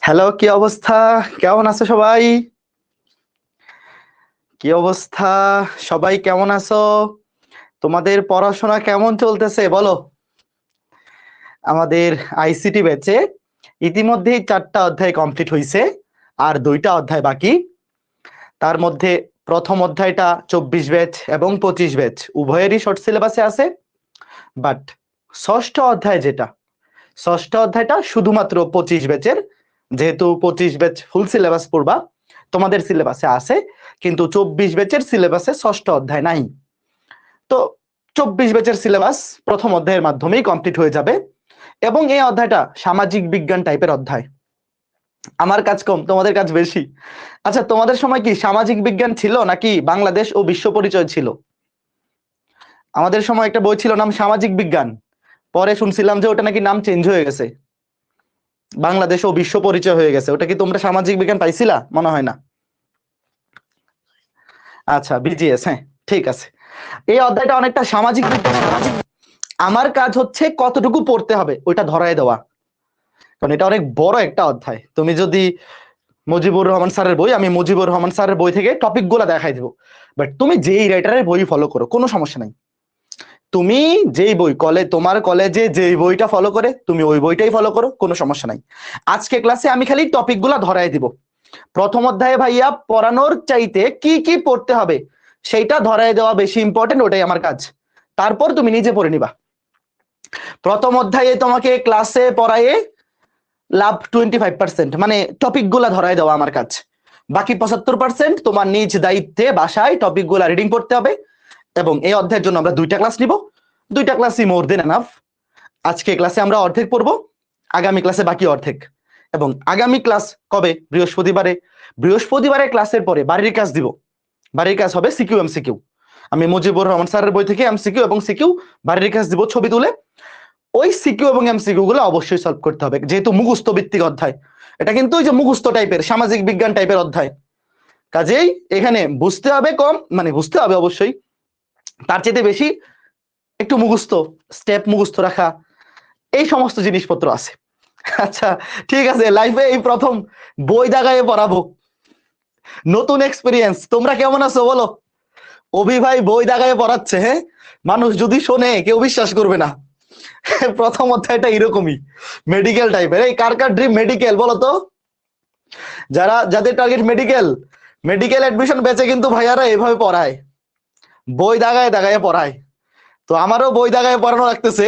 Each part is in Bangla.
হ্যালো, কি অবস্থা? কেমন আছো সবাই? কি অবস্থা? সবাই কেমন আছো? তোমাদের পড়াশোনা কেমন চলতেছে বলো? আমাদের আইসিটি ব্যাচে ইতিমধ্যেই 4টা অধ্যায় কমপ্লিট হয়েছে, আর 2টা অধ্যায় বাকি। তার মধ্যে প্রথম অধ্যায়টা 24 ব্যাচ এবং 25 ব্যাচ উভয়েরই শর্ট সিলেবাসে আছে। বাট ষষ্ঠ অধ্যায় ষষ্ঠ অধ্যায়টা শুধুমাত্র 25 ব্যাচের। যেহেতু 25 ব্যাচ ফুল সিলেবাস পড়বা, তোমাদের সিলেবাসে আছে, কিন্তু 24 ব্যাচের সিলেবাসে ষষ্ঠ অধ্যায় নাই। তো 24 ব্যাচের সিলেবাস প্রথম অধ্যায়ের মাধ্যমেই কমপ্লিট হয়ে যাবে, এবং এই অধ্যায়টা সামাজিক বিজ্ঞান টাইপের অধ্যায়। আমার কাজ কম, তোমাদের কাজ বেশি। আচ্ছা, তোমাদের সময় কি সামাজিক বিজ্ঞান ছিল নাকি বাংলাদেশ ও বিশ্ব পরিচয় ছিল? আমাদের সময় একটা বই ছিল নাম সামাজিক বিজ্ঞান, পরে শুনছিলাম যে ওটা নাকি নাম চেঞ্জ হয়ে গেছে, বাংলাদেশ ও বিশ্ব পরিচয় হয়ে গেছে। ওটা কি তোমরা সামাজিক বিজ্ঞান পাইছিলা? মনে হয় না। আচ্ছা, বিজিএস, হ্যাঁ, ঠিক আছে। এই অধ্যায়টা অনেকটা সামাজিক বিজ্ঞান। আমার কাজ হচ্ছে কতটুকু পড়তে হবে ওইটা ধরায় দেওয়া, কারণ এটা অনেক বড় একটা অধ্যায়। তুমি যদি মুজিবুর রহমান স্যারের বই, আমি মুজিবুর রহমান স্যারের বই থেকে টপিক গুলা দেখাই দেবো, বাট তুমি যেই রাইটারের বই ফলো করো কোনো সমস্যা নাই। তুমি যেই বই তোমার কলেজে যেই বইটা ফলো করে তুমি ওই বইটাই ফলো করো, কোনো সমস্যা নাই। আজকে ক্লাসে আমি খালি টপিক গুলা ধরাই দিব। প্রথম অধ্যায়ে ভাইয়া পড়ানোর চাইতে কি কি পড়তে হবে সেইটা ধরাই দেওয়া বেশি ইম্পর্টেন্ট, ওটাই আমার কাজ। তারপর তুমি নিজে পড়ে নিবা। প্রথম অধ্যায়ে তোমাকে ক্লাসে পড়ায়ে লাভ 25%, মানে টপিক গুলা ধরাই দেওয়া আমার কাজ। বাকি 75% তোমার নিজ দায়িত্বে বাসায় টপিক গুলা রিডিং করতে হবে। এবং এই অধ্যায়ের জন্য আমরা 2টা ক্লাস নিব, 2টা ক্লাসই মোর দেন এনাফ। আজকে ক্লাসে আমরা অর্ধেক পড়বো, আগামী ক্লাসে বাকি অর্ধেক। এবং আগামী ক্লাস কবে? বৃহস্পতিবারে। বৃহস্পতিবারে ক্লাসের পরে বাড়ির কাজ দিব। বাড়ির কাজ হবে সিকিউ এমসিকিউ। আমি মুজিবুর রহমান স্যারের বই থেকে এমসিকিউ এবং সিকিউ বাড়ির কাজ দিব ছবি তুলে। ওই সিকিউ এবং এমসিকিউ গুলো অবশ্যই সলভ করতে হবে, যেহেতু মুখস্থ ভিত্তিক অধ্যায়। এটা কিন্তু ওই যে মুখস্থ টাইপের সামাজিক বিজ্ঞান টাইপের অধ্যায়, কাজেই এখানে বুঝতে হবে কম, মানে বুঝতে হবে অবশ্যই, তার চেয়ে বেশি একটু মুখস্থ, স্টেপ মুখস্থ রাখা, এই সমস্ত জিনিসপত্র আছে। আচ্ছা, ঠিক আছে, লাইফে এই প্রথম বই দাগায়ে পড়াবো, নতুন এক্সপিরিয়েন্স। তোমরা কেমন আছো বলো? অভি ভাই বই দাগায়ে পড়াচ্ছে, হ্যাঁ, মানুষ যদি শোনে কেউ বিশ্বাস করবে না। প্রথম অধ্যায়টা এরকমই মেডিকেল টাইপের। এই কার কার ড্রিম মেডিকেল বলো তো? যাদের টার্গেট মেডিকেল, মেডিকেল অ্যাডমিশন বেচে কিন্তু ভাইয়ারা এভাবে পড়ায়, বই দাগায় দাগায় পড়ায়। তো আমারও বই দাগায় পড়ানো লাগতেছে,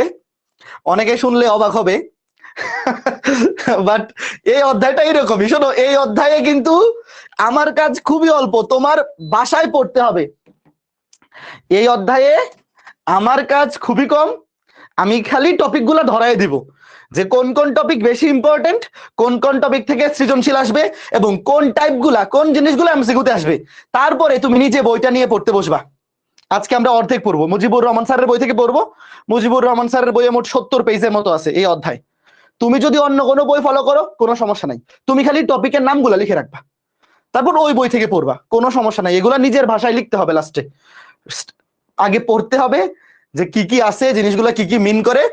অনেকে শুনলে অবাক হবে। বাট এই অধ্যায়টা এরকমই। শোনো, এই অধ্যায়ে কিন্তু আমার কাজ খুবই অল্প, তোমার বাসায় পড়তে হবে। এই অধ্যায়ে আমার কাজ খুবই কম, আমি খালি টপিক গুলা ধরাই দিব, যে কোন কোন টপিক বেশি ইম্পর্টেন্ট, কোন কোন টপিক থেকে সৃজনশীল আসবে, এবং কোন টাইপ গুলা, কোন জিনিসগুলো এমসিকিউতে আসবে। তারপরে তুমি নিজে বইটা নিয়ে পড়তে বসবা। আজকে আমরা অর্ধেক পড়বো, মুজিবুর রহমান স্যারের বই থেকে পড়বো। মুজিবুর রহমান স্যারের বইয়ে মোট 70 পেজের মতো আছে এই অধ্যায়। তুমি যদি অন্য কোনো বই ফলো করো কোনো সমস্যা নাই, তুমি খালি টপিকের নামগুলো লিখে রাখবা, তারপর ওই বই থেকে পড়বা, কোনো সমস্যা নাই। এগুলা নিজের ভাষায় লিখতে হবে, লাস্টে আগে পড়তে হবে যে কি কি আছে, জিনিসগুলা কি কি মিন করে,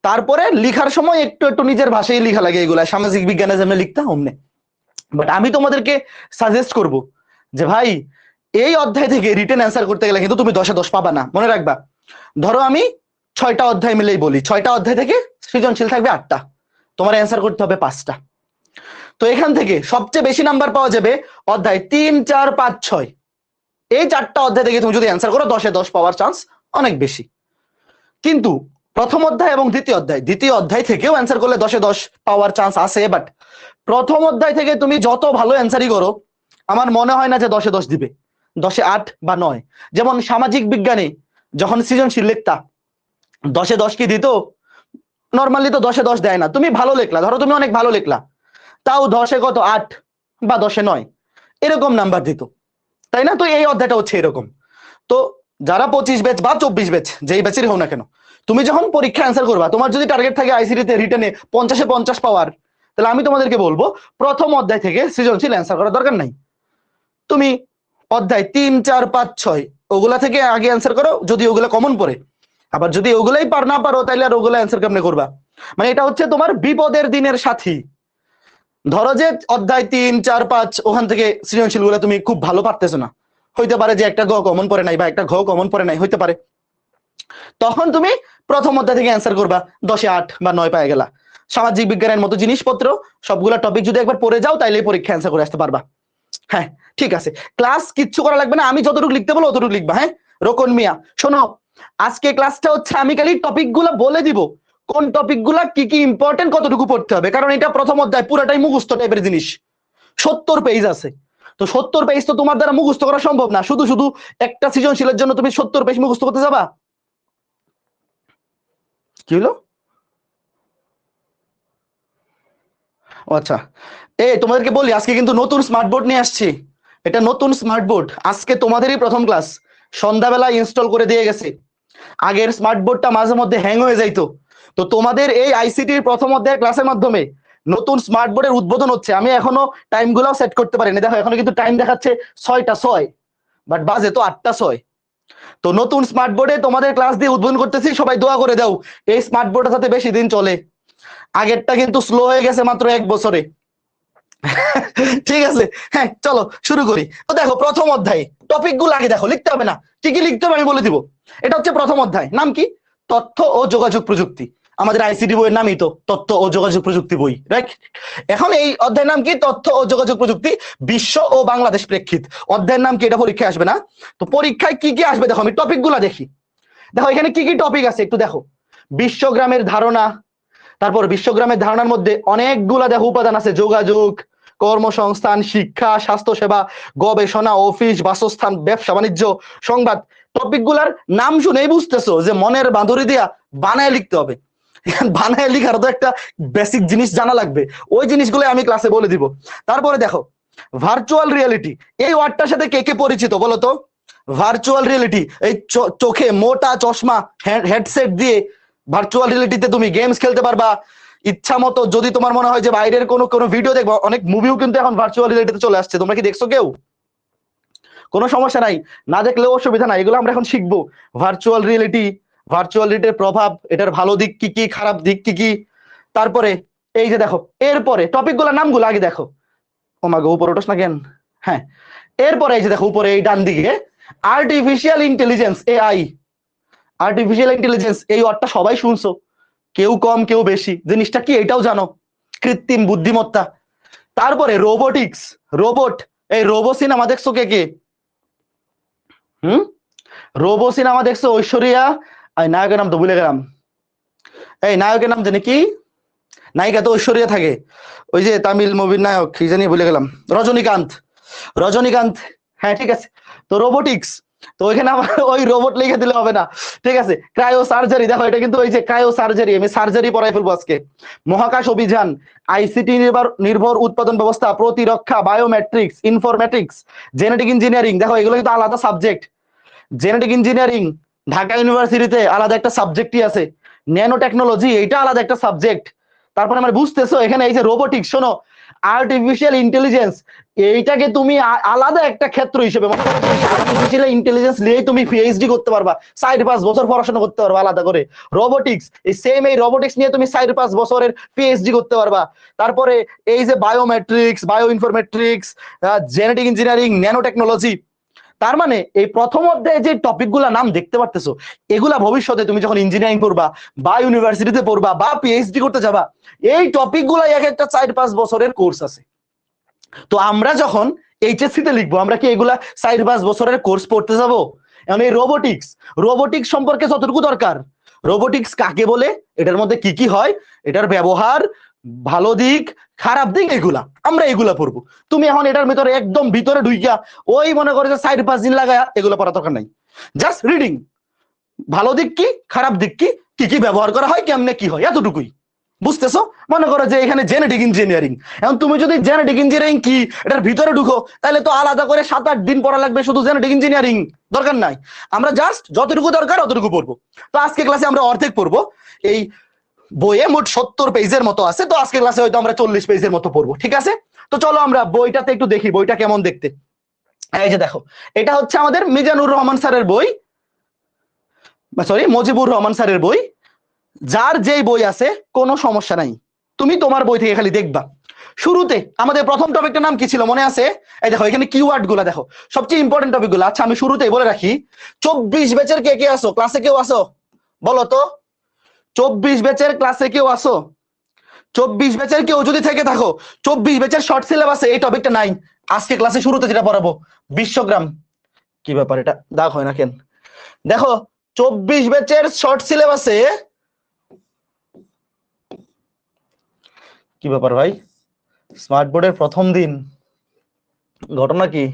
তারপরে লিখার সময় একটু একটু নিজের ভাষায় লিখা লাগে। এগুলা সামাজিক বিজ্ঞানে যেমন লিখতে অমনে। বাট আমি তোমাদেরকে সাজেস্ট করব যে ভাই, এই অধ্যায় থেকে রিটেন অ্যান্সার করতে গেলে কিন্তু তুমি 10-এ 10 পাবা না, মনে রাখবা। ধরো আমি 6টা অধ্যায় মিলেই বলি, 6টা অধ্যায় থেকে সৃজনশীল থাকবে 8টা, তোমার অ্যান্সার করতে হবে 5টা। তো এখান থেকে সবচেয়ে বেশি নাম্বার পাওয়া যাবে অধ্যায় 3, 4, 5, 6। এই 4টা অধ্যায় থেকে তুমি যদি অ্যান্সার করো 10-এ 10 পাওয়ার চান্স অনেক বেশি। কিন্তু প্রথম অধ্যায় এবং দ্বিতীয় অধ্যায় থেকেও অ্যান্সার করলে 10-এ 10 পাওয়ার চান্স আছে, বাট প্রথম অধ্যায় থেকে তুমি যত ভালো অ্যান্সারই করো, আমার মনে হয় না যে 10-এ 10 দিবে, 10-এ 8 বা 9। যেমন সামাজিক বিজ্ঞানে যখন সৃজনশীল লিখতা, 10-এ 10 কি দিত? নর্মালি তো 10-এ 10 দেয় না। তুমি ভালো লিখলা, ধরো তুমি অনেক ভালো লিখলা, তাও 10-এ কত 8 বা 10-এ 9 এরকম নাম্বার দিত, তাই না? তো এই অধ্যায়টা হচ্ছে এরকম। তো যারা 25 ব্যাচ বা 24 ব্যাচ যেই ব্যাচেরই হোক না কেন, তুমি যখন পরীক্ষা অ্যান্সার করবা, তোমার যদি টার্গেট থাকে আইসিটিতে রিটেনে 50-এ 50 পাওয়ার, তাহলে আমি তোমাদেরকে বলবো প্রথম অধ্যায় থেকে সৃজনশীল অ্যান্সার করার দরকার নাই। তুমি অধ্যায় 3, 4, 5, 6 ওগুলা থেকে আগে অ্যান্সার করো, যদি ওগুলা কমন পড়ে। আবার যদি ওগুলাই না পারো, তাহলে আর ওগুলা অ্যান্সার কেমনে করবা? মানে এটা হচ্ছে তোমার বিপদের দিনের সাথী। ধরো যে অধ্যায় 3, 4, 5 ওখান থেকে সৃজনশীল গুলো তুমি খুব ভালো পারতেছো না, হইতে পারে যে একটা গ কমন পড়ে নাই বা একটা ঘ কমন পড়ে নাই, হইতে পারে। তখন তুমি প্রথম অধ্যায় থেকে অ্যান্সার করবা, 10-এ 8 বা 9 পেয়ে গেলা। সামাজিক বিজ্ঞানের মতো জিনিসপত্র সবগুলা টপিক যদি একবার পড়ে যাও তাইলে পরীক্ষা অ্যান্সার করে আসতে পারবা। হ্যাঁ ঠিক আছে, ক্লাস কিচ্ছু করা লাগবে না, আমি যতটুকু লিখতে বলো অতটুকু লিখবা। হ্যাঁ রোকন মিয়া শোনো, আজকে ক্লাসটা হচ্ছে আমি খালি টপিক গুলা বলে দিব, কোন টপিক গুলা কি কি ইম্পর্টেন্ট, কতটুকু পড়তে হবে, কারণ এটা প্রথম অধ্যায় পুরাটাই মুখস্থ টাইপের জিনিস, 70 পেজ আছে। তো 70 পেজ তো তোমার দ্বারা মুখস্থ করা সম্ভব না, শুধু শুধু একটা সৃজনশীলের জন্য তুমি 70 পেজ মুখস্থ করতে যাবা? কি হলো? ও আচ্ছা, তোমাদেরকে বলি আজকে কিন্তু নতুন স্মার্ট বোর্ড নিয়ে আসছি। এটা নতুন স্মার্ট বোর্ড, আজকে তোমাদেরই প্রথম ক্লাস, সন্ধ্যাবেলা ইনস্টল করে দিয়ে গেছে। আগের স্মার্ট বোর্ডটা মাঝে মধ্যে হ্যাং হয়ে যাইতো। তো তোমাদের এই আইসিটির প্রথম অধ্যায়ের ক্লাসের মাধ্যমে নতুন স্মার্ট বোর্ডের উদ্বোধন হচ্ছে। আমি এখনো টাইম গুলাও সেট করতে পারিনি, দেখো এখনো কিন্তু টাইম দেখাচ্ছে 6টা 6, বাট বাজে তো 8টা 6। তো নতুন স্মার্ট বোর্ডে তোমাদের ক্লাস দিয়ে উদ্বোধন করতেছি, সবাই দোয়া করে দাও এই স্মার্ট বোর্ডের সাথে বেশি দিন চলে। আগেরটা কিন্তু স্লো হয়ে গেছে মাত্র 1 বছরে। ঠিক আছে, হ্যাঁ চলো শুরু করি। তো দেখো প্রথম অধ্যায় টপিক গুলো আগে দেখো, লিখতে হবে না, কি কি লিখতে হবে আমি বলে দিব। এটা হচ্ছে প্রথম অধ্যায়, নাম কি? তথ্য ও যোগাযোগ প্রযুক্তি। আমাদের আইসিটি বইয়ের নামই তো তথ্য ও যোগাযোগ প্রযুক্তি বই, রাইট? এখন এই অধ্যায়ের নাম কি? তথ্য ও যোগাযোগ প্রযুক্তি বিশ্ব ও বাংলাদেশ প্রেক্ষিত। অধ্যায়ের নাম কি? এটা পরীক্ষায় আসবে না। তো পরীক্ষায় কি কি আসবে দেখো, আমি টপিক গুলা দেখি। দেখো এখানে কি কি টপিক আছে একটু দেখো। বিশ্বগ্রামের ধারণা, তারপর বিশ্বগ্রামের ধারণার মধ্যে অনেকগুলা দেখো উপাদান আছে, যোগাযোগ, কর্মসংস্থান, শিক্ষা, স্বাস্থ্যসেবা, গবেষণা, অফিস, বাসস্থান, ব্যবসা বাণিজ্য, সংবাদ। টপিক গুলার নাম শুনেই বুঝতেছো যে মনের বাঁধুরি দিয়া বানায় লিখতে হবে। বানায় লিখার তো একটা বেসিক জিনিস জানা লাগবে, ওই জিনিসগুলো আমি ক্লাসে বলে দিব। তারপরে দেখো ভার্চুয়াল রিয়েলিটি, এই ওয়ার্ডটার সাথে কে কে পরিচিত বলো তো? ভার্চুয়াল রিয়েলিটি, এই চোখে মোটা চশমা হেডসেট দিয়ে ভার্চুয়াল রিয়েলিটিতে তুমি গেমস খেলতে পারবা ইচ্ছা মতো। যদি তোমার মনে হয় যে বাইরের কোনো কোনো ভিডিও দেখবো, অনেক মুভিও কিন্তু এখন ভার্চুয়াল রিয়েলিটিতে চলে আসছে, তোমরা কি দেখছো কেউ? কোনো সমস্যা নাই, না দেখলেও অসুবিধা নাই, এগুলো আমরা এখন শিখবো। ভার্চুয়াল রিয়েলিটি, ভার্চুয়াল রিয়েলিটির প্রভাব, এটার ভালো দিক কি কি, খারাপ দিক কি কি। তারপরে এই যে দেখো এরপরে টপিক গুলোর নামগুলো আগে দেখো। ও মা গো, উপরে ওঠাস না কেন? হ্যাঁ, এরপরে এই যে দেখো উপরে এই ডান দিকে artificial intelligence, AI. Artificial intelligence এই ওয়ার্ডটা সবাই শুনছো, কেউ কম কেউ বেশি, জিনিসটা কি এটাও জানো, কৃত্রিম বুদ্ধিমত্তা। তারপরে রোবোটিক্স, রোবট, এই রোবো সিনেমা দেখছো কে কে? হুম, রোবো সিনেমা দেখছো? ঐশ্বরিয়া, নায়কের নাম তো ভুলে গেলাম, এই নায়কের নাম জানি কি, নায়িকা তো ঐশ্বরিয়া থাকে, ওই যে তামিল মুভির নায়ক কি জানি ভুলে গেলাম, রজনীকান্ত, রজনীকান্ত। হ্যাঁ ঠিক আছে, তো রোবোটিক্স, তো ওইখানে আমার ওই রোবট লিখে দিলে হবে না, ঠিক আছে। ক্রায়ো সার্জারি, দেখো এটা কিন্তু ওই যে ক্রায়ো সার্জারি, আমি সার্জারি পড়াই ফেলবো আজকে। মহাকাশ অভিযান, আইসিটি নির্ভর নির্ভর উৎপাদন ব্যবস্থা, প্রতিরক্ষা, বায়োমেট্রিক্স, ইনফরমেটিক্স, জেনেটিক ইঞ্জিনিয়ারিং, দেখো এগুলো কিন্তু আলাদা সাবজেক্ট। জেনেটিক ইঞ্জিনিয়ারিং ঢাকা ইউনিভার্সিটিতে আলাদা একটা সাবজেক্টই আছে, ন্যানো টেকনোলজি এটা আলাদা একটা সাবজেক্ট। তারপরে আমরা বুঝতেছো এখানে এই যে রোবোটিক্স, শোনো আর্টিফিশিয়াল ইন্টেলিজেন্স, এইটাকে তুমি আলাদা একটা ক্ষেত্র হিসেবে মনে করো, আর্টিফিশিয়াল ইন্টেলিজেন্স নিয়ে তুমি পিএইচডি করতে পারবা, 4-5 বছর পড়াশোনা করতে পারবা আলাদা করে। রোবোটিক্স, এই সেম এই রোবোটিক্স নিয়ে তুমি 4-5 বছরের পিএইচডি করতে পারবা। তারপরে এই যে biometrics, bio informatics, genetic engineering, nano technology. তার মানে এই প্রথম অধ্যায়ে যে টপিক গুলা নাম দেখতে পারতেছো, এগুলা ভবিষ্যতে তুমি যখন ইঞ্জিনিয়ারিং পড়বা বা ইউনিভার্সিটিতে পড়বা বা পিএইচডি করতে যাবা, এই টপিক গুলা এক একটা 4-5 বছরের কোর্স আছে। তো আমরা যখন এইচএসসি তে লিখবো, আমরা কি এগুলা 4-5 বছরের কোর্স পড়তে যাবো? এখন এই রোবোটিক্স, রোবোটিক্স সম্পর্কে যতটুকু দরকার, রোবোটিক্স কাকে বলে, এটার মধ্যে কি কি হয়, এটার ব্যবহার, ভালো দিক, খারাপ দিক, এগুলা আমরা এগুলা পড়বো। তুমি এখন এটার ভিতরে একদম ভিতরে ঢুইকা ওই মনে করে যে 4-5 দিন লাগায় এগুলো পড়া দরকার নাই, জাস্ট রিডিং, ভালো দিক কি, খারাপ দিক কি, কি কি ব্যবহার করা হয়, কেমনে কি হয়, এতটুকুই। বুঝতেছো? মনে করো যে এখানে জেনেটিক ইঞ্জিনিয়ারিং, এখন তুমি যদি জেনেটিক ইঞ্জিনিয়ারিং কি এটার ভিতরে ঢুকো, তাহলে তো আলাদা করে 7-8 দিন পড়া লাগবে শুধু জেনেটিক ইঞ্জিনিয়ারিং, দরকার নাই। আমরা জাস্ট যতটুকু দরকার অতটুকু পড়বো। তো আজকে ক্লাসে আমরা অর্ধেক পড়বো, এই বইয়ে মোট 70 পেজের মতো আছে, তো আজকে ক্লাসে হয়তো আমরা 40 পেজের মতো পড়বো, ঠিক আছে। তো চলো আমরা বইটাতে একটু দেখি বইটা কেমন দেখতে। এই যে দেখো, এটা হচ্ছে আমাদের মিজানুর রহমান স্যারের বই, সরি মজিবুর রহমান স্যারের বই। যার যেই বই আছে কোনো সমস্যা নাই, তুমি তোমার বই থেকে খালি দেখবা। শুরুতে আমাদের প্রথম টপিকটার নাম কি ছিল মনে আছে? এই দেখো এখানে কিওয়ার্ড গুলা দেখো, সবচেয়ে ইম্পর্টেন্ট টপিক গুলো। আচ্ছা আমি শুরুতেই বলে রাখি, 24 ব্যাচের কে কে আসো ক্লাসে? কেউ আসো বলো তো? 24 ব্যাচের ক্লাসে কেউ আসো? 24 ব্যাচের কেউ যদি থেকে থাকো, 24 ব্যাচের শর্ট সিলেবাসে এই টপিকটা নাই। আজকে ক্লাসে শুরুতে যেটা পড়াবো বিশ্বগ্রাম। কি ব্যাপার, এটা দাগ হয় না কেন? দেখো 24 ব্যাচের শর্ট সিলেবাসে কি ব্যাপার ভাই, স্মার্ট বোর্ডের প্রথম দিন, ঘটনা কি?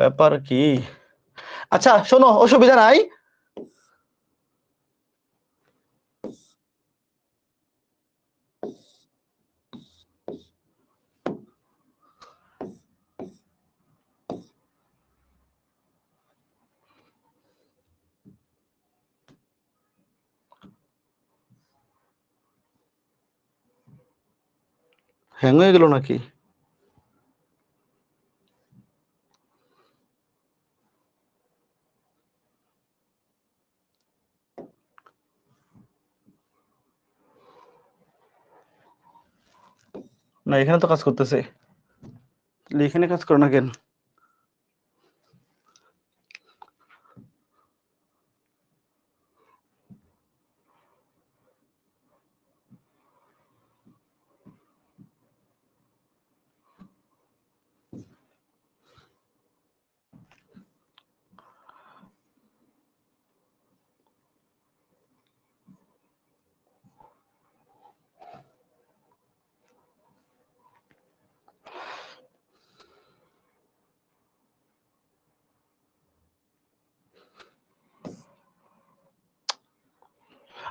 ব্যাপার কি? আচ্ছা শোনো, অসুবিধা নাই, হ্যাং হয়ে গেল নাকি? না এখানে তো কাজ করতেছে, এখানে কাজ করে না কেন?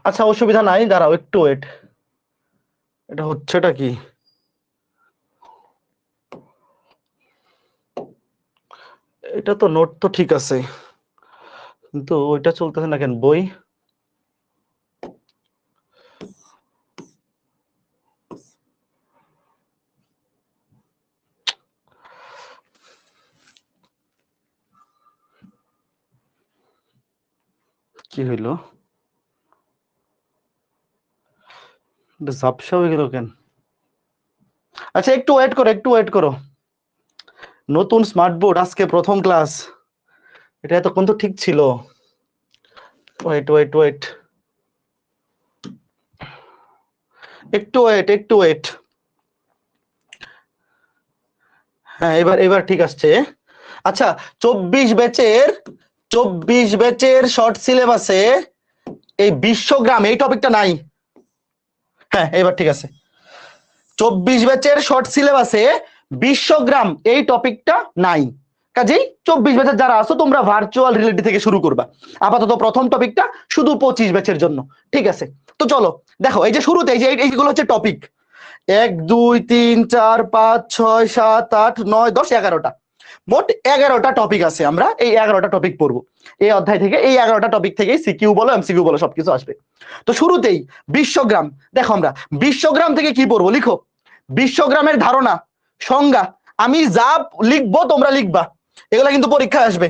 আচ্ছা অসুবিধা নাই, দাঁড়াও একটু ওয়েট, এটা হচ্ছেটা কি? এটা তো নোট তো ঠিক আছে, কিন্তু ওইটা চলতেছে না কেন? বই কি হইলো? এটা ঝাপসা হয়ে গেল কেন? আচ্ছা একটু ওয়েট করো, একটু ওয়েট করো, নতুন স্মার্ট বোর্ড, আজকে প্রথম ক্লাস, এটা এতক্ষণ তো ঠিক ছিল। ওয়েট ওয়েট ওয়েট, একটু ওয়েট, একটু ওয়েট। হ্যাঁ এবার এবার ঠিক আসছে। আচ্ছা 24 ব্যাচের শর্ট সিলেবাসে এই বিশ্বগ্রাম এই টপিকটা নাই। হ্যাঁ এবার ঠিক আছে, 24 ব্যাচের শর্ট সিলেবাসে বিশ্বগ্রাম এই টপিকটা নাই। কাজেই 24 ব্যাচের যারা আছো তোমরা ভার্চুয়াল রিয়েলিটি থেকে শুরু করবা। আপাতত প্রথম টপিকটা শুধু 25 ব্যাচের জন্য, ঠিক আছে? তো চলো দেখো, এই যে শুরুতে এই যে এইগুলো হচ্ছে টপিক, 1 2 3 4 5 6 7 8 9 10 11টা, মোট 11টা টপিক আছে। আমরা এই 11টা টপিক পড়বো এই অধ্যায় থেকে। এই 11টা টপিক থেকে সিকিউ বলো এমসিকিউ বলো সবকিছু আসবে। তো শুরুতেই বিশ্বগ্রাম, দেখো আমরা বিশ্বগ্রাম থেকে কি পড়বো, লিখো বিশ্বগ্রামের ধারণা, সংজ্ঞা। আমি যা লিখবো তোমরা লিখবা, এগুলা কিন্তু পরীক্ষায় আসবে।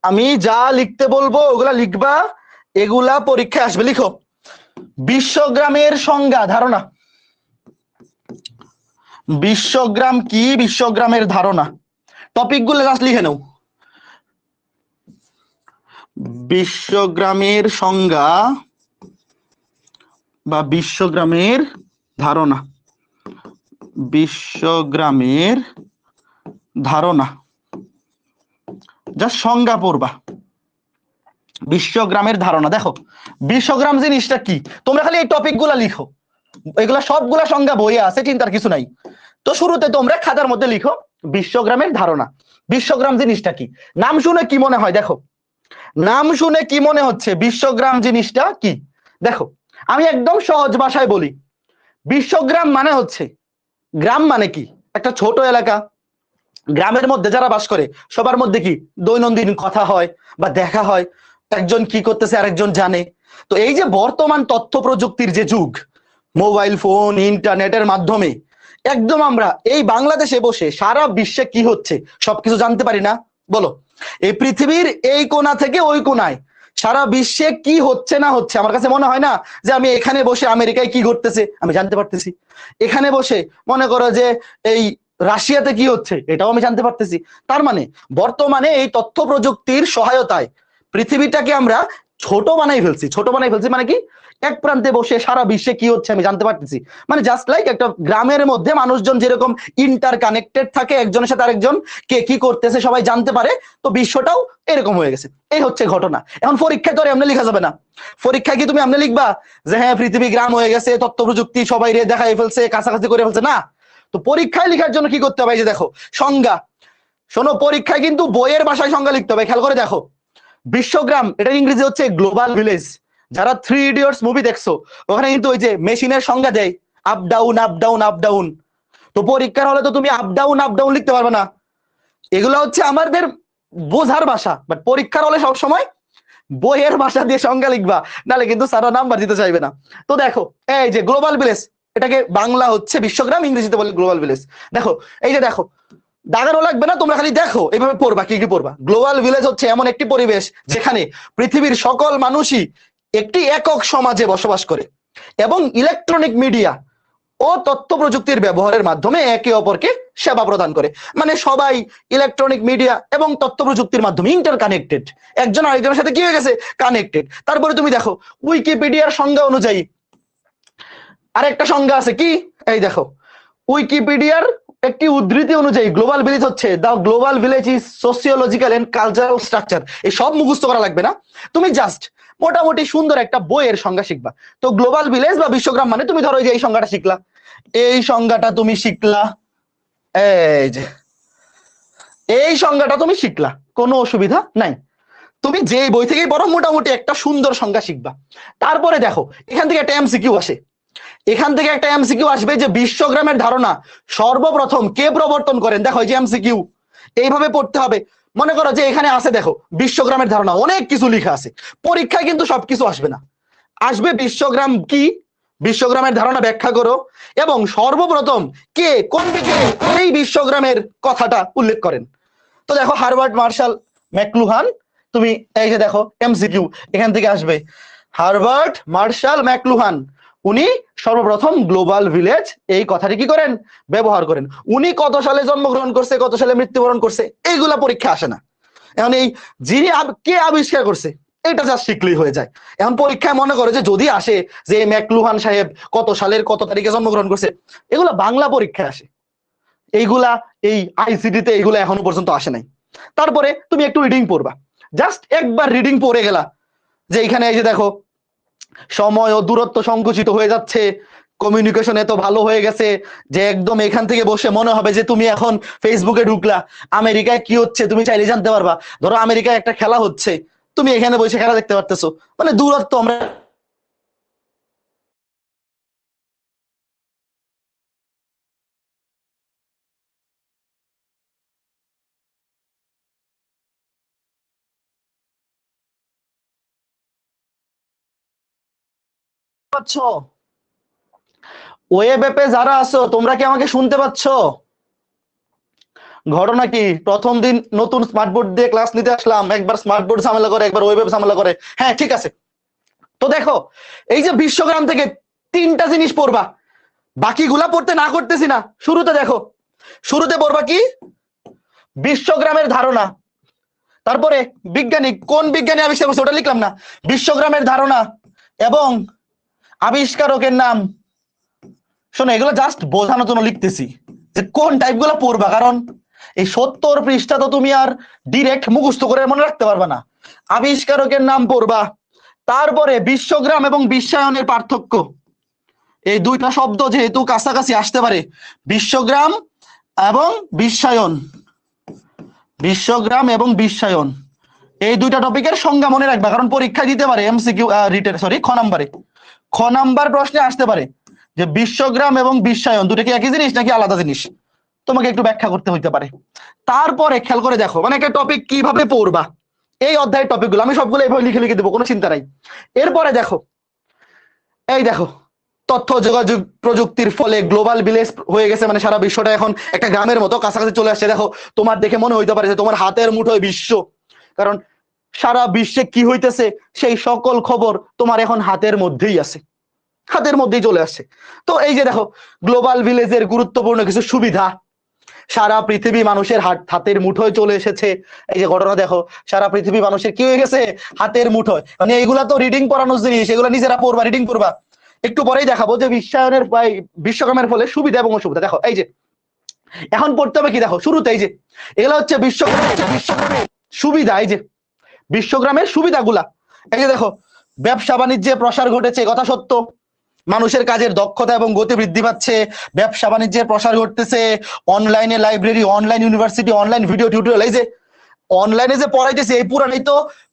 আমি যা লিখতে বলবো ওগুলা লিখবা, এগুলা পরীক্ষায় আসবে। লিখো বিশ্বগ্রামের সংজ্ঞা, ধারণা। বিশ্বগ্রাম কি, বিশ্বগ্রামের ধারণা। টপিক গুলো জাস্ট লিখে নাও, বিশ্বগ্রামের সংজ্ঞা বা বিশ্বগ্রামের ধারণা, বিশ্বগ্রামের ধারণা, জাস্ট সংজ্ঞা পড়বা, বিশ্বগ্রামের ধারণা। দেখো বিশ্বগ্রাম জিনিসটা কি, তোমরা খালি এই টপিক গুলা লিখো, এগুলা সবগুলা সংজ্ঞা বইয়ে আছে, চিন্তার কিছু নাই। তো শুরুতে তোমরা খাতার মধ্যে লিখো বিশ্বগ্রামের ধারণা। বিশ্বগ্রাম জিনিসটা কি, নাম শুনে কি মনে হয়? দেখো নাম শুনে কি মনে হচ্ছে বিশ্বগ্রাম জিনিসটা কি? দেখো আমি একদম সহজ ভাষায় বলি, বিশ্বগ্রাম মানে হচ্ছে, গ্রাম মানে কি? একটা ছোট এলাকা, গ্রামের মধ্যে যারা বাস করে সবার মধ্যে কি দৈনন্দিন কথা হয় বা দেখা হয়, একজন কি করতেছে আরেকজন জানে। তো এই যে বর্তমান তথ্য প্রযুক্তির যে যুগ, মোবাইল ফোন ইন্টারনেটের মাধ্যমে একদম আমরা এই বাংলাদেশে বসে সারা বিশ্বে কি হচ্ছে সবকিছু জানতে পারি না? বলো, এই পৃথিবীর এই কোণা থেকে ওই কোণায় সারা বিশ্বে কি হচ্ছে না হচ্ছে, আমার কাছে মনে হয় না যে আমি এখানে বসে আমেরিকায় কি ঘটতেছে আমি জানতে পারতেছি, এখানে বসে মনে করো যে এই রাশিয়াতে কি হচ্ছে এটাও আমি জানতে পারতেছি। তার মানে বর্তমানে এই তথ্য প্রযুক্তির সহায়তায় পৃথিবীটাকে আমরা ছোট বানাই ফেলছি। ছোট বানাই ফেলছি মানে কি, এক প্রান্তে বসে সারা বিশ্বে কি হচ্ছে আমি জানতে পারতেছি। মানে জাস্ট লাইক একটা গ্রামের মধ্যে মানুষজন যেরকম ইন্টার কানেক্টেড থাকে, একজনের সাথে আরেকজন কে কি করতেছে সবাই জানতে পারে, তো বিশ্বটাও এরকম হয়ে গেছে। এই হচ্ছে ঘটনা। এখন পরীক্ষায় তো এমনি লেখা যাবে না। পরীক্ষায় কি তুমি এমনি লিখবা যে হ্যাঁ পৃথিবী গ্রাম হয়ে গেছে, তথ্য প্রযুক্তি সবাই রে দেখাই ফেলছে, কাছাকাছি করে ফেলছে? না। তো পরীক্ষায় লেখার জন্য কি করতে হবে? এই যে দেখো সংজ্ঞা, শোনো, পরীক্ষায় কিন্তু বইয়ের ভাষায় সংজ্ঞা লিখতে হবে। খেয়াল করে দেখো, বিশ্বগ্রাম এটার ইংরেজি হচ্ছে গ্লোবাল ভিলেজ। যারা 3 ইডিয়টস মুভি দেখছো ওখানে কিন্তু ওই যে মেশিনের সংজ্ঞা দেয় up down up down up down. তো পরীক্ষার হলে তো তুমি আপ ডাউন লিখতে পারবে না। এগুলো হচ্ছে আমাদের বোঝার ভাষা, বাট পরীক্ষার হলে সবসময় বইয়ের ভাষা দিয়ে সংজ্ঞা লিখবা, নাহলে কিন্তু স্যাররা নাম্বার দিতে চাইবে না। তো দেখো এই যে গ্লোবাল ভিলেজ, এটাকে বাংলা হচ্ছে বিশ্বগ্রাম, ইংরেজিতে বলে গ্লোবাল ভিলেজ। দেখো এই যে দেখো, দাগানো লাগবে না, তোমরা খালি দেখো এইভাবে পড়বা কি কি পড়বা। গ্লোবাল ভিলেজ হচ্ছে এমন একটি পরিবেশ যেখানে পৃথিবীর সকল মানুষই একটি একক সমাজে বসবাস করে এবং ইলেকট্রনিক মিডিয়া ও তথ্য প্রযুক্তির ব্যবহারের মাধ্যমে একে অপরকে সেবা প্রদান করে। মানে সবাই ইলেকট্রনিক মিডিয়া এবং তথ্য প্রযুক্তির মাধ্যমে ইন্টার কানেক্টেড, একজন আরেকজনের সাথে কি হয়ে গেছে কানেক্টেড। তারপরে তুমি দেখো উইকিপিডিয়ার সংজ্ঞা অনুযায়ী আরেকটা সংজ্ঞা আছে কি, এই দেখো উইকিপিডিয়ার একটি উদ্ধৃতি অনুযায়ী গ্লোবাল ভিলেজ হচ্ছে the global village is sociological and cultural structure. এই সব মুখস্থ করা লাগবে না, তুমি জাস্ট মোটামুটি সুন্দর একটা বইয়ের সংজ্ঞা শিখবা। তো গ্লোবাল ভিলেজ বা বিশ্বগ্রাম মানে তুমি ধরো যে এই সংজ্ঞাটা শিখলা, এই সংজ্ঞাটা তুমি শিখলা, এই যে এই সংজ্ঞাটা তুমি শিখলা, কোনো অসুবিধা নাই। তুমি যে বই থেকেই পড়ো মোটামুটি একটা সুন্দর সংজ্ঞা শিখবা। তারপরে দেখো এখান থেকে একটা এমসিকিউ আসে, এখান থেকে একটা এমসিকিউ আসবে যে বিশ্বগ্রামের ধারণা সর্বপ্রথম কে প্রবর্তন করেন। দেখো এই যে এমসিকিউ এইভাবে পড়তে হবে। মনে করো যে এখানে আছে দেখো বিশ্বগ্রামের ধারণা, অনেক কিছু লেখা আছে, পরীক্ষায় কিন্তু সবকিছু আসবে না, আসবে বিশ্বগ্রাম কি, বিশ্বগ্রামের ধারণা ব্যাখ্যা করো এবং সর্বপ্রথম কে কোন বিজ্ঞানী এই বিশ্বগ্রামের কথাটা উল্লেখ করেন। তো দেখো হার্বার্ট মার্শাল ম্যাকলুহান, তুমি এই যে দেখো এমসিকিউ এখান থেকে আসবে, হার্বার্ট মার্শাল ম্যাকলুহান উনি সর্বপ্রথম গ্লোবাল ভিলেজ এই কথাটি কি করেন ব্যবহার করেন। উনি কত সালে জন্মগ্রহণ করছে, কত সালে মৃত্যুবরণ করছে, এইগুলা পরীক্ষা আসে না। এখন এই যিনি কে আবিষ্কার করছে এটা জাস্ট শিখলেই হয়ে যায়। এখন পরীক্ষায় মনে করে যে যদি আসে যে ম্যাকলুহান সাহেব কত সালের কত তারিখে জন্মগ্রহণ করছে, এগুলা বাংলা পরীক্ষায় আসে, এইগুলা এই আইসিটিতে এইগুলা এখনো পর্যন্ত আসে নাই। তারপরে তুমি একটু রিডিং পড়বা, জাস্ট একবার রিডিং পড়ে গেলা যে এখানে এই যে দেখো সময় ও দূরত্ব সংকুচিত হয়ে যাচ্ছে, কমিউনিকেশন এত ভালো হয়ে গেছে যে একদম এখান থেকে বসে মনে হবে যে তুমি এখন ফেসবুকে ঢুকলা, আমেরিকায় কি হচ্ছে তুমি চাইলে জানতে পারবা। ধরো আমেরিকায় একটা খেলা হচ্ছে, তুমি এখানে বসে খেলা দেখতে পারতেছো, মানে দূরত্ব আমরা পাচ্ছ। ওয়েব অ্যাপে যারা আছো তোমরা কি আমাকে শুনতে পাচ্ছ? ঘটনা কি, প্রথম দিন নতুন স্মার্টবোর্ড দিয়ে ক্লাস নিতে আসলাম, একবার স্মার্টবোর্ড ঝামেলা করে একবার ওয়েব ঝামেলা করে। হ্যাঁ ঠিক আছে, তো দেখো এই যে বিশ্বগ্রাম থেকে 3টা জিনিস পড়বা, বাকিগুলা পড়তে না করতেছি না। শুরুতে দেখো, শুরুতে পড়বা কি বিশ্বগ্রামের ধারণা, তারপরে বিজ্ঞানী কোন বিজ্ঞানী আবিষ্কার করছে ওটা লিখলাম না, বিশ্বগ্রামের ধারণা এবং আবিষ্কারকের নাম। শোনো এগুলো জাস্ট বোঝানোর জন্য লিখতেছি যে কোন টাইপগুলো পড়বা, কারণ এই 70 পৃষ্ঠা তো তুমি আর ডিরেক্ট মুখস্থ করে মনে রাখতে পারবে না। আবিষ্কারকের নাম পড়বা, তারপরে বিশ্বগ্রাম এবং বিশ্বায়নের পার্থক্য, এই দুইটা শব্দ যেহেতু কাছাকাছি আসতে পারে, বিশ্বগ্রাম এবং বিশ্বায়ন, বিশ্বগ্রাম এবং বিশ্বায়ন এই দুইটা টপিকের সংজ্ঞা মনে রাখবা, কারণ পরীক্ষা দিতে পারে এমসিকিউ রিটেন সরি খ নাম্বারে, খ নাম্বার প্রশ্নে আসতে পারে যে বিশ্বগ্রাম এবং বিশ্বায়ন দুটো কি একই জিনিস নাকি আলাদা জিনিস। তো তোমাকে একটু ব্যাখ্যা করতে হইতে পারে। তারপরে খেয়াল করে দেখো, মানে একটা টপিক কিভাবে পড়বা, এই অধ্যায়ের টপিকগুলো আমি সবগুলো এইভাবে লিখে লিখে দেবো, কোনো চিন্তা নাই। এরপরে দেখো, এই দেখো, তথ্য যোগাযোগ প্রযুক্তির ফলে গ্লোবাল ভিলেজ হয়ে গেছে, মানে সারা বিশ্বটা এখন একটা গ্রামের মতো কাছাকাছি চলে আসছে। দেখো, তোমার দেখে মনে হইতে পারে যে তোমার হাতের মুঠোয় বিশ্ব, কারণ সারা বিশ্বে কি হইতেছে সেই সকল খবর তোমার এখন হাতের মধ্যেই আছে, হাতের মধ্যেই চলে আসছে। তো এই যে দেখো, গ্লোবাল ভিলেজের গুরুত্বপূর্ণ কিছু সুবিধা, সারা পৃথিবী মানুষের হাতের মুঠোয় চলে এসেছে। এই যে ঘটনা দেখো, সারা পৃথিবী মানুষের কি হয়ে গেছে, হাতের মুঠোয়। মানে এগুলা তো রিডিং পড়ানোর জিনিস, এগুলো নিজেরা পড়বা, রিডিং করবা। একটু পরেই দেখাবো যে বিশ্বকর্মের ফলে সুবিধা এবং অসুবিধা। দেখো এই যে এখন পড়তে হবে কি, দেখো শুরুতে এই যে এগুলো হচ্ছে বিশ্বকর্মের সুবিধা, এই যে বিশ্বগ্রামের সুবিধাগুলা। এই যে দেখো, ব্যবসা বাণিজ্যে প্রসার ঘটেছে, কথা সত্য। মানুষের কাজের দক্ষতা এবং গতি বৃদ্ধি পাচ্ছে, ব্যবসা বাণিজ্যের প্রসার ঘটতেছে, অনলাইনে library, online university, online video tutorial, এই যে অনলাইনে যে পড়াইতেছে এই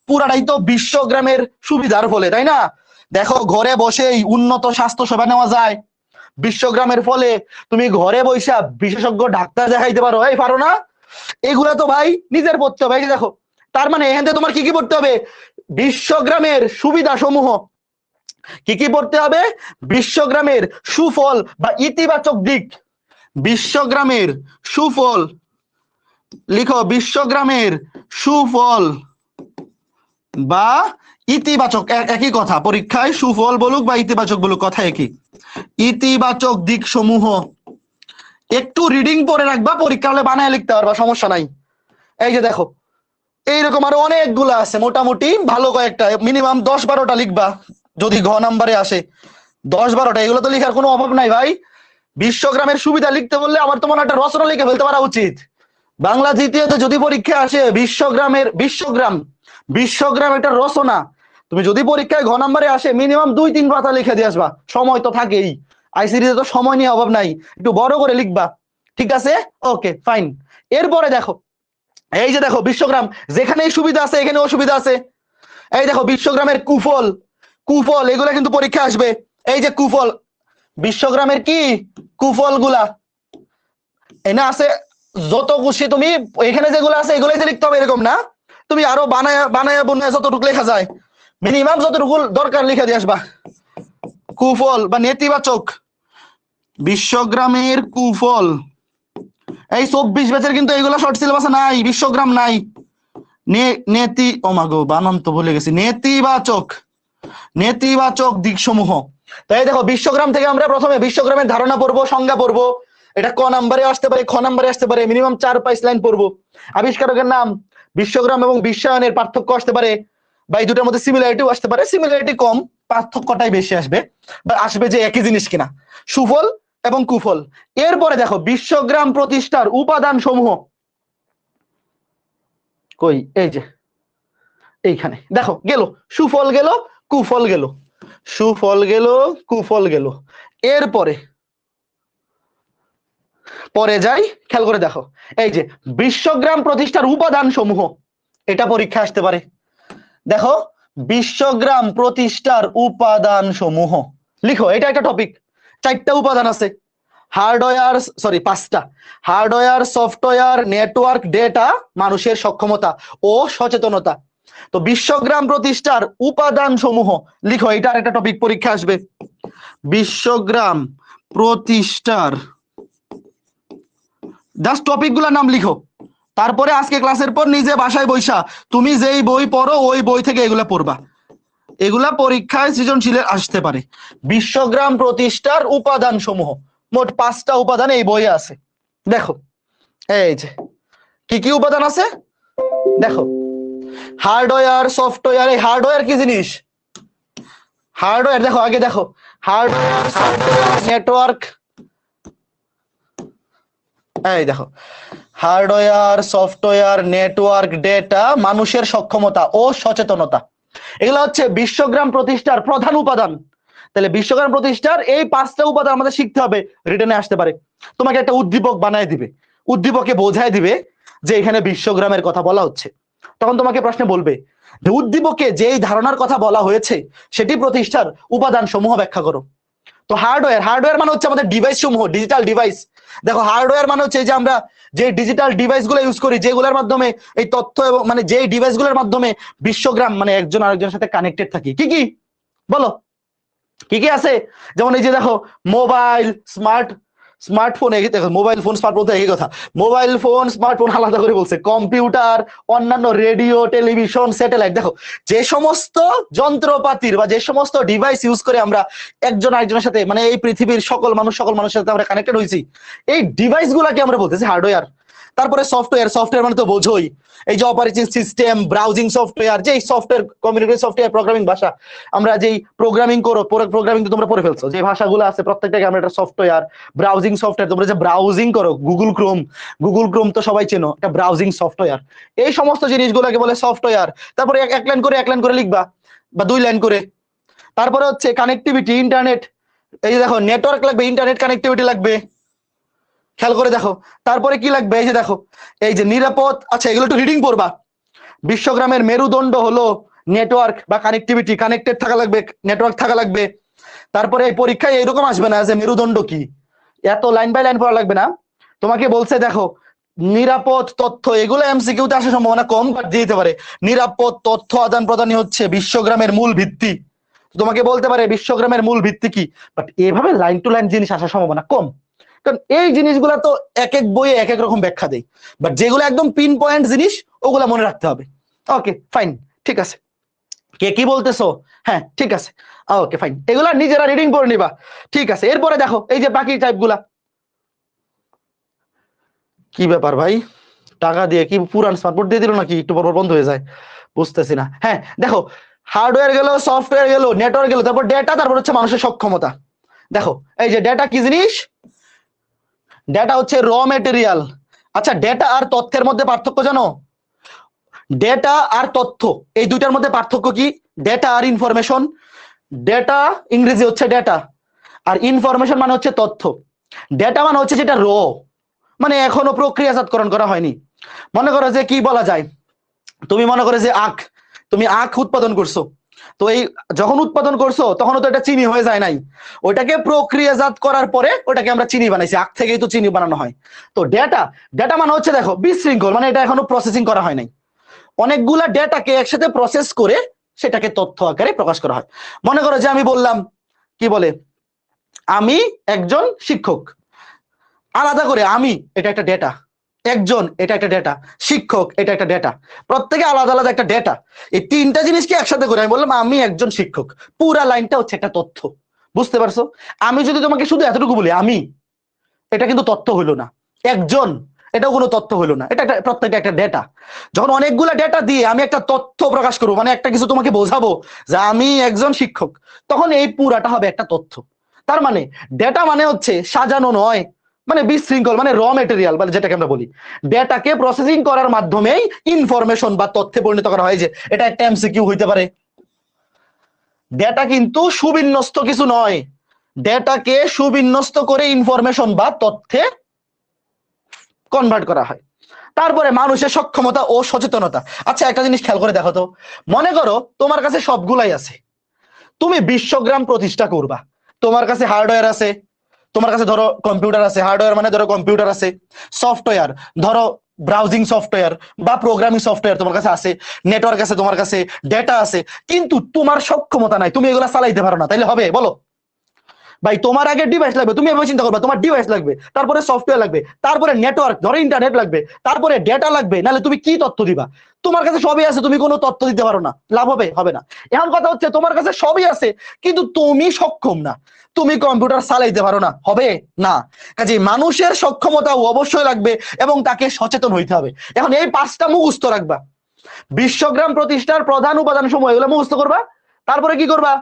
পুরাটাই তো বিশ্বগ্রামের সুবিধার ফলে, তাই না? দেখো, ঘরে বসেই উন্নত স্বাস্থ্য সেবা নেওয়া যায় বিশ্বগ্রামের ফলে। তুমি ঘরে বসে বিশেষজ্ঞ ডাক্তার দেখাইতে পারো, এই পারো না? এগুলা তো ভাই নিজের পড়তে হবে। এই যে দেখো, তার মানে এখান থেকে তোমার কি কি পড়তে হবে, বিশ্বগ্রামের সুবিধা সমূহ। কি কি পড়তে হবে, বিশ্বগ্রামের সুফল বা ইতিবাচক দিক, বিশ্বগ্রামের সুফল, লিখো বিশ্বগ্রামের সুফল বা ইতিবাচক, একই কথা, পরীক্ষায় সুফল বলুক বা ইতিবাচক বলুক কথা একই। ইতিবাচক দিক সমূহ একটু রিডিং পড়ে রাখবা, পরীক্ষা হলে বানায় লিখতে পারবা, সমস্যা নাই। এই যে দেখো, এইরকম আরো অনেকগুলো আছে, মোটামুটি ভালো কয়েকটা, মিনিমাম 10-12টা লিখবা যদি ঘ নাম্বারে আসে। 10-12টা, এগুলো তো লিখার কোনো অভাব নাই ভাই। বিশ্বগ্রামের সুবিধা লিখতে বললে আমার তো মনে একটা রচনা লিখে ফেলতে পারা উচিত। বাংলা দ্বিতীয়তে যদি পরীক্ষা আসে বিশ্বগ্রাম একটা রচনা, তুমি যদি পরীক্ষায় ঘ নাম্বারে আসে মিনিমাম 2-3 পাতা লিখে দিয়ে আসবা, সময় তো থাকেই, আইসিডিতে তো সময় নিয়ে অভাব নাই, একটু বড় করে লিখবা, ঠিক আছে? Okay fine. এরপরে দেখো, এই যে দেখো, বিশ্বগ্রাম যেখানেই সুবিধা আছে এখানে অসুবিধা আছে। এই দেখো, বিশ্বগ্রামের কুফল, এগুলা কিন্তু পরীক্ষা আসবে। এই যে কুফল, বিশ্বগ্রামের কি কুফল গুলা এনে আছে, যত খুশি তুমি এখানে যেগুলো আছে এগুলাই লিখতে হবে এরকম না, তুমি আরো বানায় বানায় বনায় যতটুকু লেখা যায় মিনিমাম যতটুকু দরকার লিখে দিয়ে আসবা। কুফল বা নেতিবাচক, বিশ্বগ্রামের কুফল, এই 24 ব্যাচের কিন্তু এইগুলো শর্ট সিলেবাসে নাই, বিশ্বগ্রাম নাই। বানান তো ভুলে গেছি, নেতিবাচক দিক সমূহ। তাই দেখো, বিশ্বগ্রাম থেকে আমরা প্রথমে বিশ্বগ্রামের ধারণা পড়বো, সংজ্ঞা পড়বো, এটা ক নাম্বারে আসতে পারে, খ নাম্বারে আসতে পারে, মিনিমাম 4-5 লাইন পড়বো। আবিষ্কারকের নাম, বিশ্বগ্রাম এবং বিশ্বায়নের পার্থক্য আসতে পারে, বা এই দুটার মধ্যে সিমিলারিটিও আসতে পারে, সিমিলারিটি কম, পার্থক্যটাই বেশি আসবে, বা আসবে যে একই জিনিস কিনা, সুফল এবং কুফল। এরপরে দেখো, বিশ্বগ্রাম প্রতিষ্ঠার উপাদান সমূহ, কই, এই যে এইখানে দেখো, গেল সুফল, গেল কুফল, গেল সুফল, গেল কুফল, গেল। এরপরে পরে যাই, খেয়াল করে দেখো, এই যে বিশ্বগ্রাম প্রতিষ্ঠার উপাদান সমূহ, এটা পরীক্ষা আসতে পারে। দেখো, বিশ্বগ্রাম প্রতিষ্ঠার উপাদান সমূহ লিখো, এটা একটা টপিক। 4টা উপাদান আছে, হার্ডওয়্যার, সরি 5টা, হার্ডওয়্যার, সফটওয়্যার, নেটওয়ার্ক, ডেটা, মানুষের সক্ষমতা ও সচেতনতা। তো বিশ্বগ্রাম প্রতিষ্ঠার উপাদান সমূহ লিখো, এটা একটা টপিক, পরীক্ষা আসবে। বিশ্বগ্রাম প্রতিষ্ঠার, জাস্ট টপিক গুলার নাম লিখো, তারপরে আজকে ক্লাসের পর নিজে বাসায় বইসা তুমি যেই বই পড়ো ওই বই থেকে এগুলা পড়বা, এগুলা পরীক্ষায় সৃজনশীলে আসতে পারে। বিশ্বগ্রাম প্রতিষ্ঠার উপাদান সমূহ, মোট 5টা উপাদান এই বইয়ে আছে। দেখো, এই যে কি কি উপাদান আছে দেখো, হার্ডওয়্যার, সফটওয়্যার। এই হার্ডওয়্যার কি জিনিস, হার্ডওয়্যার দেখো, আগে দেখো, হার্ডওয়্যার, সফটওয়্যার, নেটওয়ার্ক, এই দেখো, হার্ডওয়্যার, সফটওয়্যার, নেটওয়ার্ক, ডেটা, মানুষের সক্ষমতা ও সচেতনতা, এগুলো হচ্ছে বিশ্বগ্রাম প্রতিষ্ঠার প্রধান উপাদান। তাহলে বিশ্বগ্রাম প্রতিষ্ঠার এই 5টা উপাদান আমাদের শিখতে হবে, রিটেনে আসতে পারে। তোমাকে একটা উদ্দীপক বানায় দিবে, উদ্দীপকে বোঝায় দিবে যে এখানে বিশ্বগ্রামের কথা বলা হচ্ছে, তখন তোমাকে প্রশ্নে বলবে যে উদ্দীপকে যেই ধারণার কথা বলা হয়েছে সেটি প্রতিষ্ঠার উপাদান সমূহ ব্যাখ্যা করো। তো হার্ডওয়্যার মানে হচ্ছে আমাদের ডিভাইস সমূহ, ডিজিটাল ডিভাইস, দেখো হার্ডওয়্যার মানে হচ্ছে এই যে আমরা যে ডিজিটাল ডিভাইস গুলো ইউজ করি, যেগুলোর মাধ্যমে এই তথ্য এবং মানে যে ডিভাইস গুলোর মাধ্যমে বিশ্বগ্রাম মানে একজন আরেকজনের সাথে কানেক্টেড থাকি। কি কি বলো, কি কি আছে? যেমন এই যে দেখো মোবাইল, স্মার্টফোন, দেখো মোবাইল ফোন স্মার্টফোন তো একই কথা, মোবাইল ফোন স্মার্টফোন আলাদা করে বলছে, কম্পিউটার, অন্যান্য রেডিও, টেলিভিশন, স্যাটেলাইট। দেখো যে সমস্ত যন্ত্রপাতির বা যে সমস্ত ডিভাইস ইউজ করে আমরা একজন আরেকজনের সাথে মানে এই পৃথিবীর সকল মানুষের সাথে আমরা কানেক্টেড হয়েছি, এই ডিভাইস গুলাকে আমরা বলতেছি হার্ডওয়্যার। তারপরে সফটওয়্যার মানে তো বোঝোই, এই যে অপারেটিং সিস্টেম, ব্রাউজিং সফটওয়্যার, যে সফটওয়্যার কমিউনিকেশন সফটওয়্যার, প্রোগ্রামিং ভাষা, আমরা যেই প্রোগ্রামিং করো, প্রোগ্রামিং তো তোমরা পড়ে ফেলছো, যে ভাষাগুলো আছে প্রত্যেকটাকে আমরা একটা সফটওয়্যার। ব্রাউজিং সফটওয়্যার, তোমরা যে ব্রাউজিং করো গুগল ক্রোম তো সবাই চেনো, একটা ব্রাউজিং সফটওয়্যার। এই সমস্ত জিনিসগুলোকে বলে সফটওয়্যার। তারপরে এক লাইন করে লিখবা বা 2 লাইন করে। তারপরে হচ্ছে কানেক্টিভিটি, ইন্টারনেট, এই যে দেখো নেটওয়ার্ক লাগবে, ইন্টারনেট কানেক্টিভিটি লাগবে, খেয়াল করে দেখো। তারপরে কি লাগবে, এই যে দেখো এই যে নিরাপদ, আচ্ছা এগুলো একটু রিডিং পড়বা। বিশ্বগ্রামের মেরুদণ্ড হলো নেটওয়ার্ক বা কানেক্টিভিটি, কানেক্টেড থাকা লাগবে, নেটওয়ার্ক থাকা লাগবে। তারপরে এই পরীক্ষায় এইরকম আসবে না যে মেরুদণ্ড কি, এত লাইন বাই লাইন পড়া লাগবে না। তোমাকে বলছে দেখো নিরাপদ তথ্য, এগুলো এমসিকিউতে আসার সম্ভাবনা কম, বাট দিতে পারে। নিরাপদ তথ্য আদান প্রদানই হচ্ছে বিশ্বগ্রামের মূল ভিত্তি। তোমাকে বলতে পারে বিশ্বগ্রামের মূল ভিত্তি কি, বাট এভাবে লাইন টু লাইন জিনিস আসার সম্ভাবনা কম, কারণ এই জিনিসগুলা তো এক এক বইয়ে এক এক রকম ব্যাখ্যা দেয়। বাট যেগুলো একদম পিন পয়েন্ট জিনিস, ওগুলা মনে রাখতে হবে। ওকে ফাইন, ঠিক আছে। কে কি বলতেছো? হ্যাঁ ঠিক আছে, ওকে ফাইন, এগুলা নিজেরা রিডিং করে নিবা। ঠিক আছে, এরপরে দেখো এই যে বাকি টাইপ গুলা। কি ব্যাপার ভাই, টাকা দিয়ে কি পুরান স্মার্টবোর্ড দিয়ে দিল নাকি, একটু পর বন্ধ হয়ে যায়, বুঝতেছি না। হ্যাঁ দেখো হার্ডওয়্যার গেল, সফটওয়্যার গেল, নেটওয়ার্ক গেল, তারপর ডেটা, তারপর হচ্ছে মানুষের সক্ষমতা। দেখো এই যে ডেটা কি জিনিস, ডেটা হচ্ছে র মেটেরিয়াল। আচ্ছা ডেটা আর তথ্যের মধ্যে পার্থক্য জানো? ডেটা আর তথ্য এই দুইটার মধ্যে পার্থক্য কি? ডেটা আর ইনফরমেশন। ডেটা ইংরেজি হচ্ছে ডেটা, আর ইনফরমেশন মানে হচ্ছে তথ্য। ডেটা মানে হচ্ছে যেটা র, মানে এখনো প্রক্রিয়াজাতকরণ করা হয়নি। মনে করো যে কি বলা যায়, তুমি মনে করো যে তুমি আখ উৎপাদন করছো, তো এই যখন উৎপাদন করছো তখনও তো এটা চিনি হয়ে যায় নাই, ওইটাকে প্রক্রিয়াজাত করার পরে ওটাকে আমরা চিনি বানাইছি, আখ থেকেই তো চিনি বানানো হয়। তো ডেটা মানে হচ্ছে দেখো বিশৃঙ্খল, মানে এটা এখনো প্রসেসিং করা হয় নাই, অনেকগুলা ডেটাকে একসাথে প্রসেস করে সেটাকে তথ্য আকারে প্রকাশ করা হয়। মনে করো যে আমি বললাম কি বলে, আমি একজন শিক্ষক, আলাদা করে আমি এটা একটা ডেটা, একজন এটা একটা ডেটা, শিক্ষক এটা একটা ডেটা, প্রত্যেকে আলাদা আলাদা একটা ডেটা। এই তিনটা জিনিসকে একসাথে করে আমি বললাম আমি একজন শিক্ষক, পুরা লাইনটা হচ্ছে একটা তথ্য। বুঝতে পারছো? আমি যদি তোমাকে শুধু এতটুকু বলি আমি, এটা কিন্তু তথ্য হইলো না। একজন, এটাও কোনো তথ্য হইলো না, এটা প্রত্যেকটা একটা ডেটা। যখন অনেকগুলা ডেটা দিয়ে আমি একটা তথ্য প্রকাশ করবো, মানে একটা কিছু তোমাকে বোঝাবো যে আমি একজন শিক্ষক, তখন এই পুরাটা হবে একটা তথ্য। তার মানে ডেটা মানে হচ্ছে সাজানো নয়, মানে বিশৃঙ্খল, মানে র মেটেরিয়াল, মানে যেটাকে আমরা বলি ডেটাকে প্রসেসিং করার মাধ্যমেই ইনফরমেশন বা তথ্যে পরিণত করা হয়। যে এটা একটা এমসিকিউ হইতে পারে, ডেটা কিন্তু সুবিন্যস্ত কিছু নয়, ডেটাকে সুবিন্যস্ত করে ইনফরমেশন বা তথ্যে কনভার্ট করা হয়। তারপরে মানুষের সক্ষমতা ও সচেতনতা। আচ্ছা একটা জিনিস খেয়াল করে দেখো তো, মনে করো তোমার কাছে সবগুলাই আছে, তুমি বিশ্বগ্রাম প্রতিষ্ঠা করবা, তোমার কাছে হার্ডওয়্যার আছে, তোমার কাছে ধরো কম্পিউটার আছে, হার্ডওয়্যার মানে ধরো কম্পিউটার আছে, সফটওয়্যার ধরো ব্রাউজিং সফটওয়্যার বা প্রোগ্রামিং সফটওয়্যার তোমার কাছে আছে, নেটওয়ার্ক আছে তোমার কাছে, ডেটা আছে, কিন্তু তোমার সক্ষমতা নাই, তুমি এগুলা চালাইতে পারো না, তাইলে হবে বলো? ভাই তোমার আগে ডিভাইস লাগবে, তুমি এভাবে চিন্তা করবা, তোমার ডিভাইস লাগবে, তারপরে সফটওয়্যার লাগবে, তারপরে নেটওয়ার্ক ধরো ইন্টারনেট লাগবে, তারপরে ডেটা লাগবে, নাহলে তুমি কি তথ্য দিবা? তোমার কাছে সবই আছে, তুমি কোনো তথ্য দিতে পারো না, লাভ হবে? হবে না। এখন কথা হচ্ছে তোমার কাছে সবই আছে কিন্তু তুমি সক্ষম না, তুমি কম্পিউটার চালাইতে পারো না, হবে না। কাজে মানুষের সক্ষমতাও অবশ্যই লাগবে এবং তাকে সচেতন হইতে হবে। এখন এই 5টা মুখস্থ রাখবা, বিশ্বগ্রাম প্রতিষ্ঠার প্রধান উপাদান সমূহ, এগুলো মুখস্থ করবা। তারপরে কি করবা,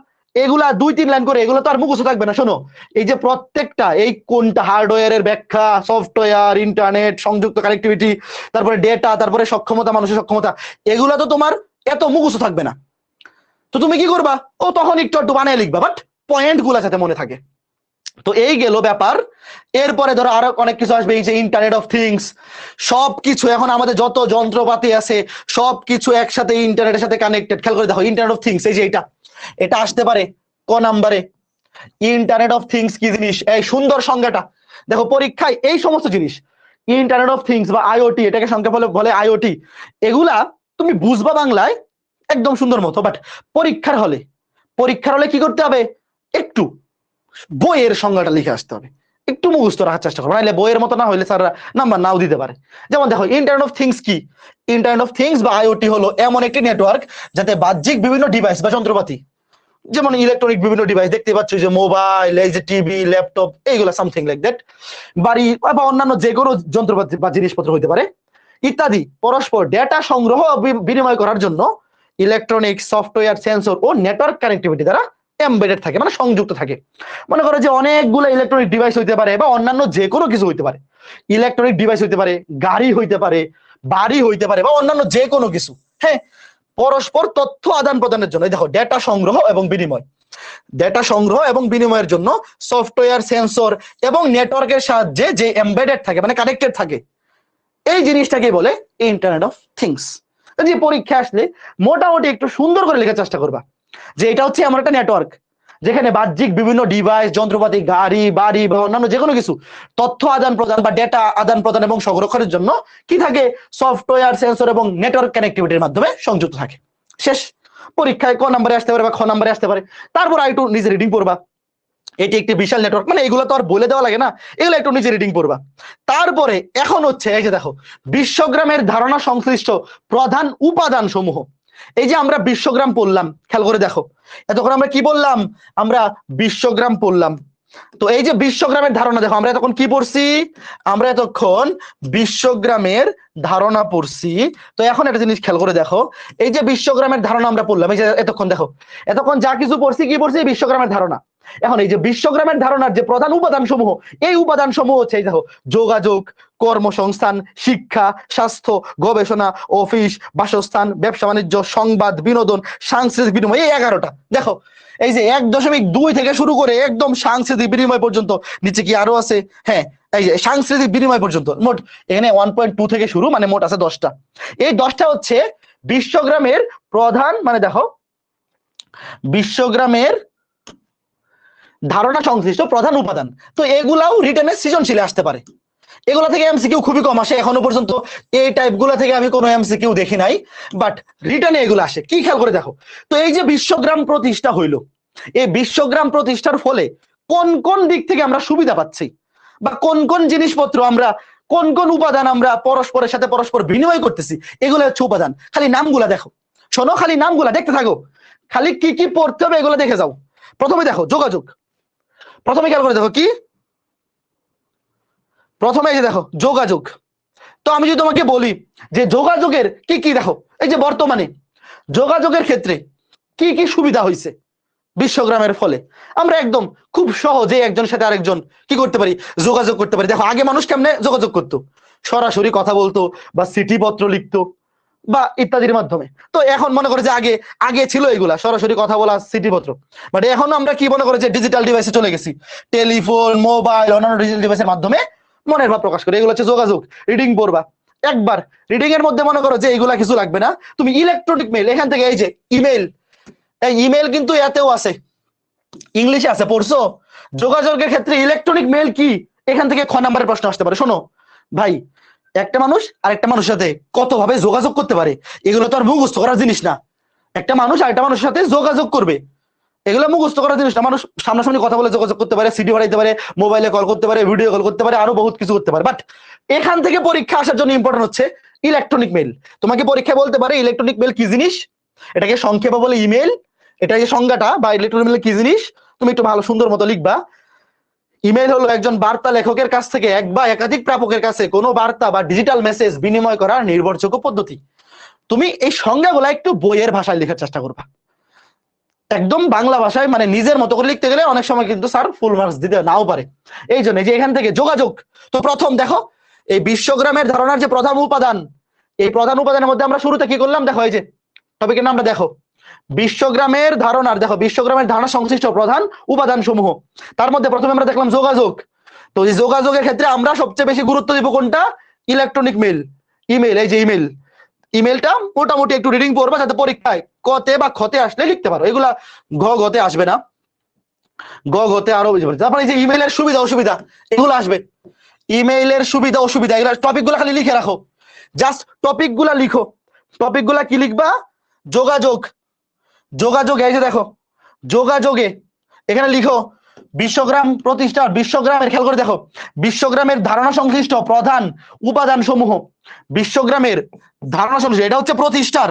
এগুলা 2-3 লাইন করে, এগুলো তো আর মুখস্থ থাকবে না। শোনো এই যে প্রত্যেকটা এই কোনটা হার্ডওয়্যারের ব্যাখ্যা, সফটওয়্যার, ইন্টারনেট, সংযুক্ত কানেক্টিভিটি, তারপরে ডেটা, তারপরে সক্ষমতা, মানুষের সক্ষমতা, এগুলা তো তোমার এত মুখস্থ থাকবে না। তো তুমি কি করবা, ও তখন একটু একটু বানিয়ে লিখবা, বাট পয়েন্ট গুলা যাতে মনে থাকে। তো এই গেল ব্যাপার। এরপরে ধরো আরো অনেক কিছু আসবে, এই যে ইন্টারনেট অফ থিংস, সবকিছু এখন আমাদের যত যন্ত্রপাতি আছে সবকিছু একসাথে ইন্টারনেটের সাথে কানেক্টেড। খেয়াল করে দেখো ইন্টারনেট অফ থিংস, এই যে এটা আসতে পারে ক নাম্বারে। ইন্টারনেট অফ থিংস কি জিনিস, এই সুন্দর সংজ্ঞাটা দেখো পরীক্ষায় এই সমস্ত জিনিস, ইন্টারনেট অফ থিংস বা আইওটি, এটাকে সংক্ষেপ বলে আইওটি, এগুলা তুমি বুঝবা বাংলায় একদম সুন্দর মতো, বাট পরীক্ষার হলে কি করতে হবে, একটু বইয়ের সংজ্ঞাটা লিখে আসতে হবে, একটু মুখস্থ রাখার চেষ্টা করবো, নাহলে বইয়ের মতো না হলে স্যাররা নাম্বার নাও দিতে পারে। যেমন দেখো ইন্টারনেট অফ থিংস কি, ইন্টারনেট অফ থিংস বা আইওটি হলো এমন একটি নেটওয়ার্ক যাতে বাহ্যিক বিভিন্ন ডিভাইস বা যন্ত্রপাতি, যেমন ইলেকট্রনিক বিভিন্ন ডিভাইস দেখতে পাচ্ছ, যে মোবাইল, এই যে টিভি, ল্যাপটপ, এইগুলা সামথিং লাইক দ্যাট, বাড়ি বা অন্যান্য যে কোনো যন্ত্রপাতি বা জিনিসপত্র হইতে পারে ইত্যাদি, পরস্পর ডেটা সংগ্রহ বিনিময় করার জন্য ইলেকট্রনিক সফটওয়্যার, সেন্সর ও নেটওয়ার্ক কানেক্টিভিটি দ্বারা এমবেডেড থাকে, মানে সংযুক্ত থাকে। মনে করো যে অনেকগুলো ইলেকট্রনিক ডিভাইস হইতে পারে বা অন্যান্য যে কোনো কিছু হইতে পারে, ইলেকট্রনিক ডিভাইস হইতে পারে, গাড়ি হইতে পারে, বাড়ি হইতে পারে বা অন্যান্য যে কোনো কিছু, হ্যাঁ, পরস্পর তথ্য আদান প্রদানের জন্য দেখো ডেটা সংগ্রহ এবং বিনিময়ের জন্য সফটওয়্যার, সেন্সর এবং নেটওয়ার্কের সাহায্যে যে এমবেডেড থাকে, মানে কানেক্টেড থাকে, এই জিনিসটাকে বলে ইন্টারনেট অফ থিংস। যে পরীক্ষা আসলে মোটামুটি একটু সুন্দর করে লেখার চেষ্টা করবা যে এটা হচ্ছে এমন একটা নেটওয়ার্ক যেখানে বাহ্যিক বিভিন্ন ডিভাইস, যন্ত্রপাতি, গাড়ি, বাড়ি বা অন্যান্য যে কোনো কিছু তথ্য আদান প্রদান বা ডেটা আদান প্রদান এবং সংরক্ষণের জন্য কি থাকে, সফটওয়্যার, সেন্সর এবং নেটওয়ার্ক কানেক্টিভিটির মাধ্যমে সংযুক্ত থাকে। শেষ। পরীক্ষায় ক নাম্বারে আসতে পারে বা খ নাম্বারে আসতে পারে, তারপর একটু নিজে রিডিং করবা, এটি একটি বিশাল নেটওয়ার্ক, মানে এগুলো তো আর বলে দেওয়া লাগে না, এগুলো একটু নিজে রিডিং করবা। তারপরে এখন হচ্ছে এই যে দেখো বিশ্বগ্রামের ধারণা সংশ্লিষ্ট প্রধান উপাদান সমূহ। এই যে আমরা বিশ্বগ্রাম পড়লাম, খেয়াল করে দেখো, এতক্ষণ আমরা কি বললাম, আমরা বিশ্বগ্রাম পড়লাম। তো এই যে বিশ্বগ্রামের ধারণা, দেখো আমরা এতক্ষণ কি পড়ছি, আমরা এতক্ষণ বিশ্বগ্রামের ধারণা পড়ছি। তো এখন একটা জিনিস খেয়াল করে দেখো, এই যে বিশ্বগ্রামের ধারণা আমরা পড়লাম, এই যে এতক্ষণ দেখো, এতক্ষণ যা কিছু পড়ছি, কি পড়ছি, বিশ্বগ্রামের ধারণা। এখন এই যে বিশ্বগ্রামের ধারণার যে প্রধান উপাদান সমূহ, এই উপাদান সমূহ হচ্ছে এই দেখো যোগাযোগ, কর্মসংস্থান, শিক্ষা, স্বাস্থ্য, গবেষণা, অফিস, বাসস্থান, ব্যবসা বাণিজ্য, সংবাদ, বিনোদন, সাংস্কৃতিক বিনিময়, এই 11টা। দেখো এই যে 1.2 থেকে শুরু করে একদম সাংস্কৃতিক বিনিময় পর্যন্ত, নিচে কি আরো আছে, হ্যাঁ, এই যে সাংস্কৃতিক বিনিময় পর্যন্ত মোট এখানে 1.2 থেকে শুরু, মানে মোট আছে 10টা। এই 10টা হচ্ছে বিশ্বগ্রামের প্রধান, মানে দেখো বিশ্বগ্রামের ধারণা সংশ্লিষ্ট প্রধান উপাদান। তো এগুলাও রিটেনের সৃজনশীলে আসতে পারে, এগুলা থেকে এমসিকিউ খুবই কম আসে, এখনো পর্যন্ত এই টাইপ গুলা থেকে আমি কোনো এমসিকিউ দেখি নাই, বাট রিটেনে এগুলো আসে। কি খেয়াল করে দেখো, তো এই যে বিশ্বগ্রাম প্রতিষ্ঠা হইলো, এই বিশ্বগ্রাম প্রতিষ্ঠার ফলে কোন কোন দিক থেকে আমরা সুবিধা পাচ্ছি, বা কোন কোন জিনিসপত্র আমরা, কোন কোন উপাদান আমরা পরস্পরের সাথে পরস্পর বিনিময় করতেছি, এগুলো হচ্ছে উপাদান। খালি নামগুলা দেখো, শোনো, খালি নামগুলা দেখতে থাকো, খালি কি কি পড়তে হবে এগুলো দেখে যাও। প্রথমে দেখো যোগাযোগ, প্রথমে খেয়াল করে দেখো কি, প্রথমে এই যে দেখো যোগাযোগ। তো আমি যদি তোমাকে বলি যে যোগাযোগের কি কি, দেখো এই যে বর্তমানে যোগাযোগের ক্ষেত্রে কি কি সুবিধা হয়েছে বিশ্বগ্রামের ফলে, আমরা একদম খুব সহজে একজনের সাথে আরেকজন কি করতে পারি, যোগাযোগ করতে পারি। দেখো আগে মানুষ কেমনে যোগাযোগ করতো, সরাসরি কথা বলতো বা চিঠি পত্র লিখতো বা ইত্যাদির মাধ্যমে। তো এখন মনে করে যে আগে আগে ছিল এগুলা সরাসরি কথা বলা, চিঠিপত্র, বাট এখন আমরা কি মনে করে যে ডিজিটাল ডিভাইসে চলে গেছি, টেলিফোন, মোবাইল, অন্যান্য ডিজিটাল ডিভাইসের মাধ্যমে মনের ভাব প্রকাশ করে, এগুলো হচ্ছে যোগাযোগ। রিডিং পড়বা একবার, রিডিং এর মধ্যে মনে করো যে এগুলা কিছু লাগবে না, তুমি ইলেকট্রনিক মেইল, এখান থেকে এই যে ইমেল, এই ইমেল কিন্তু এতেও আছে, ইংলিশে আছে, পড়ছো? যোগাযোগের ক্ষেত্রে ইলেকট্রনিক মেইল কি, এখান থেকে খ নাম্বারের প্রশ্ন আসতে পারে। শোনো ভাই, একটা মানুষ আরেকটা মানুষের সাথে কত ভাবে যোগাযোগ করতে পারে, এগুলো তো আর মুখস্থ করার জিনিস না। একটা মানুষ আরেকটা মানুষের সাথে যোগাযোগ করবে, এগুলো মুখস্থ করার জিনিস না। মানুষ সামনাসামনি কথা বলে যোগাযোগ করতে পারে, সিডি বানাইতে পারে, মোবাইলে কল করতে পারে, ভিডিও কল করতে পারে, আরো বহুত কিছু করতে পারে। বাট এখান থেকে পরীক্ষা আসার জন্য ইম্পর্টেন্ট হচ্ছে ইলেকট্রনিক মেইল। তোমাকে পরীক্ষায় বলতে পারে ইলেকট্রনিক মেইল কি জিনিস, এটাকে সংক্ষেপে বলে ইমেল, এটা যে সংজ্ঞাটা বা ইলেকট্রনিক মেইল কি জিনিস তুমি একটু ভালো সুন্দর মতো লিখবা। ইমেল হলো একজন বার্তা লেখকের কাছ থেকে এক বা একাধিক প্রাপকের কাছে কোনো বার্তা বা ডিজিটাল মেসেজ বিনিময় করার নির্ভরযোগ্য পদ্ধতি। তুমি এই সংজ্ঞাগুলা একটু বইয়ের ভাষায় লেখার চেষ্টা করবা, একদম বাংলা ভাষায়, মানে নিজের মতো করে লিখতে গেলে অনেক সময় কিন্তু স্যার ফুল মার্কস দিতে নাও পারে। এই জন্য যে এখান থেকে যোগাযোগ, তো প্রথম দেখো এই বিশ্বগ্রামের ধারণার যে প্রধান উপাদান, এই প্রধান উপাদানের মধ্যে আমরা শুরুতে কি করলাম, দেখো এই যে টপিকের নামটা দেখো, বিশ্বগ্রামের ধারণার, দেখো বিশ্বগ্রামের ধারণা সংশ্লিষ্ট প্রধান উপাদান সমূহ। তার মধ্যে প্রথমে আমরা দেখলাম যোগাযোগ। তো এই যোগাযোগের ক্ষেত্রে আমরা সবচেয়ে বেশি গুরুত্ব দিব কোনটা, ইলেকট্রনিক মেইল, ইমেল। এই যে ইমেল, ইমেলটা মোটামুটি একটু রিডিং পড়বা যাতে পরীক্ষায় কতে বা খতে আসলে লিখতে পারো, এগুলা ঘতে আসবে না, ঘতে আরো বেশি। তারপরে এই যে ইমেলের সুবিধা অসুবিধা এগুলো আসবে, ইমেইলের সুবিধা অসুবিধা এগুলো টপিকগুলো খালি লিখে রাখো, জাস্ট টপিকগুলা লিখো। টপিকগুলা কি লিখবা? যোগাযোগ, যোগাযোগ, এই যে দেখো যোগাযোগে এখানে লিখো বিশ্বগ্রাম প্রতিষ্ঠার, বিশ্বগ্রামের খেয়াল করে দেখো, বিশ্বগ্রামের ধারণা সংশ্লিষ্ট প্রধান উপাদান সমূহ, বিশ্বগ্রামের ধারণা সংশ্লিষ্ট, এটা হচ্ছে প্রতিষ্ঠার,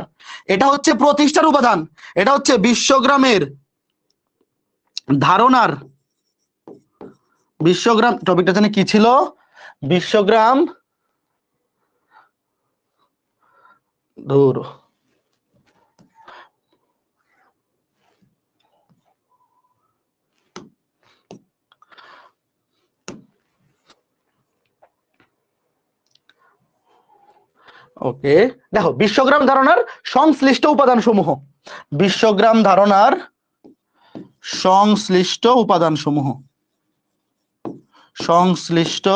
এটা হচ্ছে প্রতিষ্ঠার উপাদান, এটা হচ্ছে বিশ্বগ্রামের ধারণার, বিশ্বগ্রাম টপিকটা জানি কি ছিল, বিশ্বগ্রাম ধুর ওকে, দেখো বিশ্বগ্রাম ধারণার সংশ্লিষ্ট উপাদান সমূহ, বিশ্বগ্রাম ধারণার সংশ্লিষ্ট উপাদান সমূহ, সংশ্লিষ্ট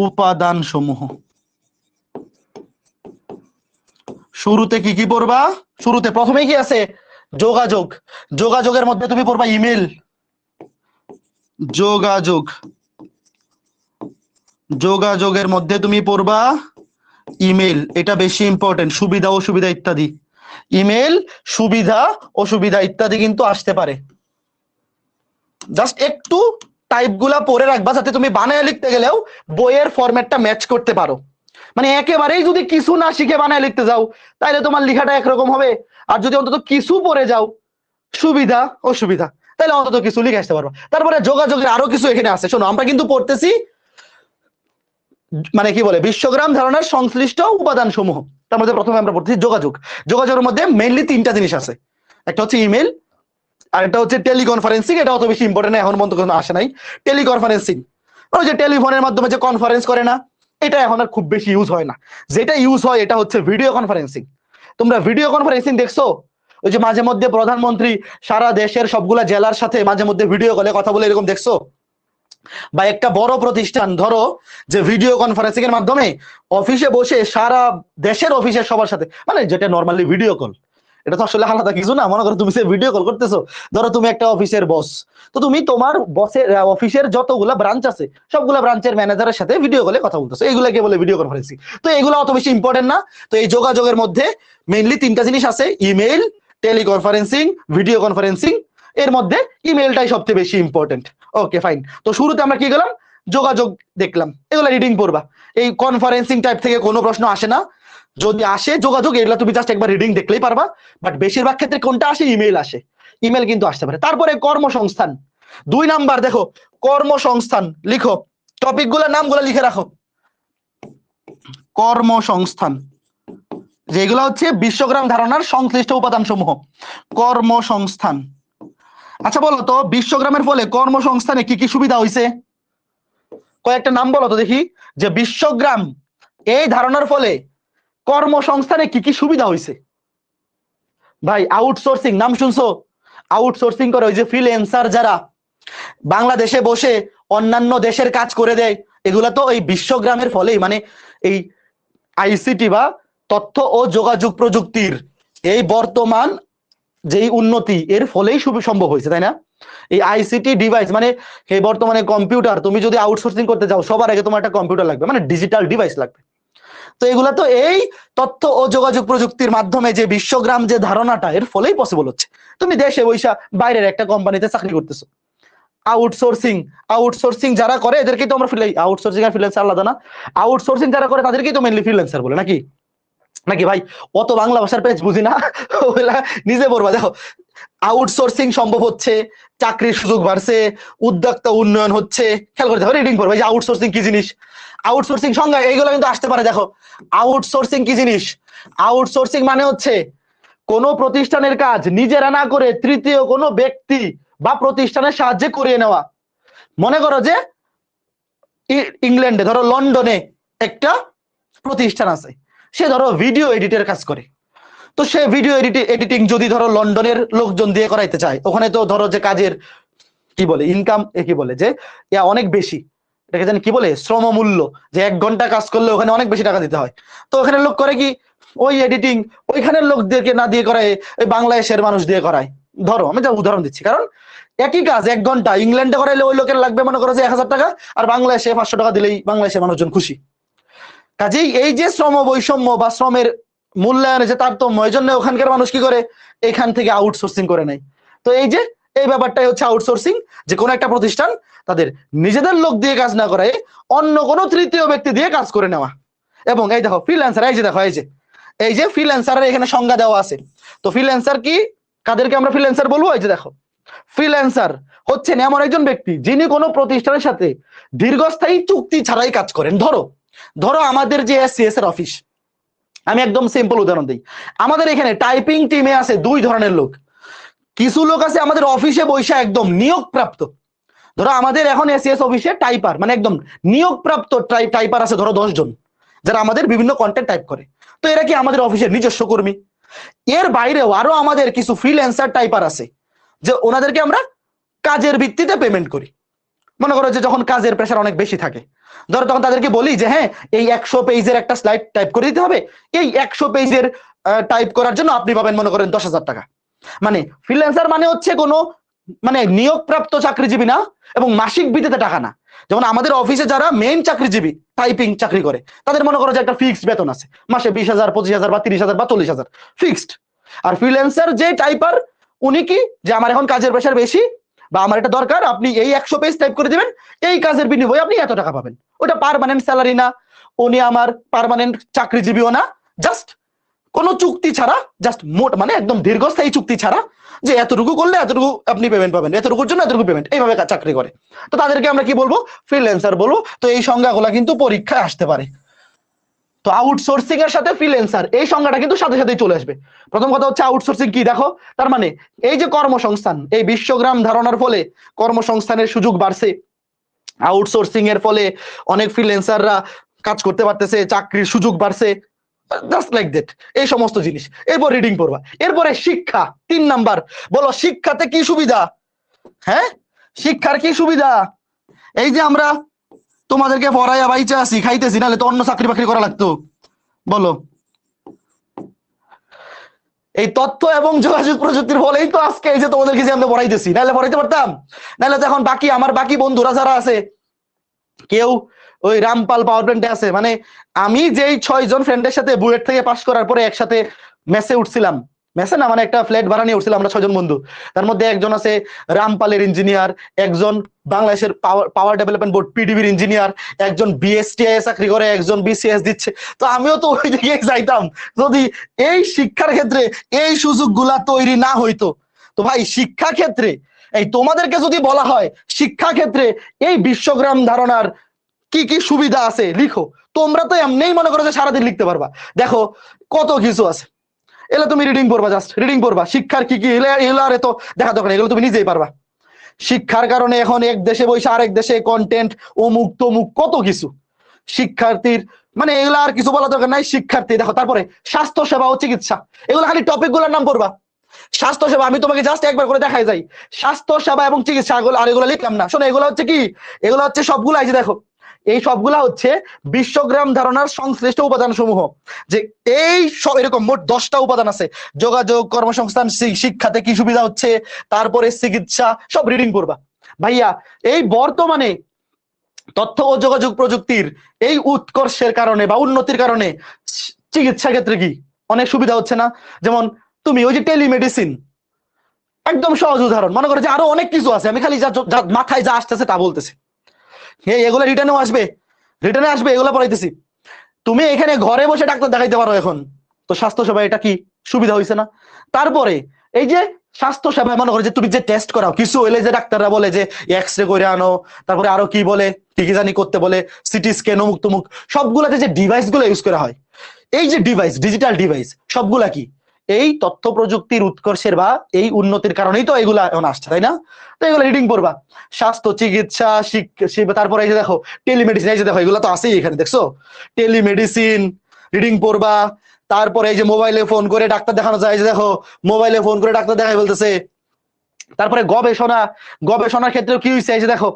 উপাদান সমূহ। শুরুতে কি কি পড়বা? শুরুতে প্রথমে কি আছে? যোগাযোগ, যোগাযোগের মধ্যে তুমি পড়বা ইমেল, যোগাযোগ, যোগাযোগের মধ্যে তুমি পড়বা ইমেল, এটা বেশি ইম্পর্টেন্ট, সুবিধা অসুবিধা ইত্যাদি, ইমেল সুবিধা অসুবিধা ইত্যাদি কিন্তু আসতে পারে। জাস্ট একটু টাইপ গুলা পড়ে রাখবা যাতে তুমি বানায় লিখতে গেলেও বইয়ের ফরম্যাটটা ম্যাচ করতে পারো। মানে একেবারেই যদি কিছু না শিখে বানায় লিখতে যাও তাহলে তোমার লেখাটা একরকম হবে, আর যদি অন্তত কিছু পড়ে যাও সুবিধা অসুবিধা তাহলে অন্তত কিছু লিখে আসতে পারবা। তারপরে যোগাযোগের আরো কিছু এখানে আছে, শোনো আমরা কিন্তু পড়তেছি মানে কি বলে বিশ্বগ্রাম ধারণার সংশ্লিষ্ট উপাদান সমূহ, তার মধ্যে প্রথমে আমরা পড়তেছি যোগাযোগ। যোগাযোগের মধ্যে মেইনলি তিনটা জিনিস আছে, একটা হচ্ছে ইমেল, আর একটা হচ্ছে টেলিকনফারেন্সিং, এটা অত বেশি ইম্পর্টেন্ট এখন পর্যন্ত কোনো আসে নাই। টেলিকনফারেন্সিং ওই যে টেলিফোনের মাধ্যমে যে কনফারেন্স করে না, এটা এখন আর খুব বেশি ইউজ হয় না, যেটা ইউজ হয় এটা হচ্ছে ভিডিও কনফারেন্সিং। তোমরা ভিডিও কনফারেন্সিং দেখছো? ওই যে মাঝে মধ্যে প্রধানমন্ত্রী সারা দেশের সবগুলা জেলার সাথে মাঝে মধ্যে ভিডিও কলে কথা বলে, এরকম দেখছো? বা একটা বড় প্রতিষ্ঠান ধরো যে ভিডিও কনফারেন্সিং এর মাধ্যমে অফিসে বসে সারা দেশের অফিসের সবার সাথে, মানে যেটা নর্মালি ভিডিও কল, এটা তো আসলে আলাদা কিছু না। মনে করো তুমি সে ভিডিও কল করতেছো, ধরো তুমি একটা অফিসের বস, তো তুমি তোমার বসের অফিসের যতগুলা ব্রাঞ্চ আছে সবগুলা ব্রাঞ্চের ম্যানেজারের সাথে ভিডিও কলে কথা বলতেছো, এগুলাকে বলে ভিডিও কনফারেন্সিং। তো এগুলো অত বেশি ইম্পর্টেন্ট না। তো এই যোগাযোগের মধ্যে মেইনলি তিনটা জিনিস আছে, ইমেল, টেলিকনফারেন্সিং, ভিডিও কনফারেন্সিং। এর মধ্যে ইমেলটাই সবচেয়ে বেশি ইম্পর্টেন্ট। ওকে ফাইন, তো শুরুতে আমরা কি গেলাম? যোগাযোগ দেখলাম, এগুলো রিডিং পড়বা। এই কনফারেন্সিং টাইপ থেকে কোনো প্রশ্ন আসে না, যদি আসে যোগাযোগ এগুলো তুমি জাস্ট একবার রিডিং দেখলেই পারবা, বাট বেশিরভাগ ক্ষেত্রে কোনটা আসে? ইমেল আসে, ইমেল কিন্তু আসতে পারে। তারপরে কর্মসংস্থান 2 নাম্বার, দেখো কর্মসংস্থান লিখো, টপিকগুলোর নামগুলো লিখে রাখো। কর্মসংস্থান যেগুলো হচ্ছে বিশ্বগ্রাম ধারণার সংশ্লিষ্ট উপাদান সমূহ, কর্মসংস্থান। আচ্ছা বলো তো বিশ্বগ্রামের ফলে কর্মসংস্থানে কি কি সুবিধা হয়েছে? কয়েকটা নাম বলো তো দেখি, যে বিশ্বগ্রাম এই ধারণার ফলে কর্মসংস্থানে কি কি সুবিধা হয়েছে? ভাই আউটসোর্সিং নাম শুনছো? আউটসোর্সিং করে ওই যে ফ্রিল্যান্সার যারা বাংলাদেশে বসে অন্যান্য দেশের কাজ করে দেয়, এগুলা তো এই বিশ্বগ্রামের ফলেই, মানে এই আইসিটি বা তথ্য ও যোগাযোগ প্রযুক্তির এই বর্তমান যেই উন্নতি এর ফলেই সম্ভব হয়েছে, তাই না? এই আইসিটি ডিভাইস মানে এই বর্তমানে কম্পিউটার, তুমি যদি আউটসোর্সিং করতে যাও সবার আগে তোমার একটা কম্পিউটার লাগবে, মানে ডিজিটাল ডিভাইস লাগবে। তো এগুলা তো এই তথ্য ও যোগাযোগ প্রযুক্তির মাধ্যমে যে বিশ্বগ্রাম যে ধারণাটা এর ফলেই পসিবল হচ্ছে। তুমি দেশে বৈশা বাইরের একটা কোম্পানিতে চাকরি করতেছো, আউটসোর্সিং, আউটসোর্সিং যারা করে এদেরকেই তো আমরা আউটসোর্সিং আর ফ্রিল্যান্সার আলাদা না, আউটসোর্সিং যারা করে তাদেরকেই তো মেইনলি ফ্রিল্যান্সার বলে, নাকি? নাকি ভাই অত বাংলা ভাষার পেজ বুঝি না, নিজে পড়বা। দেখো আউটসোর্সিং সম্ভব হচ্ছে, চাকরির সুযোগ বাড়ছে, উদ্যোক্তা উন্নয়ন হচ্ছে, খেয়াল করে দেখো রিডিং করবে যে আউটসোর্সিং কি জিনিস, আউটসোর্সিং সংজ্ঞা এইগুলো কিন্তু আসতে পারে। দেখো আউটসোর্সিং কি জিনিস? আউটসোর্সিং মানে হচ্ছে কোন প্রতিষ্ঠানের কাজ নিজেরা না করে তৃতীয় কোনো ব্যক্তি বা প্রতিষ্ঠানের সাহায্যে করিয়ে নেওয়া। মনে করো যে ইংল্যান্ডে ধরো লন্ডনে একটা প্রতিষ্ঠান আছে, সে ধরো ভিডিও এডিটের কাজ করে, তো সে ভিডিও এডিটিং যদি ধরো লন্ডনের লোকজন দিয়ে করাইতে চায়, ওখানে তো ধরো যে কাজের কি বলে ইনকাম কি বলে যে অনেক বেশি, এটাকে জানি কি বলে শ্রম মূল্য, যে 1 ঘন্টা কাজ করলে ওখানে অনেক বেশি টাকা দিতে হয়। তো ওখানে লোক করে কি ওই এডিটিং ওইখানের লোকদেরকে না দিয়ে করায়, ওই বাংলাদেশের মানুষ দিয়ে করায়। ধরো আমি যা উদাহরণ দিচ্ছি, কারণ একই কাজ 1 ঘন্টা ইংল্যান্ডে করাইলে ওই লোকের লাগবে মনে করো যে 1000 টাকা, আর বাংলাদেশে 500 টাকা দিলেই বাংলাদেশের মানুষজন খুশি। কাজেই এই যে শ্রম বৈষম্য বা শ্রমের মূল্যায়নে যে তারতম্য, এই জন্য ওখানকার মানুষ কি করে, এখান থেকে আউটসোর্সিং করে নেয়। তো এই ব্যাপারটাই হচ্ছে আউটসোর্সিং, যে কোনো একটা প্রতিষ্ঠান তাদের নিজেদের লোক দিয়ে কাজ না করায় অন্য কোনো তৃতীয় ব্যক্তি দিয়ে কাজ করে নেওয়া। এবং এই দেখো ফ্রিল্যান্সার, এই যে দেখো এই যে ফ্রিল্যান্সারের এখানে সংজ্ঞা দেওয়া আছে। তো ফ্রিল্যান্সার কি, কাদেরকে আমরা ফ্রিল্যান্সার বলবো? এই যে দেখো, ফ্রিল্যান্সার হচ্ছেন এমন একজন ব্যক্তি যিনি কোনো প্রতিষ্ঠানের সাথে দীর্ঘস্থায়ী চুক্তি ছাড়াই কাজ করেন। ধরো আমাদের যে এসসিএস এর অফিস, আমি একদম সিম্পল উদাহরণ দিই। আমাদের এখানে টাইপিং টিমে আছে 2 ধরনের লোক। কিছু লোক আছে আমাদের অফিসে বৈশা একদম নিয়োগপ্রাপ্ত। ধরো আমাদের এখন এসিএস অফিসে টাইপার, মানে একদম নিয়োগপ্রাপ্ত টাইপার আছে ধরো 10 জন, যারা আমাদের বিভিন্ন কন্টেন্ট টাইপ করে। তো এরা কি আমাদের অফিসের নিজস্ব কর্মী। এর বাইরেও আরো আমাদের কিছু ফ্রিল্যান্সার টাইপার আছে, যে ওনাদেরকে আমরা কাজের ভিত্তিতে পেমেন্ট করি। মনে করো যে যখন কাজের প্রেশার অনেক বেশি থাকে, ধরো তখন তাদেরকে বলি যে হ্যাঁ, এই 100 পেজের একটা স্লাইড টাইপ করে দিতে হবে, এই 100 পেজের টাইপ করার জন্য আপনি পাবেন মনে করেন 10,000 টাকা। মানে ফ্রিল্যান্সার মানে হচ্ছে কোনো মানে নিয়োগপ্রাপ্ত চাকরিজীবী না, এবং মাসিক ভিত্তিতে টাকা না। যেমন আমাদের অফিসে যারা মেইন চাকরিজীবী টাইপিং চাকরি করে, তাদের মনে করো যে একটা ফিক্সড বেতন আছে, মাসে 20,000, 25,000 বা 30,000 বা 40,000 ফিক্সড। আর ফ্রিল্যান্সার যে টাইপার, উনি কি, যে আমার এখন কাজের প্রেশার বেশি বা আমার এটা দরকার, আপনি এই 100 পেজ টাইপ করে দিবেন, এই কাজের বিনিময়ে আপনি এত টাকা পাবেন। ওটা পার্মানেন্ট স্যালারি না, উনি আমার পার্মানেন্ট চাকরিজীবীও না, জাস্ট কোনো চুক্তি ছাড়া, জাস্ট মোট মানে একদম দীর্ঘস্থায়ী চুক্তি ছাড়া, যে এতটুকু করলে এতটুকু আপনি পেমেন্ট পাবেন, এতটুকুর জন্য এতটুকু পেমেন্ট, এইভাবে চাকরি করে। তো তাদেরকে আমরা কি বলবো? ফ্রিল্যান্সার বলবো। তো এই সংজ্ঞাগুলো কিন্তু পরীক্ষায় আসতে পারে। তো আউটসোর্সিং এর সাথে ফ্রিল্যান্সার, এই সংজ্ঞাটা কিন্তু সাথে সাথেই চলে আসবে। প্রথম কথা হচ্ছে আউটসোর্সিং কি, দেখো তার মানে এই যে কর্মসংস্থান, এই বিশ্বগ্রাম ধারণার ফলে কর্মসংস্থানের সুযোগ বাড়ছে। আউটসোর্সিং এর ফলে অনেক ফ্রিল্যান্সাররা কাজ করতে পারতেছে, চাকরির সুযোগ বাড়ছে, জাস্ট লাইক দ্যাট, এই সমস্ত জিনিস। এরপর রিডিং পড়বা। এরপরে শিক্ষা, 3 নাম্বার। বলো শিক্ষাতে কি সুবিধা? হ্যাঁ, শিক্ষার কি সুবিধা? এই যে আমরা তোমাদেরকে পড়াইয়া বাইচা আছি, খাইতেছি, নাহলে তো অন্য চাকরি বাকরি করা লাগতো। বলো, এই তথ্য এবং যোগাযোগ প্রযুক্তির ফলেই তো আজকে এই যে তোমাদেরকে যে আমরা পড়াইতেছি, নাহলে পড়াইতে পারতাম? নাহলে তো এখন বাকি আমার বাকি বন্ধুরা যারা আছে, কেউ ওই রামপাল পাওয়ার প্ল্যান্টে আছে, মানে আমি যেই 6 জন ফ্রেন্ডের সাথে বুয়েট থেকে পাশ করার পরে একসাথে মেসে উঠছিলাম, মেসে না মানে একটা ফ্ল্যাট ভাড়া নিয়ে উঠছিলাম আমরা 6 জন বন্ধু। তার মধ্যে একজন আছে রামপালের ইঞ্জিনিয়ার, একজন বাংলাদেশের পাওয়ার ডেভেলপমেন্ট বোর্ড পিডিবির ইঞ্জিনিয়ার, একজন বিএসটিআই চাকরি করে, একজন বিসিএস দিচ্ছে। তো আমিও তো ওই দিকে যাইতাম যদি এই শিক্ষার ক্ষেত্রে এই সুযোগগুলা তৈরি না হইতো। তো ভাই শিক্ষা ক্ষেত্রে এই তোমাদেরকে যদি বলা হয় শিক্ষা ক্ষেত্রে এই বিশ্বগ্রাম ধারণার কি কি সুবিধা আছে লিখো, তোমরা তো এমনিই মনে করো যে সারাদিন লিখতে পারবা। দেখো কত কিছু আছে, এগুলো তুমি রিডিং পড়বা, জাস্ট রিডিং পড়বা। শিক্ষার কি কি এগুলো আর তো দেখা দরকার, এগুলো তুমি নিজেই পারবা। শিক্ষার কারণে এখন এক দেশে বসে আরেক দেশে কন্টেন্ট অমুক তমুক কত কিছু। শিক্ষার্থীর মানে এগুলো আর কিছু বলা দরকার নাই। শিক্ষার্থী দেখো, তারপরে স্বাস্থ্য সেবা ও চিকিৎসা, এগুলো খালি টপিক গুলোর নাম পড়বা। স্বাস্থ্য সেবা আমি তোমাকে জাস্ট একবার করে দেখাই যাই, স্বাস্থ্য সেবা এবং চিকিৎসা, আর এগুলো লিখলাম না। শোনো, এগুলো হচ্ছে কি, এগুলো হচ্ছে সবগুলো, এই যে দেখো এই সবগুলা হচ্ছে বিশ্বগ্রাম ধারণার সংশ্লিষ্ট উপাদান সমূহ। যে এই সব এরকম মোট 10টা উপাদান আছে। যোগাযোগ, কর্মসংস্থান, শিক্ষাতে কি সুবিধা হচ্ছে, তারপরে চিকিৎসা, সব রিডিং করবা। ভাইয়া এই বর্তমানে তথ্য ও যোগাযোগ প্রযুক্তির এই উৎকর্ষের কারণে বা উন্নতির কারণে চিকিৎসা ক্ষেত্রে কি অনেক সুবিধা হচ্ছে না? যেমন তুমি ওই যে টেলিমেডিসিন, একদম সহজ উদাহরণ। মনে করো যে আরো অনেক কিছু আছে, আমি খালি যা মাথায় যা আসতেছে তা বলতেছি। এগুলো রিটার্নেও আসবে, রিটার্নে আসবে, এগুলো পড়াইতেছি। তুমি এখানে ঘরে বসে ডাক্তার দেখাইতে পারো এখন। তো স্বাস্থ্য সেবা এটা কি সুবিধা হয়েছে না? তারপরে এই যে স্বাস্থ্য সেবায় মনে করো যে তুমি যে টেস্ট করাও, কিছু হইলে যে ডাক্তাররা বলে যে এক্স রে করে আনো, তারপরে আরো কি বলে কি কি জানি করতে বলে, সিটি স্ক্যান অমুক তমুক, সবগুলাতে যে ডিভাইস গুলো ইউজ করা হয়, এই যে ডিভাইস, ডিজিটাল ডিভাইস, সবগুলা কি এই তথ্য প্রযুক্তির উৎকর্ষের বা এই উন্নতির কারণেই তো এগুলা এখন আসছে, তাই না? তো এগুলো রিডিং পড়বা। স্বাস্থ্য, চিকিৎসা, শিক্ষা, তারপরে এই যে দেখো টেলিমেডিসিন, এই যে দেখো এগুলো তো আছেই এখানে, দেখছো টেলিমেডিসিন রিডিং পড়বা। তারপরে এই যে মোবাইলে ফোন করে ডাক্তার দেখানো যায়, যে দেখো মোবাইলে ফোন করে ডাক্তার দেখাই বলতেছে। তারপরে গবেষণার ক্ষেত্রেও কি হয়েছে, এই যে দেখো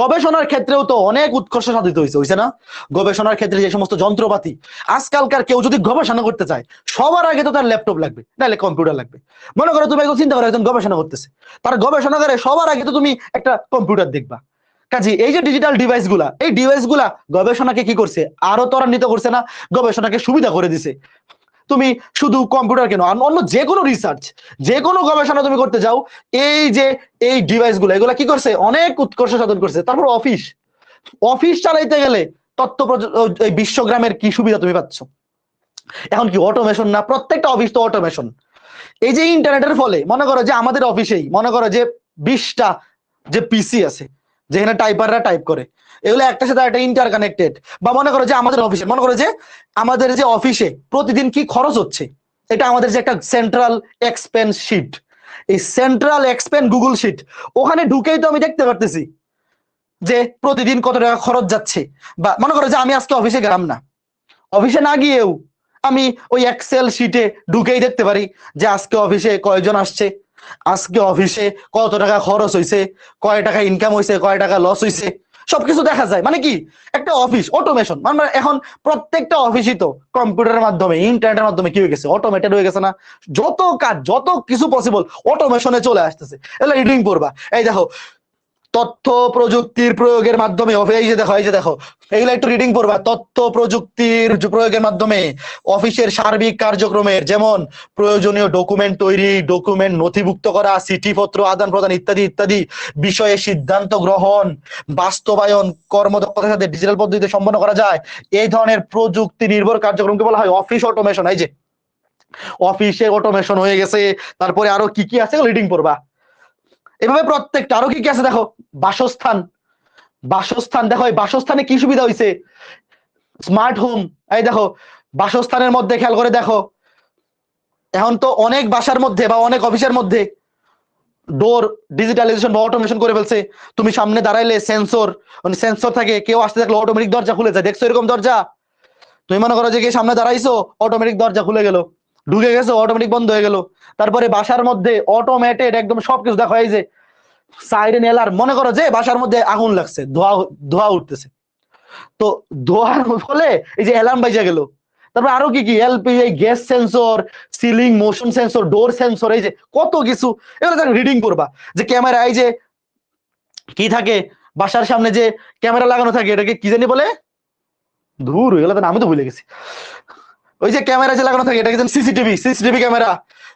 গবেষণার ক্ষেত্রেও তো অনেক উৎকর্ষ সাধিত হয়েছে না? গবেষণার ক্ষেত্রে যে সমস্ত যন্ত্রপাতি, আজকালকার কেউ যদি গবেষণা করতে চায় সবার আগে তো তার ল্যাপটপ লাগবে, নাহলে কম্পিউটার লাগবে। মনে করো তুমি একজন চিন্তা করো, একজন গবেষণা করতেছে, তার গবেষণাগারে সবার আগে তো তুমি একটা কম্পিউটার দেখবা। কাজে এই যে ডিজিটাল ডিভাইস গুলা, এই ডিভাইস গুলা গবেষণাকে কি করছে, আরো ত্বরান্বিত করছে না, গবেষণাকে সুবিধা করে দিছে। তুমি শুধু কম্পিউটার কেন, অন্য যে কোনো রিসার্চ, যে কোনো গবেষণা তুমি করতে যাও, এই যে এই ডিভাইস গুলো, এগুলা কি করছে, অনেক উৎকর্ষ সাধন করছে। তারপর অফিস চালাইতে গেলে এই বিশ্বগ্রামের কি সুবিধা তুমি পাচ্ছ, এখন কি অটোমেশন না? প্রত্যেকটা অফিস তো অটোমেশন। এই যে ইন্টারনেটের ফলে মনে করো যে আমাদের অফিসেই মনে করো যে 20টা যে পিসি আছে, যেখানে টাইপাররা টাইপ করে, এগুলো একটা সাথে একটা ইন্টার কানেক্টেড। বা মনে করো যে আমাদের অফিসে, মনে করো যে আমাদের যে অফিসে প্রতিদিন কি খরচ হচ্ছে, এটা আমাদের যে একটা সেন্ট্রাল এক্সপেন্স শিট, এই সেন্ট্রাল এক্সপেন্স গুগল শিট, ওখানে ঢুকেই তো আমি দেখতে পারতেছি যে প্রতিদিন কত টাকা খরচ যাচ্ছে। বা মনে করো যে আমি আজকে অফিসে গেলাম না, অফিসে না গিয়েও আমি ওই এক্সেল শিটে ঢুকেই দেখতে পারি যে আজকে অফিসে কয়জন আসছে, আজকে অফিসে কত টাকা খরচ হয়েছে, কয় টাকা ইনকাম হয়েছে, কয় টাকা লস হয়েছে, সবকিছু দেখা যায়। মানে কি, একটা অফিস অটোমেশন। মানে এখন প্রত্যেকটা অফিসই তো কম্পিউটারের মাধ্যমে, ইন্টারনেটের মাধ্যমে কি হয়ে গেছে, অটোমেটেড হয়ে গেছে না? যত কাজ, যত কিছু পসিবল অটোমেশনে চলে আসতেছে। এগুলো রিডিং পড়বা। এই দেখো তথ্য প্রযুক্তির প্রয়োগের মাধ্যমে, এই যে দেখো এগুলো একটু রিডিং পড়বা। তথ্য প্রযুক্তির প্রয়োগের মাধ্যমে অফিসের সার্বিক কার্যক্রমের, যেমন প্রয়োজনীয় ডকুমেন্ট তৈরি, ডকুমেন্ট নথিভুক্ত করা, চিঠিপত্র আদান প্রদান ইত্যাদি ইত্যাদি বিষয়ে সিদ্ধান্ত গ্রহণ, বাস্তবায়ন কর্মদক্ষতার সাথে ডিজিটাল পদ্ধতিতে সম্পন্ন করা যায়। এই ধরনের প্রযুক্তি নির্ভর কার্যক্রমকে বলা হয় অফিস অটোমেশন। এই যে অফিসে অটোমেশন হয়ে গেছে, তারপরে আরো কি কি আছে রিডিং পড়বা। এভাবে প্রত্যেকটা, আরো কি কি আছে দেখো, বাসস্থান দেখো, এই বাসস্থানে কি সুবিধা হয়েছে, স্মার্ট হোম। এই দেখো বাসস্থানের মধ্যে খেয়াল করে দেখো, এখন তো অনেক বাসার মধ্যে বা অনেক অফিসের মধ্যে ডোর ডিজিটালাইজেশন বা অটোমেশন করে ফেলছে। তুমি সামনে দাঁড়াইলে সেন্সর থাকে, কেউ আসতে থাকলে অটোমেটিক দরজা খুলে যায়। দেখছো এরকম দরজা? তুমি মনে করো যে কে সামনে দাঁড়াইছো, অটোমেটিক দরজা খুলে গেল, ঢুকে গেছো অটোমেটিক বন্ধ হয়ে গেল। তারপরে বাসার মধ্যে অটোমেটেড একদম সবকিছু দেখো, এই যে সাইরেন এলার্ম। মনে করো যে বাসার মধ্যে আগুন লাগছে, ধোয়া উঠতেছে, তো ধোয়ার ফলে এই যে অ্যালার্ম বাজে গেল। তারপর আরো কি কি, LPG, gas sensor, ceiling motion sensor, door sensor, এই যে কত কিছু, এগুলো রিডিং করবা। যে ক্যামেরা, এই যে কি থাকে বাসার সামনে যে ক্যামেরা লাগানো থাকে, এটাকে কি জানি বলে, ধুর এগুলো তো আমি তো ভুলে গেছি। ওই যে ক্যামেরা যে লাগানো থাকে, এটাকে সিসিটিভি ক্যামেরা।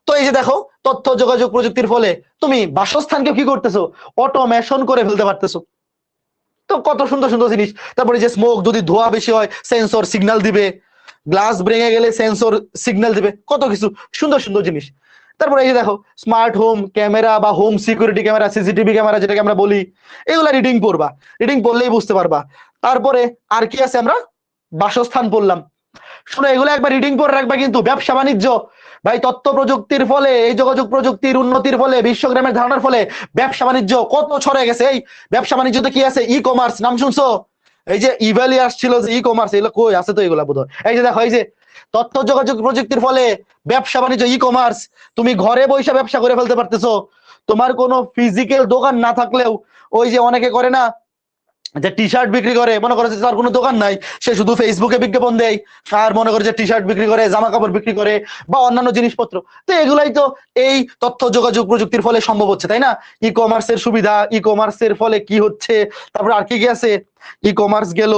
তো এই যে দেখো তথ্য যোগাযোগ প্রযুক্তির ফলে তুমি বাসস্থানকে কি করতেছো, অটোমেশন করে ফেলতে পারতেছো। তো কত সুন্দর সুন্দর জিনিস। তারপরে যে স্মোক, যদি ধোঁয়া বেশি হয় সেন্সর সিগন্যাল দিবে, গ্লাস ভেঙে গেলে সেন্সর সিগন্যাল দিবে, কত কিছু সুন্দর সুন্দর জিনিস। তারপরে এই যে দেখো স্মার্ট হোম ক্যামেরা বা home security camera, CCTV camera যেটাকে আমরা বলি, এগুলা রিডিং পড়বা। রিডিং পড়লেই বুঝতে পারবা। তারপরে আর কি আছে, আমরা বাসস্থান পড়লাম। শোনো এগুলো একবার রিডিং পড়ে রাখবা। কিন্তু ব্যবসা বাণিজ্য, ভাই তথ্য প্রযুক্তির ফলে, এই যোগাযোগ প্রযুক্তির উন্নতির ফলে, বিশ্বগ্রামের ধারণার ফলে ব্যবসা বাণিজ্য কত ছড়ে গেছে। এই ব্যবসা বাণিজ্যতে কি আছে, ই কমার্স নাম শুনছো? এই যে ইভ্যালি আসছিল যে ই কমার্স, এগুলো কই আছে? তো এগুলা বোধহয় এই যে দেখো, এই যে তথ্য যোগাযোগ প্রযুক্তির ফলে ব্যবসা বাণিজ্য, ই কমার্স, তুমি ঘরে বসে ব্যবসা করে ফেলতে পারতেছো। তোমার কোনো ফিজিক্যাল দোকান না থাকলেও, ওই যে অনেকে করে না যে টি শার্ট বিক্রি করে, মনে করে যে তার কোনো দোকান নাই, সে শুধু ফেসবুকে বিজ্ঞাপন দেয়, আর মনে করে যে টি শার্ট বিক্রি করে, জামা কাপড় বিক্রি করে, বা অন্যান্য জিনিসপত্র। তো এগুলাই তো এই তথ্য যোগাযোগ প্রযুক্তির ফলে সম্ভব হচ্ছে, তাই না? ই কমার্সের সুবিধা, ই কমার্সের ফলে কি হচ্ছে, তারপরে আর কি কি আছে, ই কমার্স গেল,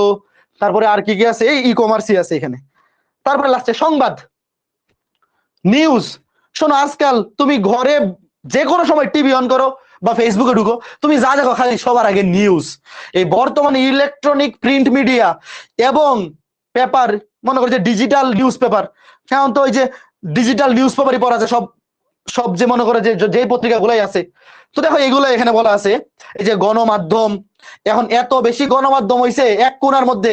তারপরে আর কি কি আছে, এই ই কমার্সই আছে এখানে। তারপরে লাস্টে সংবাদ, নিউজ। শোনো আজকাল তুমি ঘরে যে কোনো সময় টিভি অন করো বা ফেসবুকে ঢুকো, তুমি যা দেখো খালি সবার আগে নিউজ। এই বর্তমানে ইলেকট্রনিক প্রিন্ট মিডিয়া এবং পেপার, মনে করো যে ডিজিটাল নিউজ পেপার, এখন তো ওই যে ডিজিটাল নিউজ পেপারই পড়া যায় সব, সব যে মনে করে যে যে পত্রিকাগুলাই আছে। তো দেখো এগুলো এখানে বলা আছে। এই যে গণমাধ্যম, এখন এত বেশি গণমাধ্যম হইছে, এক কোণার মধ্যে,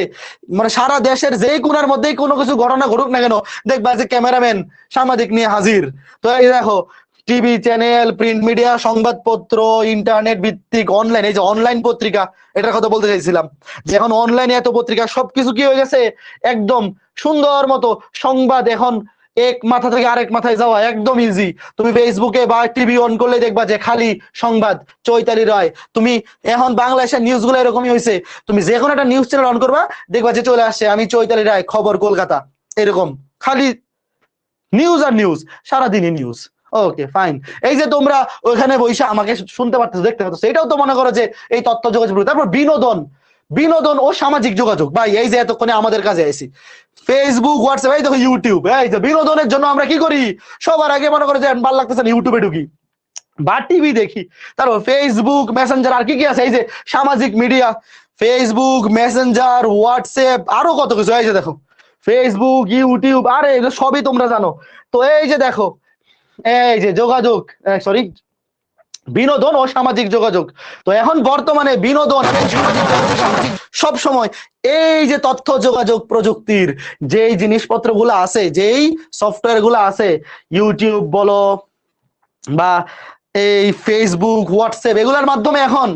মানে সারা দেশের যেই কোণার মধ্যেই কোনো কিছু ঘটনা ঘটুক না কেন, দেখবা যে ক্যামেরাম্যান সাংবাদিক নিয়ে হাজির। তো এই দেখো টিভি চ্যানেল, প্রিন্ট মিডিয়া, সংবাদপত্র, ইন্টারনেট ভিত্তিক অনলাইন, এই যে অনলাইন পত্রিকা, এটার কথা বলতে চাইছিলাম, যে এখন অনলাইনে এত পত্রিকা, সবকিছু কি হয়ে গেছে একদম সুন্দর মতো সংবাদ এখন এক মাথা থেকে আরেক মাথায় যাওয়া একদম ইজি। তুমি ফেসবুকে বা টিভি অন করলে দেখবা যে খালি সংবাদ, চৈতালি রায়। তুমি এখন বাংলাদেশের নিউজ গুলো এরকমই হয়েছে, তুমি যে কোনো একটা নিউজ চ্যানেল অন করবা দেখবা যে চলে আসছে আমি চৈতালি রায়, খবর কলকাতা, এরকম খালি নিউজ আর নিউজ, সারাদিনই নিউজ। Okay fine. এই যে তোমরা ওইখানে বসে আমাকে শুনতে পারতেছো, দেখতে পাচ্ছ, এটাও তো মনে করো যে এই তথ্য যোগাযোগ। তারপর বিনোদন, বিনোদন ও সামাজিক যোগাযোগ। ভাই এই যে এতক্ষণে আমাদের কাছে আইছি ফেসবুক, হোয়াটসঅ্যাপ, এই দেখো ইউটিউব, এই যে বিনোদনের জন্য আমরা কি করি, সবার আগে মনে করো যে ভালো লাগতেছে না ইউটিউবে ঢুকি বা টিভি দেখি। তারপর ফেসবুক, মেসেঞ্জার, আর কি কি আছে, এই যে সামাজিক মিডিয়া, ফেসবুক, মেসেঞ্জার, হোয়াটসঅ্যাপ, আরো কত কিছু। এই যে দেখো ফেসবুক, ইউটিউব, আরে এগুলো সবই তোমরা জানো। তো এই যে দেখো, এই যে যোগাযোগ, সরি, বিনোদন ও সামাজিক যোগাযোগ। তো এখন বর্তমানে বিনোদন সব সময় এই যে তথ্য যোগাযোগ প্রযুক্তির যেই জিনিসপত্র গুলো আছে, যেই সফটওয়্যার গুলো আছে, ইউটিউব বলো বা এই ফেসবুক, হোয়াটসঅ্যাপ, এগুলোর মাধ্যমে এখন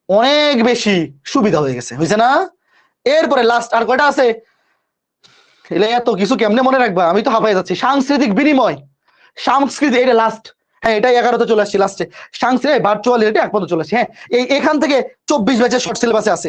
অনেক বেশি সুবিধা হয়ে গেছে, হয়েছে না? এরপরে লাস্ট আর কয়টা আছে, এত কিছু কেমনে মনে রাখবা, আমি তো হাঁপাই যাচ্ছি। সাংস্কৃতিক বিনিময়, সাংস্কৃতিক, এটা লাস্ট। হ্যাঁ এটাই 11তে চলে আসছি লাস্টে। সাংস্কৃতিক ভার্চুয়াল রিয়েলিটি এক পর্যন্ত চলে আসছে। হ্যাঁ এখান থেকে 24 ব্যাচের শর্ট সিলেবাসে আছে।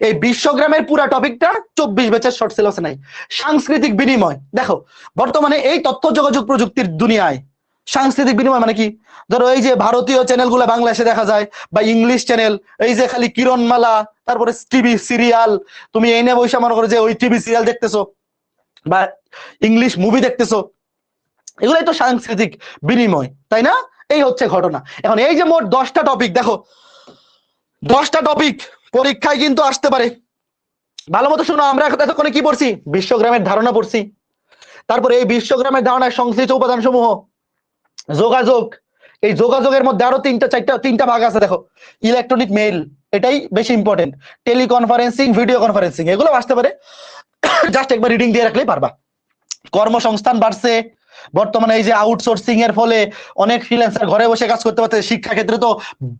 এই বিশ্বগ্রামের পুরা টপিকটা 24 ব্যাচের শর্ট সিলেবাসে নাই। সাংস্কৃতিক বিনিময় দেখো, বর্তমানে এই তথ্য যোগাযোগ প্রযুক্তির দুনিয়ায় সাংস্কৃতিক বিনিময় মানে কি, ধরো এই যে ভারতীয় চ্যানেলগুলো বাংলাদেশে দেখা যায় বা ইংলিশ চ্যানেল, এই যে খালি কিরণমালা, তারপরে টিভি সিরিয়াল, তুমি এই নিয়ে বৈশা মনে করো যে ওই টিভি সিরিয়াল দেখতেছো বা ইংলিশ মুভি দেখতেছো, এগুলাই তো সাংস্কৃতিক বিনিময়, তাই না? এই হচ্ছে ঘটনা। এখন এই যে মোট 10টা টপিক, দেখো 10টা টপিক পরীক্ষায় কিন্তু আসতে পারে। ভালো মতো শোনো, আমরা এতক্ষণে কি পড়ছি, বিশ্বগ্রামের ধারণা পড়ছি। তারপরে এই বিশ্বগ্রামের ধারণায় সংশ্লিষ্ট উপাদান সমূহ, যোগাযোগ, এই যোগাযোগের মধ্যে আরো তিনটা ভাগ আছে। দেখো ইলেকট্রনিক মেইল, এটাই বেশি ইম্পর্টেন্ট, টেলিকনফারেন্সিং, ভিডিও কনফারেন্সিং, এগুলো আসতে পারে, জাস্ট একবার রিডিং দিয়ে রাখলেই পারবা। কর্মসংস্থান বাড়ছে বর্তমানে, এই যে আউটসোর্সিং এর ফলে অনেক ফ্রিল্যান্সার ঘরে বসে কাজ করতে পারছে। শিক্ষা ক্ষেত্রে তো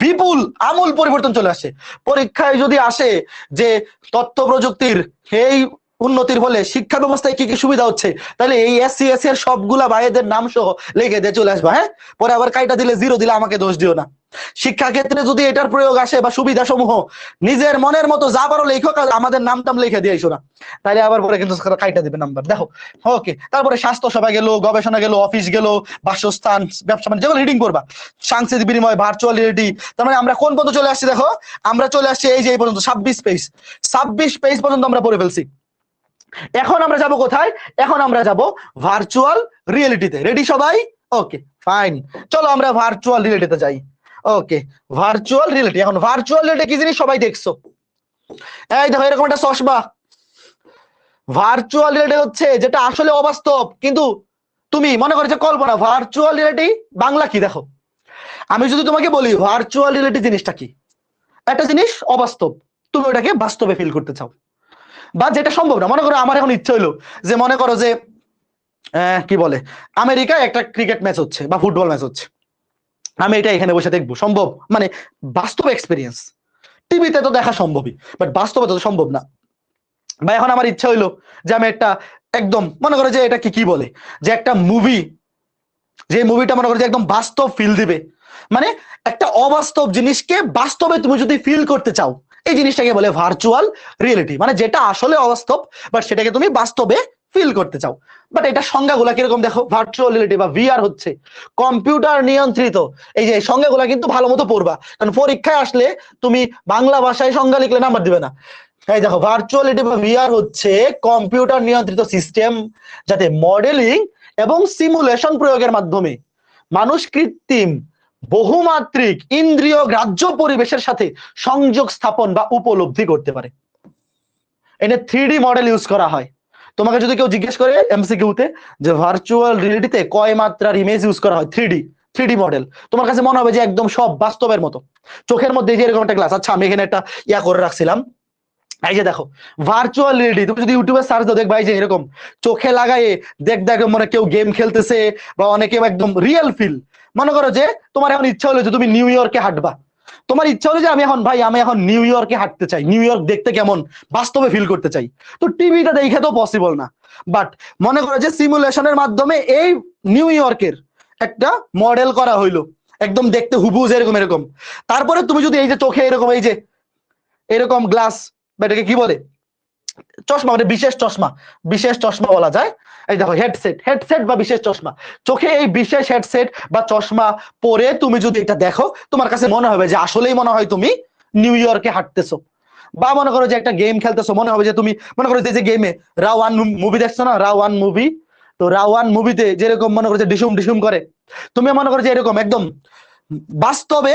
বিপুল আমূল পরিবর্তন চলে আসে। পরীক্ষায় যদি আসে যে তথ্য প্রযুক্তির এই উন্নতির ফলে শিক্ষা ব্যবস্থায় কি কি সুবিধা হচ্ছে, তাহলে এই এসসি এসসি এর সবগুলা ভাইদের নাম সহ লিখে দিয়ে চলে আসবা। হ্যাঁ পরে আবার কাইটা দিলে জিরো দিলে আমাকে দোষ দিও না। শিক্ষা ক্ষেত্রে যদি এটার প্রয়োগ আসে বা সুবিধা সমূহ, নিজের মনের মতো যা পারো লেখো, আমাদের নাম টাম লিখে দিয়ে আইসো না, তাহলে আবার পরে কিন্তু কাইটা দিবে নাম্বার। দেখো ওকে, তারপরে স্বাস্থ্য সেবা গেল, গবেষণা গেল, অফিস গেল, বাসস্থান, ব্যবসা বাণিজ্য, যেগুলো রিডিং করবা। সাংস্কৃতিক বিনিময়, ভার্চুয়াল রিয়েলিটি, তার মানে আমরা কোন পর্যন্ত চলে আসছি, দেখো আমরা চলে আসছি এই যে এই পর্যন্ত 26 পেজ, 26 পেজ পর্যন্ত আমরা পড়ে ফেলছি। এখন আমরা যাব কোথায়, এখন আমরা যাব ভার্চুয়াল রিয়েলিটিতে। রেডি সবাই? ওকে ফাইন, চলো আমরা ভার্চুয়াল রিয়েলিটিতে যাই। ওকে ভার্চুয়াল রিয়েলিটি, এখন ভার্চুয়াল রিয়েলিটি কি জিনিস সবাই দেখছো, এই দেখো এরকম একটা চশমা। ভার্চুয়াল রিয়েলিটি হচ্ছে যেটা আসলে অবাস্তব, কিন্তু তুমি মনে করো যে কল্পনা। ভার্চুয়াল রিয়েলিটি বাংলা কি দেখো, আমি যদি তোমাকে বলি ভার্চুয়াল রিয়েলিটি জিনিসটা কি, একটা জিনিস অবাস্তব, তুমি ওটাকে বাস্তবে ফিল করতে চাও, বা যেটা সম্ভব না। মনে করো আমার এখন ইচ্ছা হইলো যে, মনে করো যে কি বলে, আমেরিকায় একটা ক্রিকেট ম্যাচ হচ্ছে বা ফুটবল ম্যাচ হচ্ছে, আমি এটা এখানে বসে দেখবো, সম্ভব? মানে বাস্তব এক্সপিরিয়েন্স, টিভিতে তো দেখা সম্ভবই, বাট বাস্তবে তো সম্ভব না। বা এখন আমার ইচ্ছা হইলো যে আমি একটা একদম মনে করো যে এটা কি বলে, যে একটা মুভি, যে মুভিটা মনে করো যে একদম বাস্তব ফিল দিবে, মানে একটা অবাস্তব জিনিসকে বাস্তবে তুমি যদি ফিল করতে চাও, এই জিনিসটাকে বলে ভার্চুয়াল রিয়েলিটি। মানে যেটা আসলে অবাস্তব বাট সেটাকে তুমি বাস্তবে ফিল করতে চাও। বাট এটা সংজ্ঞাগুলা কিরকম দেখো, ভার্চুয়াল রিয়েলিটি বা ভিআর হচ্ছে কম্পিউটার নিয়ন্ত্রিত। এই যে সংজ্ঞাগুলা কিন্তু ভালো মতো পড়বা, কারণ পরীক্ষায় আসলে তুমি বাংলা ভাষায় সংজ্ঞা লিখলে নাম্বার দিবে না। এই দেখো ভার্চুয়ালিটি বা ভিআর হচ্ছে কম্পিউটার নিয়ন্ত্রিত সিস্টেম, যাতে মডেলিং এবং সিমুলেশন প্রয়োগের মাধ্যমে মানুষ কৃত্রিম বহুমাত্রিক ইন্দ্রিয় গ্রাহ্য পরিবেশের সাথে সংযোগ স্থাপন বা উপলব্ধি করতে পারে। এনে 3D মডেল ইউজ করা হয়। তোমাকে যদি কেউ জিজ্ঞেস করে এমসিকিউতে যে ভার্চুয়াল রিয়েলিটিতে কয় মাত্রার ইমেজ ইউজ করা হয়, 3D মডেল, তোমার কাছে মনে হবে যে একদম সব বাস্তবের মতো, চোখের মধ্যে যে এরকম একটা গ্লাস। আচ্ছা আমি এখানে একটা ইয়া করে রাখছিলাম, এই যে দেখো ভার্চুয়াল রিয়েলিটি, তুমি যদি ইউটিউবে সার্চ দাও দেখবা এই যে এরকম চোখে লাগায়ে দেখো মনে কেউ গেম খেলতেছে বা অনেকে একদম রিয়েল ফিল। মনে করো যে তোমার এখন ইচ্ছা হলো যে তুমি নিউ ইয়র্কে হাঁটবা, তোমার ইচ্ছা হলো যে আমি এখন নিউ ইয়র্কে হাঁটতে চাই, নিউ ইয়র্ক দেখতে কেমন বাস্তবে ফিল করতে চাই, তো টিভিটা দেখে তো পসিবল না। বাট মনে করো যে সিমুলেশনের মাধ্যমে এই নিউ ইয়র্কের একটা মডেল করা হইলো, একদম দেখতে হুবহু এরকম এরকম। তারপরে তুমি যদি এই যে চোখে এরকম এই যে এরকম গ্লাস বা এটাকে কি বলে, চশমা, মানে বিশেষ চশমা বলা যায়। এই দেখো হেডসেট বা বিশেষ চশমা, চোখে এই বিশেষ হেডসেট বা চশমা পরে তুমি যদি এটা দেখো, তোমার কাছে মনে হবে যে আসলেই মনে হয় তুমি নিউ ইয়র্কে হাঁটতেছো। বা মনে করো যে একটা গেম খেলতেছো, মনে হবে যে তুমি মনে করো যে গেমে রা 1 মুভি দেখছো না, রা 1 মুভি, তো রা 1 মুভিতে যেরকম মনে করো যে ডিসুম ডিসুম করে, তুমি মনে করো যে এরকম একদম বাস্তবে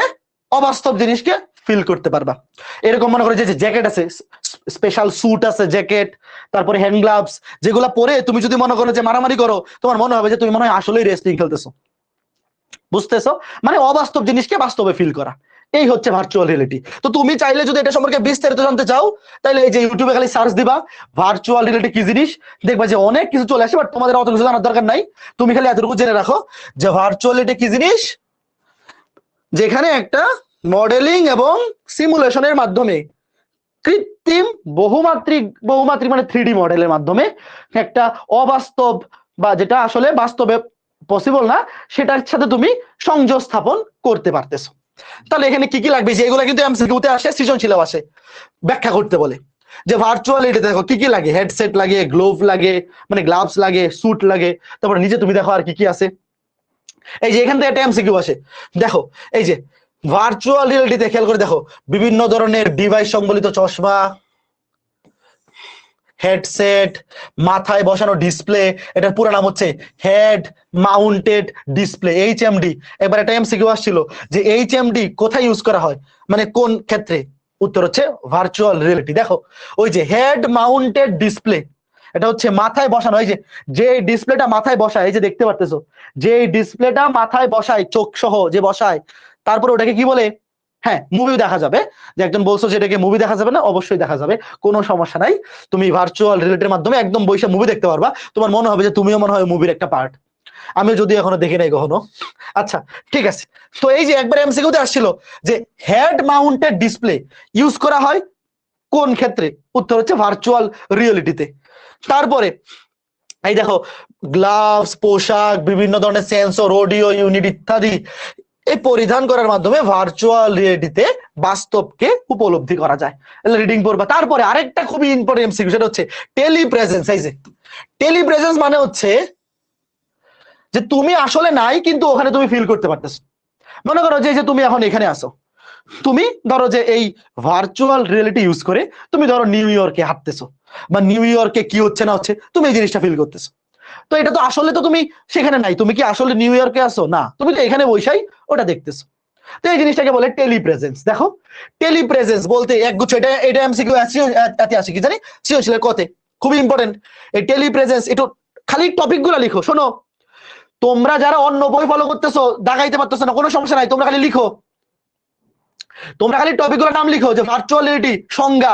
অবাস্তব জিনিসকে ফিল করতে পারবা। এরকম মনে করো যে জ্যাকেট আছে, স্পেশাল স্যুট আছে, জ্যাকেট, তারপরে হ্যান্ড গ্লাভস, যেগুলা পরে তুমি যদি মনে করো যে মারামারি করো, তোমার মনে হবে যে তুমি মনে হয় আসলেই রেসলিং খেলতেছো। বুঝতেছো? মানে অবাস্তব জিনিসকে বাস্তবে ফিল করা, এই হচ্ছে ভার্চুয়াল রিয়েলিটি। তো তুমি চাইলে যদি এটা সম্পর্কে বিস্তারিত জানতে চাও, তাহলে এই যে ইউটিউবে খালি সার্চ দিবা ভার্চুয়াল রিয়েলিটি কি জিনিস, দেখবা যে অনেক কিছু চলে আসে। বাট তোমাদের অত কিছু জানার দরকার নাই, তুমি খালি এতটুকু জেনে রাখো যে ভার্চুয়াল রিয়েলিটি কি জিনিস, যেখানে একটা মডেলিং এবং সিমুলেশনের মাধ্যমে কৃত্রিম বহুমাত্রিক মানে 3D মডেলের মাধ্যমে একটা অবাস্তব বা যেটা আসলে বাস্তবে পসিবল না, সেটার সাথে তুমি সংযোগ স্থাপন করতে পারতেছো। তাহলে এখানে কি কি লাগবে, যে এগুলো কিন্তু এমসিকিউতে আসে, সৃজনশীল আসে, ব্যাখ্যা করতে বলে যে ভার্চুয়ালিটি দেখো কি কি লাগে, হেডসেট লাগে, গ্লোভ লাগে, মানে গ্লাভস লাগে, স্যুট লাগে, তারপর নিচে তুমি দেখো আর কি কি আছে। এই যে এখান থেকে একটা এমসিকিউ আসে, দেখো এই যে ভার্চুয়াল রিয়েলিটিতে খেয়াল করে দেখো, বিভিন্ন ধরনের ডিভাইস সম্বলিত চশমা, হেডসেট, মাথায় বসানো ডিসপ্লে, এটার পুরো নাম হচ্ছে হেড মাউন্টেড ডিসপ্লে, এইচএমডি। এবার একটা এমসিকিউ আসছিল যে এইচএমডি কোথায় ইউজ করা হয়, মানে কোন ক্ষেত্রে, উত্তর হচ্ছে ভার্চুয়াল রিয়েলিটি। দেখো ওই যে হেড মাউন্টেড ডিসপ্লে, এটা হচ্ছে মাথায় বসানো, এই যে ডিসপ্লেটা মাথায় বসায়, এই যে দেখতে পারতেছো, যে ডিসপ্লেটা মাথায় বসায়, চোখ সহ যে বসায়, তারপরে ওটাকে কি বলে, হ্যাঁ মুভি দেখা যাবে। যে একজন বলছো যে এটাকে মুভি দেখা যাবে না, অবশ্যই দেখা যাবে, কোনো সমস্যা নাই। তুমি ভার্চুয়াল রিয়েলিটির মাধ্যমে একদম বসে মুভি দেখতে পারবা, তোমার মনে হবে যে তুমিও মনে হয় মুভির একটা পার্ট। আমিও যদি এখনো দেখি নাই কখনো। আচ্ছা ঠিক আছে, তো এই যে একবার এমসিকিউতে আসছিল যে হেড মাউন্টেড ডিসপ্লে ইউজ করা হয় কোন ক্ষেত্রে, উত্তর হচ্ছে ভার্চুয়াল রিয়েলিটিতে। তারপরে এই দেখো গ্লাভস, পোশাক, বিভিন্ন ধরনের সেন্সর, অডিও ইউনিট ইত্যাদি এই পরিধান করার মাধ্যমে ভার্চুয়াল রিয়েলিটিতে বাস্তবকে উপলব্ধি করা যায়। রিডিং পড়বা। তারপরে আরেকটা খুবই ইম্পর্টেন্ট এমসিকিউ, সেটা হচ্ছে টেলিপ্রেজেন্স। এই যে টেলিপ্রেজেন্স মানে হচ্ছে যে তুমি আসলে নাই কিন্তু ওখানে তুমি ফিল করতে পারতেছো। মনে করো যে তুমি এখন এখানে আসো, তুমি ধরো যে এই ভার্চুয়াল রিয়েলিটি ইউজ করে তুমি ধরো নিউ ইয়র্কে হাঁটতেছো, বা নিউ ইয়র্কে কি হচ্ছে না হচ্ছে তুমি এই জিনিসটা ফিল করতেছো। তো এটা তো আসলে তো তুমি সেখানে নাই, তুমি কি আসলে নিউ ইয়র্কে আসো না, তুমি তো এখানে বসেই ওটা দেখতেছো। তো এই জিনিসটাকে বলে টেলিপ্রেজেন্স। দেখো টেলিপ্রেজেন্স বলতে একগুচ্ছ, এটা এমসিকিউ এতে আসে কি জানি, সৃজনশীলের কতে, খুবই ইম্পর্টেন্ট এই টেলিপ্রেজেন্স। একটু খালি টপিক গুলা লিখো, শোনো, তোমরা যারা অন্য বই ফলো করতেছো, দাগাইতে পারতেছো না, কোনো সমস্যা নাই, তোমরা খালি লিখো, তোমরা খালি টপিক গুলোর নাম লিখো, যে ভার্চুয়াল রিয়েলিটি সংজ্ঞা,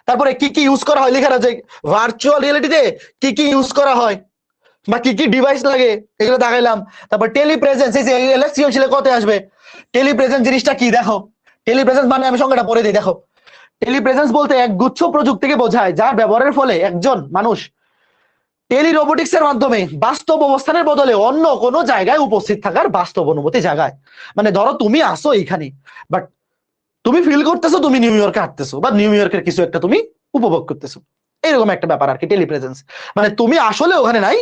তারপরে কি কি ইউজ করা হয় লেখা আছে, ভার্চুয়াল রিয়েলিটিতে কি কি ইউজ করা হয় বা কি কি ডিভাইস লাগে, এগুলো দেখাইলাম। তারপর টেলিপ্রেজেন্স, এই যে সৃজনশীলে কত আসবে, টেলিপ্রেজেন্স জিনিসটা কি দেখো, টেলিপ্রেজেন্স মানে আমি সংজ্ঞাটা পড়ে দিই। দেখো টেলিপ্রেজেন্স বলতে এক গুচ্ছ প্রযুক্তিকে বোঝায় যার ব্যবহারের ফলে একজন মানুষ টেলি রোবোটিক্স এর মাধ্যমে বাস্তব অবস্থানের বদলে অন্য কোনো জায়গায় উপস্থিত থাকার বাস্তব অনুভূতি জায়গায়। মানে ধরো তুমি আসো এইখানে, বাট তুমি ফিল করতেছো তুমি নিউ ইয়র্কে হাঁটতেছো, বা নিউ ইয়র্কের কিছু একটা তুমি উপভোগ করতেছো, এরকম একটা ব্যাপার আর কি টেলিপ্রেজেন্স। মানে তুমি আসলে ওখানে নাই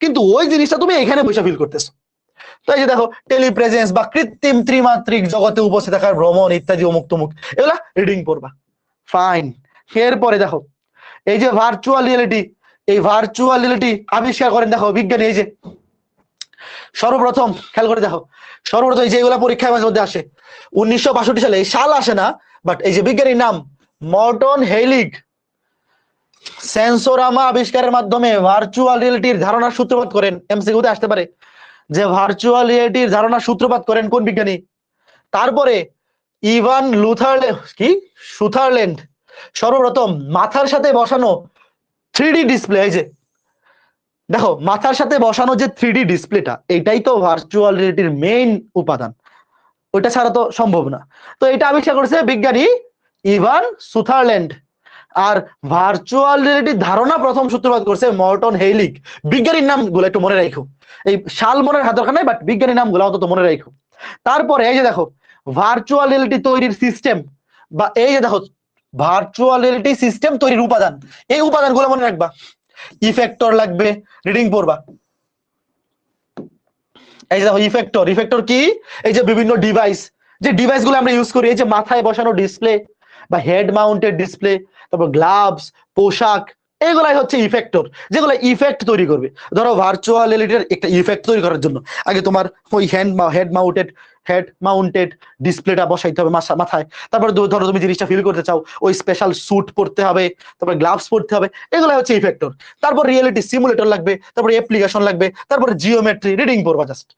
কিন্তু ওই জিনিসটা তুমি এখানে বসে ফিল করতেছো। তো এই যে দেখো টেলিপ্রেজেন্স বা কৃত্রিম ত্রিমাত্রিক জগতে উপস্থিত থাকার ভ্রমণ ইত্যাদি অমুক তমুক, এগুলা রিডিং পড়বা। ফাইন। এরপরে দেখো এই যে ভার্চুয়াল রিয়েলিটি, এই ভার্চুয়াল রিয়েলিটি আবিষ্কার করেন দেখো বিজ্ঞানী। এই যে সর্বপ্রথম খেয়াল করে দেখো, সর্বপ্রথম এই যে এগুলা পরীক্ষায় মাঝে মধ্যে আসে 1962 সালে, এই সাল আসে না, বাট এই যে বিজ্ঞানীর নাম মর্টন হেইলিগ সেন্সোরামা আবিষ্কারের মাধ্যমে ভার্চুয়াল রিয়েলিটির ধারণার সূত্রপাত করেন। এমসিকিউতে আসতে পারে যে ভার্চুয়াল রিয়েলিটির ধারণার সূত্রপাত করেন কোন বিজ্ঞানী। তারপরে ইভান সুথারল্যান্ড সর্বপ্রথম মাথার সাথে বসানো 3D ডিসপ্লে, এই যে দেখো মাথার সাথে বসানো যে 3D ডিসপ্লেটা, এটাই তো ভার্চুয়াল রিয়েলিটির মেইন উপাদান। ওইটা ছাড়া তো সম্ভব না। তো এটা আবিষ্কার করেছে বিজ্ঞানী ইভান সুথারল্যান্ড। আর ভার্চুয়াল রিয়েলিটির ধারণা প্রথম সূত্রপাত করছে মর্টন হেইলিক। বিজ্ঞানীর নামগুলো একটু মনে রাখো, এই সাল মনের হাত দরকার নাই, বাট বিজ্ঞানীর নামগুলো অন্তত মনে রাখো। তারপরে এই যে দেখো ভার্চুয়াল রিয়েলিটি তৈরির সিস্টেম, বা এই যে দেখো ভার্চুয়াল রিয়েলিটি সিস্টেম তৈরির উপাদান, এই উপাদানগুলো মনে রাখবা। ইফেক্টর লাগবে, রিডিং পড়বা। এই যে দেখো ইফেক্টর, ইফেক্টর কি? এই যে বিভিন্ন ডিভাইস, যে ডিভাইস গুলো আমরা ইউজ করি, এই যে মাথায় বসানো ডিসপ্লে বা হেড মাউন্টেড ডিসপ্লে, তারপর গ্লাভস, পোশাক, এগুলাই হচ্ছে ইফেক্টর, যেগুলো ইফেক্ট তৈরি করবে। ধরো ভার্চুয়াল রিয়েলিটির একটা ইফেক্ট তৈরি করার জন্য আগে তোমার ওই হেড মাউন্টেড ডিসপ্লেটা বসাইতে হবে মাথায়। তারপর ধরো তুমি জিনিসটা ফিল করতে চাও, ওই স্পেশাল স্যুট পরতে হবে, তারপর গ্লাভস পরতে হবে, এগুলো হচ্ছে ইফেক্টর। তারপর রিয়েলিটি সিমুলেটর লাগবে, তারপর অ্যাপ্লিকেশন লাগবে, তারপর জিওমেট্রি, রিডিং পড়বা জাস্ট।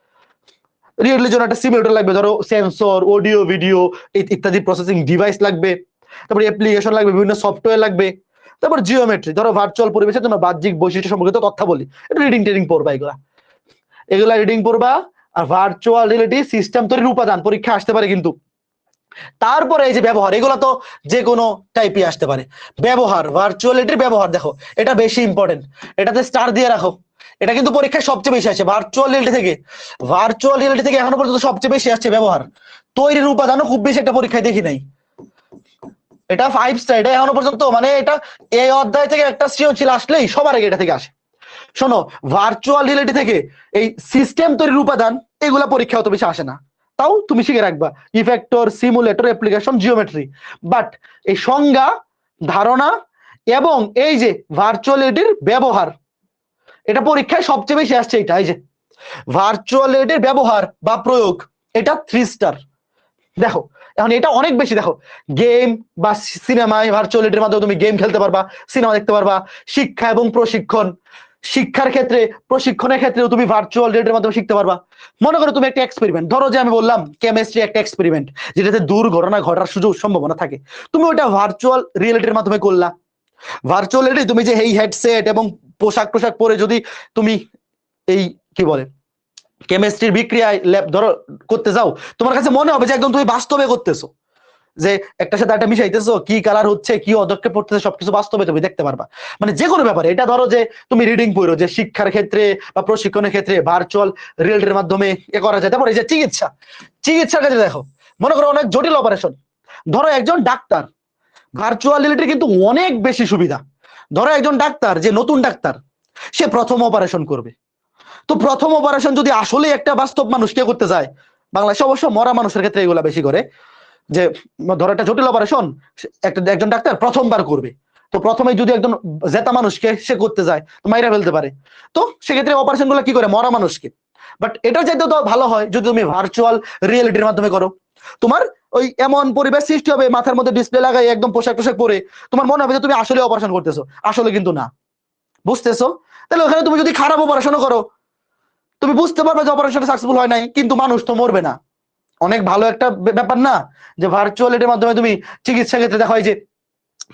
রিয়েলিটির জন্য একটা সিমুলেটর লাগবে, ধরো সেন্সর, অডিও, ভিডিও ইত্যাদি প্রসেসিং ডিভাইস লাগবে, তারপর অ্যাপ্লিকেশন লাগবে, বিভিন্ন সফটওয়্যার লাগবে, তারপর জিওমেট্রি, ধরো ভার্চুয়াল পরিবেশের জন্য বাহ্যিক বৈশিষ্ট্য সম্পর্কিত তথ্য বলি, রিডিং টেডিং পড়বা, এগুলা রিডিং পড়বা। আর ভার্চুয়াল রিয়েলিটি সিস্টেম তৈরির উপাদান পরীক্ষা আসতে পারে কিন্তু। তারপরে এই যে ব্যবহার, এগুলো তো যে কোনো টাইপই আসতে পারে। ব্যবহার, ভার্চুয়ালিটির ব্যবহার দেখো, এটা বেশি ইম্পর্টেন্ট, এটাতে স্টার দিয়ে রাখো। এটা কিন্তু পরীক্ষায় সবচেয়ে বেশি আসে ভার্চুয়াল রিয়েলিটি থেকে। ভার্চুয়াল রিয়েলিটি থেকে এখনো পর্যন্ত সবচেয়ে বেশি আসছে ব্যবহার। তৈরির উপাদানও খুব বেশি একটা পরীক্ষায় দেখি নাই। এটা 5 স্টার, এটা এখনো পর্যন্ত মানে এটা এই অধ্যায় থেকে একটা সৃজনশীল আসলেই সবার আগে এটা থেকে আসে। শোনো, ভার্চুয়াল রিয়েলিটি থেকে এই সিস্টেম তৈরির উপাদান এগুলা পরীক্ষা অত বেশি আসে না, তাও তুমি শিখে রাখবা effector, simulator, application, geometry. But এই সংজ্ঞা, ধারণা এবং এই যে ভার্চুয়াল রিয়েলিটির ব্যবহার, এটা পরীক্ষায় সবচেয়ে বেশি আসছে। এটা এই যে ভার্চুয়াল রিয়েলিটির ব্যবহার বা প্রয়োগ, এটা 3 স্টার। দেখো এখন এটা অনেক বেশি, দেখো গেম বা সিনেমায় ভার্চুয়াল রিয়েলিটির মাধ্যমে তুমি গেম খেলতে পারবা, সিনেমা দেখতে পারবা। শিক্ষা এবং প্রশিক্ষণ, শিক্ষার ক্ষেত্রে, প্রশিক্ষণের ক্ষেত্রেও তুমি ভার্চুয়াল রিয়েলিটির মাধ্যমে শিখতে পারবা। মনে করো তুমি একটা এক্সপেরিমেন্ট, ধরো যে আমি বললাম কেমিস্ট্রি একটা এক্সপেরিমেন্ট, যেটাতে দুর্ঘটনা ঘটার সুযোগ সম্ভাবনা থাকে, তুমি ওটা ভার্চুয়াল রিয়েলিটির মাধ্যমে করলা। ভার্চুয়াল রিয়েলিটি তুমি যে এই হেডসেট এবং পোশাক টোশাক পরে যদি তুমি এই কি বলে কেমিস্ট্রির বিক্রিয়ায় ল্যাব ধরো করতে যাও, তোমার কাছে মনে হবে যে একদম তুমি বাস্তবে করতেছো, যে একটার সাথে একটা মিশাইতেছো, কি কালার হচ্ছে, কি পদক্ষেপ পড়তেছে, সবকিছু বাস্তবে তুমি দেখতে পারবা। মানে যে কোনো ব্যাপারে, এটা ধরো যে তুমি রিডিং পড়ো যে শিক্ষার ক্ষেত্রে বা প্রশিক্ষণের ক্ষেত্রে ভার্চুয়াল রিয়েলিটির মাধ্যমে এ করা যায়। তারপরে এই যে চিকিৎসার ক্ষেত্রে দেখো, মনে করো অনেক জটিল অপারেশন, ধরো একজন ডাক্তার, ভার্চুয়াল রিয়েলিটি কিন্তু অনেক বেশি সুবিধা। ধরো একজন ডাক্তার, যে নতুন ডাক্তার, সে প্রথম অপারেশন করবে, তো প্রথম অপারেশন যদি আসলে একটা বাস্তব মানুষ কে করতে যায়, বাংলাদেশে অবশ্য মরা মানুষের ক্ষেত্রে এগুলা বেশি করে, যে ধরো একটা জটিল অপারেশন একজন ডাক্তার প্রথমবার করবে, তো প্রথমে যদি একজন জেতা মানুষকে সে করতে যায় তো মাইরা ফেলতে পারে, তো সেক্ষেত্রে অপারেশন গুলো কি করে, মরা মানুষকে। বাট এটা চাইতে তো ভালো হয় যদি তুমি ভার্চুয়াল রিয়েলিটির মাধ্যমে করো। তোমার ওই এমন পরিবেশ সৃষ্টি হবে, মাথার মধ্যে ডিসপ্লে লাগাই একদম পোশাক টোশাক পরে, তোমার মনে হবে যে তুমি আসলে অপারেশন করতেছো, আসলে কিন্তু না। বুঝতেছো? তাহলে ওখানে তুমি যদি খারাপ অপারেশনও করো, তুমি বুঝতে পারবে যে অপারেশনটা সাকসেসফুল হয় নাই, কিন্তু মানুষ তো মরবে না। অনেক ভালো একটা ব্যাপার না, যে ভার্চুয়ালিটির মাধ্যমে তুমি চিকিৎসা ক্ষেত্রে দেখো, এই যে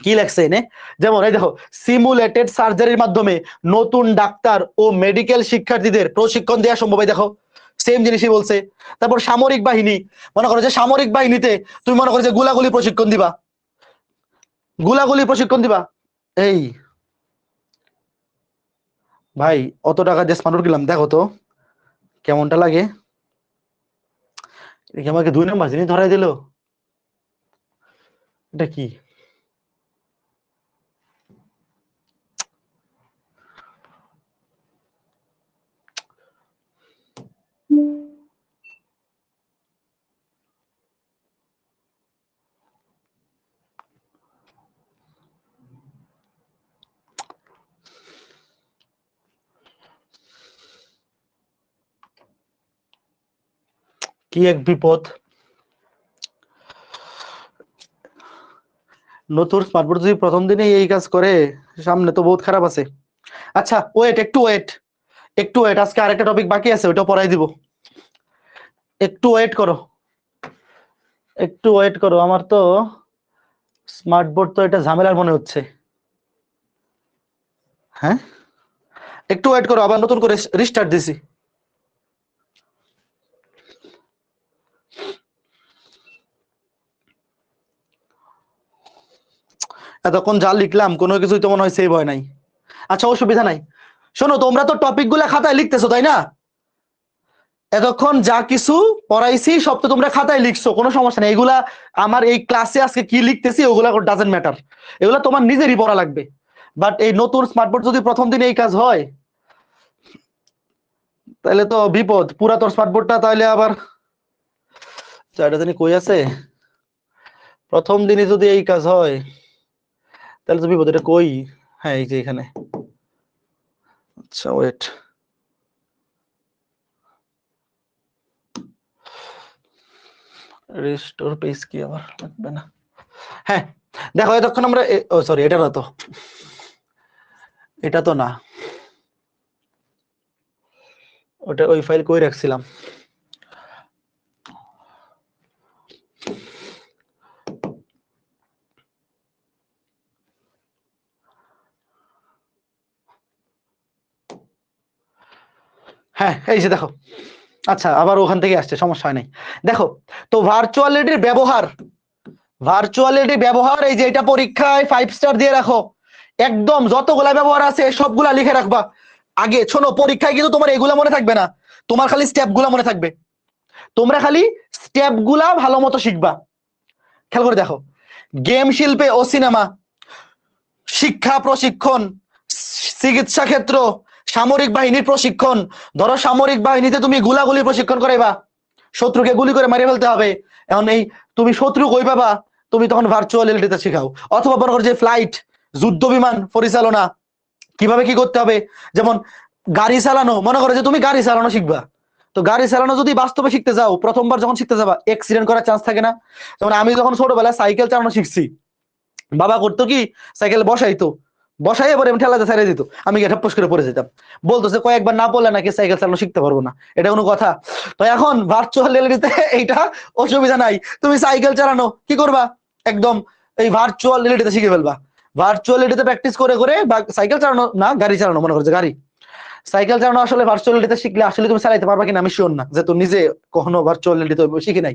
কি লেখছে এনে, যেমন এই দেখো সিমুলেটেড সার্জারির মাধ্যমে নতুন ডাক্তার ও মেডিকেল শিক্ষার্থীদের প্রশিক্ষণ দেওয়া সম্ভব। দেখো সেম জিনিসই বলছে। তারপর সামরিক বাহিনী, মনে করো যে সামরিক বাহিনীতে তুমি মনে করো যে গুলাগুলি প্রশিক্ষণ দিবা, এই ভাই অত টাকা দিয়ে স্মার্ট কিনলাম, দেখো তো কেমনটা লাগে। আমাকে 2 নম্বর জিনিস ধরাই দিল, এটা কি? কি এক বিপদ, নতুন স্মার্টবোর্ড যদি প্রথম দিনেই এই কাজ করে, সামনে তো বহুত খারাপ আছে। আচ্ছা ওয়েট, একটু ওয়েট, আজকে আরেকটা টপিক বাকি আছে, ওইটা পড়াই দিব। একটু ওয়েট করো, আমার তো স্মার্টবোর্ড তো এটা ঝামেলার মনে হচ্ছে। হ্যাঁ একটু ওয়েট করো, আবার নতুন করে রিস্টার্ট দিছি। এতক্ষণ যা লিখলাম কোনো কিছুই তো মনে হয় সেভ হয় নাই। আচ্ছা অসুবিধা নাই, শোনো তোমরা তো টপিক গুলা খাতায় লিখতেছো তাই না? এতক্ষণ যা কিছু পড়াইছি সব তো তোমরা খাতায় লিখছো, কোনো সমস্যা নেই। এগুলা আমার এই ক্লাসে আজকে কি লিখতেছি ওগুলা ডাজেন্ট ম্যাটার, এগুলা তোমার নিজেরই পড়া লাগবে। বাট এই নতুন স্মার্টবোর্ড যদি প্রথম দিনে এই কাজ হয় তাহলে তো বিপদ। পুরাতন স্মার্টবোর্ডটা তাহলে আবার এটা জানি কই আছে, প্রথম দিনে যদি এই কাজ হয় তাহলে তো বিপদ। এটা কই? হ্যাঁ এই যে এখানে। আচ্ছা ওয়েট, রিস্টোর পেজ কি আবার লাগবে না। হ্যাঁ দেখো এতক্ষণ আমরা ও সরি এটা না তো, এটা তো না, ওটা ওই ফাইল কই রাখছিলাম। হ্যাঁ এই যে দেখো, আচ্ছা আবার ওখান থেকে আসছে, সমস্যা হয় নাই। দেখো তো ভার্চুয়ালিটির ব্যবহার, ভার্চুয়ালিটি ব্যবহার এই যে এটা পরীক্ষায় 5 স্টার দিয়ে রাখো, একদম যতগুলা ব্যবহার আছে সবগুলা লিখে রাখবা আগে। শোনো পরীক্ষায় কিন্তু তোমার এগুলা মনে থাকবে না, তোমার খালি স্টেপ গুলা মনে থাকবে। তোমরা খালি স্টেপ গুলা ভালো মতো শিখবা। খেয়াল করে দেখো, গেম শিল্পে ও সিনেমা, শিক্ষা প্রশিক্ষণ, চিকিৎসা ক্ষেত্র, সামরিক বাহিনীর প্রশিক্ষণ। ধরো সামরিক বাহিনীতে তুমি গুলাগুলি প্রশিক্ষণ করাইবা, শত্রুকে গুলি করে মারিয়ে ফেলতে হবে। এখন এই তুমি শত্রু কই পাবা, তুমি তখন ভার্চুয়াল রিয়েলিটিতে শেখাও। অথবা মনে করো যে ফ্লাইট, যুদ্ধ বিমান পরিচালনা কিভাবে কি করতে হবে, যেমন গাড়ি চালানো, মনে করো যে তুমি গাড়ি চালানো শিখবা। তো গাড়ি চালানো যদি বাস্তবে শিখতে যাও, প্রথমবার যখন শিখতে যাবা অ্যাক্সিডেন্ট করার চান্স থাকে না? যেমন আমি যখন ছোটবেলায় সাইকেল চালানো শিখছি, বাবা করতো কি সাইকেল বসাইতো, বসাই এবার এমন ঠেলাতে ছেড়ে দিত, আমি গিয়ে ঠপস করে পড়ে যেতাম। বলতো যে কয়েকবার না পড়লে নাকি সাইকেল চালানো শিখতে পারবো না, এটা কোনো কথা? তো এখন ভার্চুয়াল রিয়েলিটিতে এইটা অসুবিধা নাই, তুমি সাইকেল চালানো কি করবা, একদম এই ভার্চুয়াল রিয়েলিটিতে শিখে ফেলবা। ভার্চুয়াল রিয়েলিটিতে প্র্যাকটিস করে করে, বা সাইকেল চালানো না গাড়ি চালানো, মনে করছে গাড়ি, সাইকেল চালানো আসলে ভার্চুয়াল রিয়েলিটিতে শিখলে আসলে তুমি চালাইতে পারবা কিনা আমি শিওর না, যে তুমি নিজে কখনো ভার্চুয়াল রিয়েলিটিতে শিখি নাই।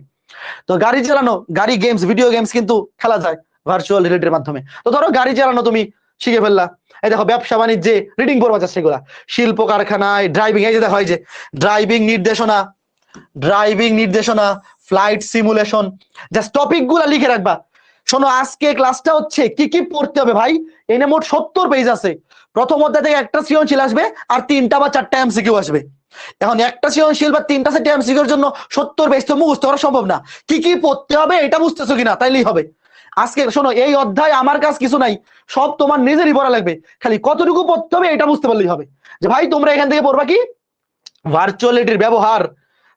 তো গাড়ি চালানো, গাড়ি গেমস, ভিডিও গেমস কিন্তু খেলা যায় ভার্চুয়াল রিয়েলিটির মাধ্যমে। তো ধরো গাড়ি চালানো তুমি শিখে ফেললা, এই দেখো ব্যবসা বাণিজ্যে রিডিং পড়বা যাচ্ছে সেগুলা, শিল্প কারখানায় ড্রাইভিং, এই যে দেখো এই যে ড্রাইভিং নির্দেশনা, ড্রাইভিং নির্দেশনা, ফ্লাইট সিমুলেশন, জাস্ট টপিক গুলা লিখে রাখবা। শোনো আজকে ক্লাসটা হচ্ছে কি কি পড়তে হবে ভাই, এনে মোট 70 পেজ আছে। প্রথম অধ্যায় থেকে একটা সৃজনশীল আসবে আর 3টা বা 4টা এমসিকিউ আসবে। এখন একটা সৃজনশীল বা 3টা 4টা এমসিকিউর জন্য 70 পেজ তো মুখস্থ করা সম্ভব না। কি কি পড়তে হবে এটা বুঝতেছো কিনা তাইলেই হবে। আজকে শোনো এই অধ্যায় আমার কাছে কিছু নাই, সব তোমার নিজেরই পড়া লাগবে, খালি কতটুকু পড়তে হবে এটা বুঝতে পারলেই হবে। যে ভাই তোমরা এখান থেকে পড়বা কি ভার্চুয়ালিটির ব্যবহার,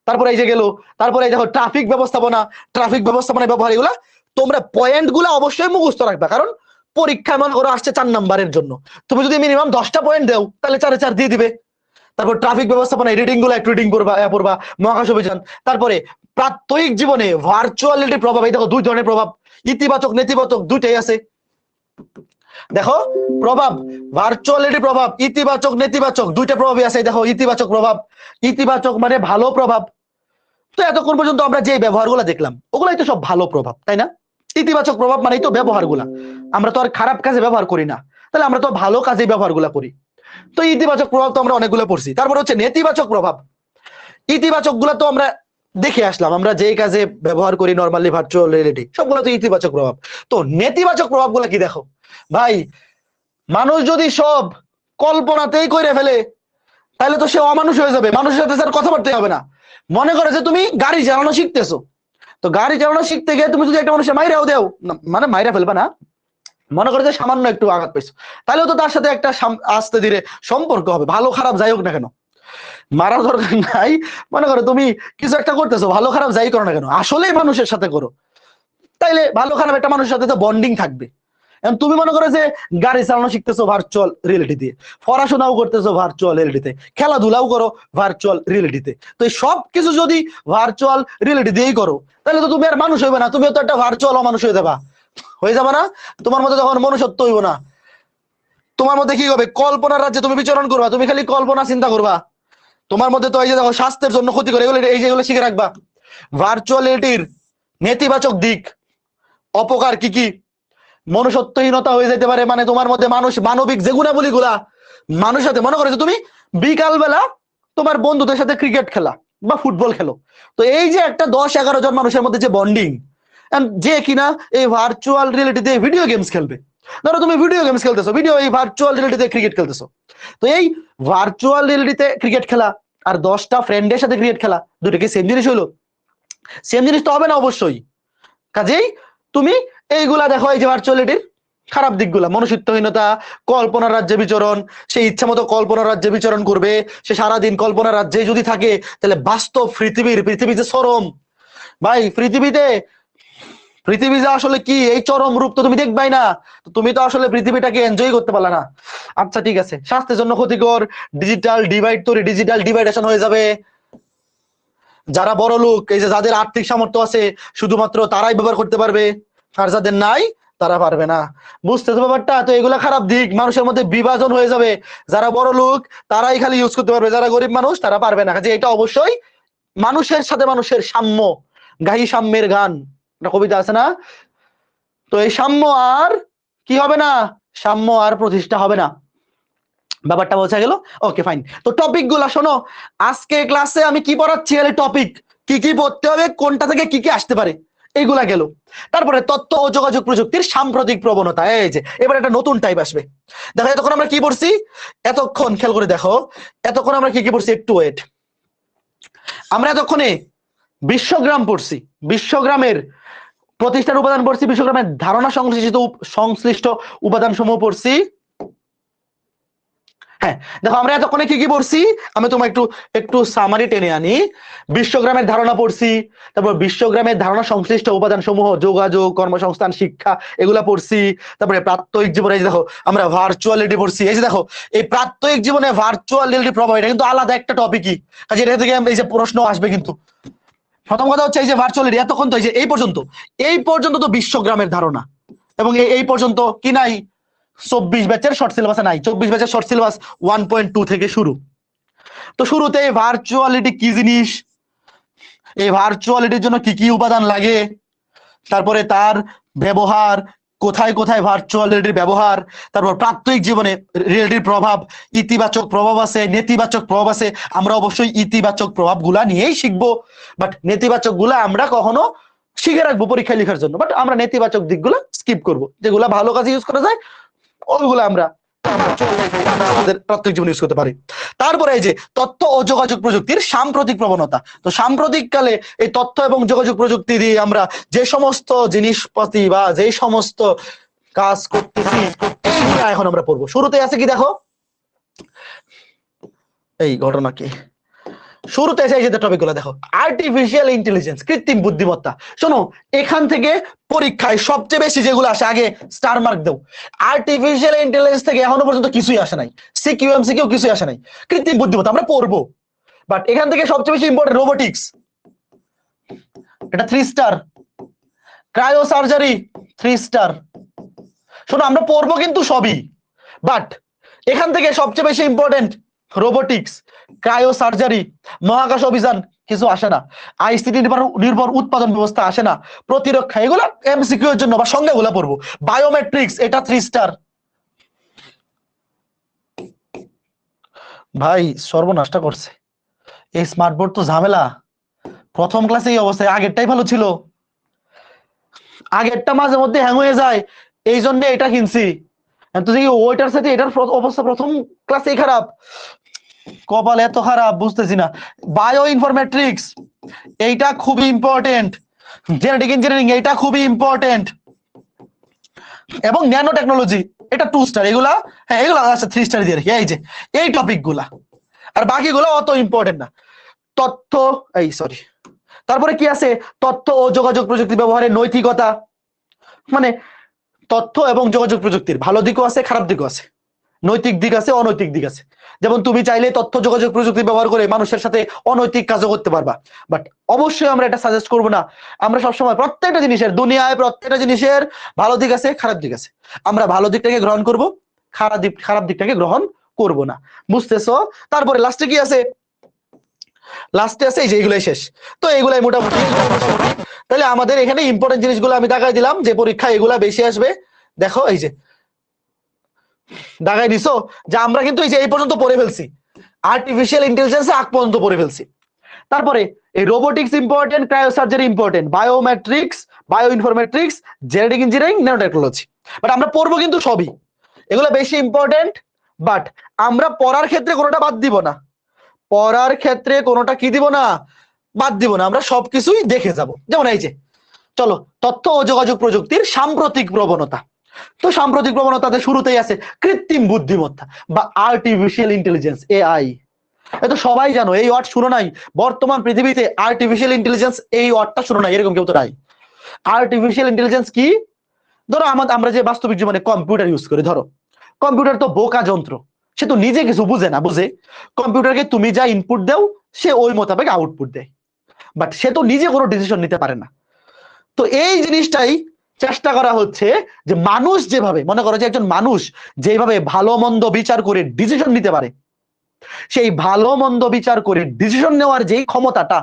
তারপরে এই যে গেল, তারপরে এই দেখো ট্রাফিক ব্যবস্থাপনা, ট্রাফিক ব্যবস্থাপনার ব্যবহার, এগুলা তোমরা পয়েন্ট গুলা অবশ্যই মুখস্থ রাখবা, কারণ পরীক্ষায় মনে করো আসছে 4 নাম্বারের জন্য, তুমি যদি মিনিমাম 10টা পয়েন্ট দাও তাহলে 4-এ 4 দিয়ে দিবে। তারপর ট্রাফিক ব্যবস্থাপনা রিডিং গুলো একটু রিডিং পড়বা, মহাকাশ অভিযান। তারপরে প্রাত্যহিক জীবনে ভার্চুয়ালিটির প্রভাব, এই দেখো 2 ধরনের প্রভাব, ইতিবাচক নেতিবাচক দুইটাই আছে। দেখো প্রভাব, ভার্চুয়ালিটির প্রভাব ইতিবাচক নেতিবাচক দুইটা প্রভাবই আছে। দেখো ইতিবাচক প্রভাব, ইতিবাচক মানে ভালো প্রভাব। তো এতক্ষণ পর্যন্ত আমরা যে ব্যবহারগুলো দেখলাম ওগুলাই তো সব ভালো প্রভাব, তাই না? ইতিবাচক প্রভাব মানেই তো ব্যবহারগুলা, আমরা তো আর খারাপ কাজে ব্যবহার করি না, তাহলে আমরা তো ভালো কাজে ব্যবহারগুলা করি। তো ইতিবাচক প্রভাব তো আমরা অনেকগুলো পড়ছি। তারপর হচ্ছে নেতিবাচক প্রভাব, ইতিবাচক গুলা তো আমরা দেখে আসলাম, আমরা যে কাজে ব্যবহার করি নর্মালি ভার্চুয়াল রিয়েলিটি সবগুলো তো ইতিবাচক প্রভাব। তো নেতিবাচক প্রভাব গুলা কি দেখো ভাই, মানুষ যদি সব কল্পনাতেই করে ফেলে তাহলে তো সে অমানুষ হয়ে যাবে, মানুষের সাথে স্যার কথাবার্তাই হবে না। মনে করে যে তুমি গাড়ি চালানো শিখতেছো, তো গাড়ি চালানো শিখতে গিয়ে তুমি যদি একটা মানুষের মাইরাও দেও, মানে মাইরা ফেলবা না, মনে করে যে সামান্য একটু আঘাত পাইছো, তাহলেও তো তার সাথে একটা আস্তে ধীরে সম্পর্ক হবে, ভালো খারাপ যাই হোক না কেন, মারার দরকার নাই। মনে করো তুমি কিছু একটা করতেছো, ভালো খারাপ যাই করো না কেন আসলেই মানুষের সাথে করো, তাইলে ভালো খারাপ একটা মানুষের সাথে তো বন্ডিং থাকবে। এখন তুমি মনে করো যে গাড়ি চালানো শিখতেছো ভার্চুয়াল রিয়েলিটি দিয়ে, পড়াশোনাও করতেছো ভার্চুয়াল রিয়েলিটিতে, খেলাধুলাও করো ভার্চুয়াল রিয়েলিটিতে, তো এই সব কিছু যদি ভার্চুয়াল রিয়েলিটি দিয়েই করো তাহলে তো তুমি আর মানুষ হইবে না, তুমিও তো একটা ভার্চুয়াল অমানুষ হয়ে যাবে না? তোমার মধ্যে তখন মনুষ্যত্ব হইব না, তোমার মধ্যে কি হবে, কল্পনার রাজ্যে তুমি বিচরণ করবা, তুমি খালি কল্পনা চিন্তা করবা। তোমার মধ্যে তো এই যে দেখো স্বাস্থ্যের জন্য ক্ষতি করে, এগুলো এই যেগুলো শিখে রাখবা। ভার্চুয়াল রিয়েলিটির নেতিবাচক দিক, অপকার কি কি, মনুষ্যত্বহীনতা হয়ে যেতে পারে, মানে তোমার মধ্যে মানবিক যে গুণাবলী গুলা মানুষের সাথে, মনে করো যে তুমি বিকাল বেলা তোমার বন্ধুদের সাথে ক্রিকেট খেলা বা ফুটবল খেলো, তো এই যে একটা 10-11 জন মানুষের মধ্যে যে বন্ডিং, যে কিনা এই ভার্চুয়াল রিয়েলিটিতে ভিডিও গেমস খেলবে, ধরো তুমি ভিডিও গেমস খেলতেছো, এই ভার্চুয়াল রিয়েলিটিতে ক্রিকেট খেলতেছো, তো এই ভার্চুয়াল রিয়েলিটিতে ক্রিকেট খেলা আর 10টা ফ্রেন্ডের সাথে ক্রিকেট খেলা, দুটো কি সেম জিনিস হইলো? সেম জিনিস তো হবে না অবশ্যই। কাজেই তুমি এইগুলা দেখো, এই যে ভার্চুয়ালিটির খারাপ দিকগুলা, মনুষ্যত্বহীনতা, কল্পনার রাজ্যে বিচরণ, সে ইচ্ছা মতো কল্পনার রাজ্যে বিচরণ করবে, সে সারাদিন কল্পনার রাজ্যে যদি থাকে, তাহলে বাস্তব পৃথিবী যে চরম, ভাই পৃথিবী যে আসলে কি এই চরম রূপ তো তুমি দেখবাই না, তুমি তো আসলে পৃথিবীটাকে এনজয় করতে পারলা না। আচ্ছা ঠিক আছে, স্বাস্থ্যের জন্য ক্ষতিকর, ডিজিটাল ডিভাইডেশন হয়ে যাবে, যারা বড় লোক, এই যে যাদের আর্থিক সামর্থ্য আছে শুধুমাত্র তারাই ব্যবহার করতে পারবে, আর যাদের নাই তারা পারবে না। বুঝতেছো ব্যাপারটা? তো এগুলা খারাপ দিক, মানুষের মধ্যে বিভাজন হয়ে যাবে, যারা বড় লোক তারাই খালি ইউজ করতে পারবে, যারা গরিব মানুষ তারা পারবে না। কাজে এটা অবশ্যই মানুষের সাথে মানুষের সাম্য, গাহি সাম্যের গান, একটা কবিতা আছে না? তো এই সাম্য আর কি হবে না, সাম্য আর প্রতিষ্ঠা হবে না, ব্যাপারটা বোঝা গেল? Okay fine. তো টপিক গুলা শোনো, আজকে ক্লাসে আমি কি পড়াচ্ছি, টপিক কি কি পড়তে হবে, কোনটা থেকে কি কি আসতে পারে, এইগুলা গেল। তারপরে তথ্য ও যোগাযোগ প্রযুক্তির সাম্প্রতিক প্রবণতা, এই যে এবার একটা নতুন টাইপ আসবে। দেখো এতক্ষণ আমরা কি পড়ছি, এতক্ষণ খেয়াল করে দেখো, এতক্ষণ আমরা কি কি পড়ছি, একটু ওয়েট, আমরা এতক্ষণে বিশ্বগ্রাম পড়ছি, বিশ্বগ্রামের প্রতিষ্ঠার উপাদান পড়ছি, বিশ্বগ্রামের ধারণা সংশ্লিষ্ট উপাদান সমূহ পড়ছি। হ্যাঁ দেখো আমরা এতক্ষণে কি কি পড়ছি, আমি তোমার একটু সামারি টেনে আনি। বিশ্বগ্রামের ধারণা পড়ছি, তারপর বিশ্বগ্রামের ধারণা সংশ্লিষ্ট উপাদান সমূহ, যোগাযোগ, কর্মসংস্থান, শিক্ষা, এগুলা পড়ছি। তারপরে প্রাত্যহিক জীবনে এই যে দেখো আমরা ভার্চুয়ালিটি পড়ছি, এই যে দেখো এই প্রাত্যহিক জীবনে ভার্চুয়াল রিয়েলিটি প্রভাব, এটা কিন্তু আলাদা একটা টপিকই, কাজে এটা থেকে এই যে প্রশ্ন আসবে কিন্তু। প্রথম কথা হচ্ছে এই যে ভার্চুয়ালিটি, এতক্ষণ তো এই যে এই পর্যন্ত তো বিশ্বগ্রামের ধারণা, এবং এই পর্যন্ত কি নাই, 24 ব্যাচের শর্ট সিলেবাসে নাই, 24 ব্যাচের শর্ট সিলেবাস 1.2 থেকে শুরু। তো শুরুতে ভার্চুয়ালিটি কি জিনিস, এই ভার্চুয়ালিটির জন্য কি কি উপাদান লাগে, তারপরে তার ব্যবহার, কোথায় কোথায় ভার্চুয়ালিটির ব্যবহার, তারপর প্রাত্যহিক জীবনে রিয়েলিটির প্রভাব, ইতিবাচক প্রভাব আছে, নেতিবাচক প্রভাব আছে, আমরা অবশ্যই ইতিবাচক প্রভাবগুলা নিয়েই শিখবো, বাট নেতিবাচক গুলা আমরা কখনো শিখে রাখবো পরীক্ষায় লেখার জন্য, বাট আমরা নেতিবাচক দিকগুলো স্কিপ করব, যেগুলা ভালো কাজে ইউজ করা যায় ওইগুলো আমরা আমাদের প্রত্যেক জীবনে ইউজ করতে পারি। তারপরে এই যে তথ্য ও যোগাযোগ প্রযুক্তির সাম্প্রতিক প্রবণতা, তো সাম্প্রতিক কালে এই তথ্য এবং যোগাযোগ প্রযুক্তি দিয়ে আমরা যে সমস্ত জিনিসপাতি বা যে সমস্ত কাজ করতেছি এইগুলো এখন আমরা পড়বো। শুরুতে আছে কি দেখো, এই ঘটনা কি, শুরুতে এসে এই যে টপিকগুলো দেখো, আর্টিফিশিয়াল ইন্টেলিজেন্স, কৃত্রিম বুদ্ধিমত্তা। শোনো এখান থেকে পরীক্ষায় সবচেয়ে বেশি যেগুলো আসে, আগে স্টার মার্ক দাও, আর্টিফিশিয়াল ইন্টেলিজেন্স থেকে এখনো পর্যন্ত কিছুই আসে নাই, সিকিউ এমসিকিউ কিছুই আসে নাই, কৃত্রিম বুদ্ধিমত্তা আমরা পড়বো, বাট এখান থেকে সবচেয়ে বেশি ইম্পর্টেন্ট রোবোটিক্স, এটা 3 স্টার, ক্রায়ো সার্জারি 3 স্টার। শোনো আমরা পড়বো কিন্তু সবই, বাট এখান থেকে সবচেয়ে বেশি ইম্পর্টেন্ট রোবোটিক্স, ক্রায়ো সার্জারি, মহাকাশ অভিযান কিছু আসে না, আইসিটি নির্ভর উৎপাদন ব্যবস্থা আসে না, প্রতিরক্ষা এগুলা এমসিকিউ এর জন্য বা সংজ্ঞাগুলা পড়বো, বায়োমেট্রিক্স এটা 3 স্টার। ভাই সর্বনাশটা করছে এই স্মার্ট বোর্ড, তো ঝামেলা, প্রথম ক্লাসে এই অবস্থায়, আগেরটাই ভালো ছিল, আগেরটা মাঝে মধ্যে হ্যাং হয়ে যায়, এই জন্য এটা কিনছি, তো ওইটার সাথে এটার অবস্থা প্রথম ক্লাসেই খারাপ, কপাল এত খারাপ বুঝতেছি না। বায়ো ইনফরমেট্রিক্স এইটা খুবই ইম্পর্টেন্ট, জেনেটিক ইঞ্জিনিয়ারিং এইটা খুবই ইম্পর্টেন্ট, এবং ন্যানো টেকনোলজি এটা 2 স্টার, এগুলা হ্যাঁ এগুলা আচ্ছা 3 স্টার দিয়ে রাখি, এই যে এই টপিক গুলা, আর বাকিগুলো অত ইম্পর্টেন্ট না। তথ্য তারপরে কি আছে, তথ্য ও যোগাযোগ প্রযুক্তি ব্যবহারের নৈতিকতা, মানে তথ্য এবং যোগাযোগ প্রযুক্তির ভালো দিকও আছে খারাপ দিকও আছে, নৈতিক দিক আছে অনৈতিক দিক আছে, যেমন তুমি চাইলে তথ্য যোগাযোগ প্রযুক্তি ব্যবহার করে মানুষের সাথে অনৈতিক কাজও করতে পারবা, বাট অবশ্যই আমরা এটা সাজেস্ট করব না। আমরা সবসময় প্রত্যেকটা জিনিসের, দুনিয়ায় প্রত্যেকটা জিনিসের ভালো দিক আছে খারাপ দিক আছে, আমরা ভালো দিকটাকে গ্রহণ করব, খারাপ দিকটাকে গ্রহণ করব না, বুঝতেছো? তারপরে লাস্টে কি আছে, লাস্টে আছে এই যে এইগুলাই শেষ, তো এইগুলাই মোটামুটি। তাহলে আমাদের এখানে ইম্পর্টেন্ট জিনিসগুলো আমি দেখাই দিলাম, যে পরীক্ষা এগুলা বেশি আসবে, দেখো এই যে দাগাই দিছো যে আমরা কিন্তু এই যে এই পর্যন্ত পড়ে ফেলছি, আর্টিফিশিয়াল ইন্টেলিজেন্স আগ পর্যন্ত পড়ে ফেলছি। তারপরে এই robotics important, cryosurgery important, biometrics, bio informatics, genetic engineering, nanotechnology. But আমরা পড়বো কিন্তু সবই, এগুলো বেশি ইম্পর্টেন্ট। বাট আমরা পড়ার ক্ষেত্রে কোনোটা বাদ দিব না, পড়ার ক্ষেত্রে কোনোটা কি দিব না, বাদ দিব না, আমরা সবকিছুই দেখে যাব। যেমন এই যে চলো, তথ্য ও যোগাযোগ প্রযুক্তির সাম্প্রতিক প্রবণতা। তো সাম্প্রতিক প্রবণতাতে শুরুতেই আছে কৃত্রিম বুদ্ধিমত্তা বা আর্টিফিশিয়াল ইন্টেলিজেন্স, এআই। তো সবাই জানো, এই ওয়ার্ড শুনো নাই? বর্তমান পৃথিবীতে আর্টিফিশিয়াল ইন্টেলিজেন্স এই ওয়ার্ডটা শুনো নাই এরকম কেউ তো নাই। আর্টিফিশিয়াল ইন্টেলিজেন্স কি? ধরো আমরা যে বাস্তবিক জীবনে কম্পিউটার ইউজ করি, ধরো কম্পিউটার তো বোকা যন্ত্র, সে তো নিজে কিছু বুঝে না, বুঝে কম্পিউটারকে তুমি যা ইনপুট দাও সে ওই মোতাবেক আউটপুট দেয়, বাট সে তো নিজে কোনো ডিসিশন নিতে পারে না। তো এই জিনিসটাই চেষ্টা করা হচ্ছে যে মানুষ যেভাবে, মনে করো যে একজন মানুষ যেভাবে ভালো মন্দ বিচার করে ডিসিশন নিতে পারে, সেই ভালো মন্দ বিচার করে ডিসিশন নেওয়ার যেই ক্ষমতাটা,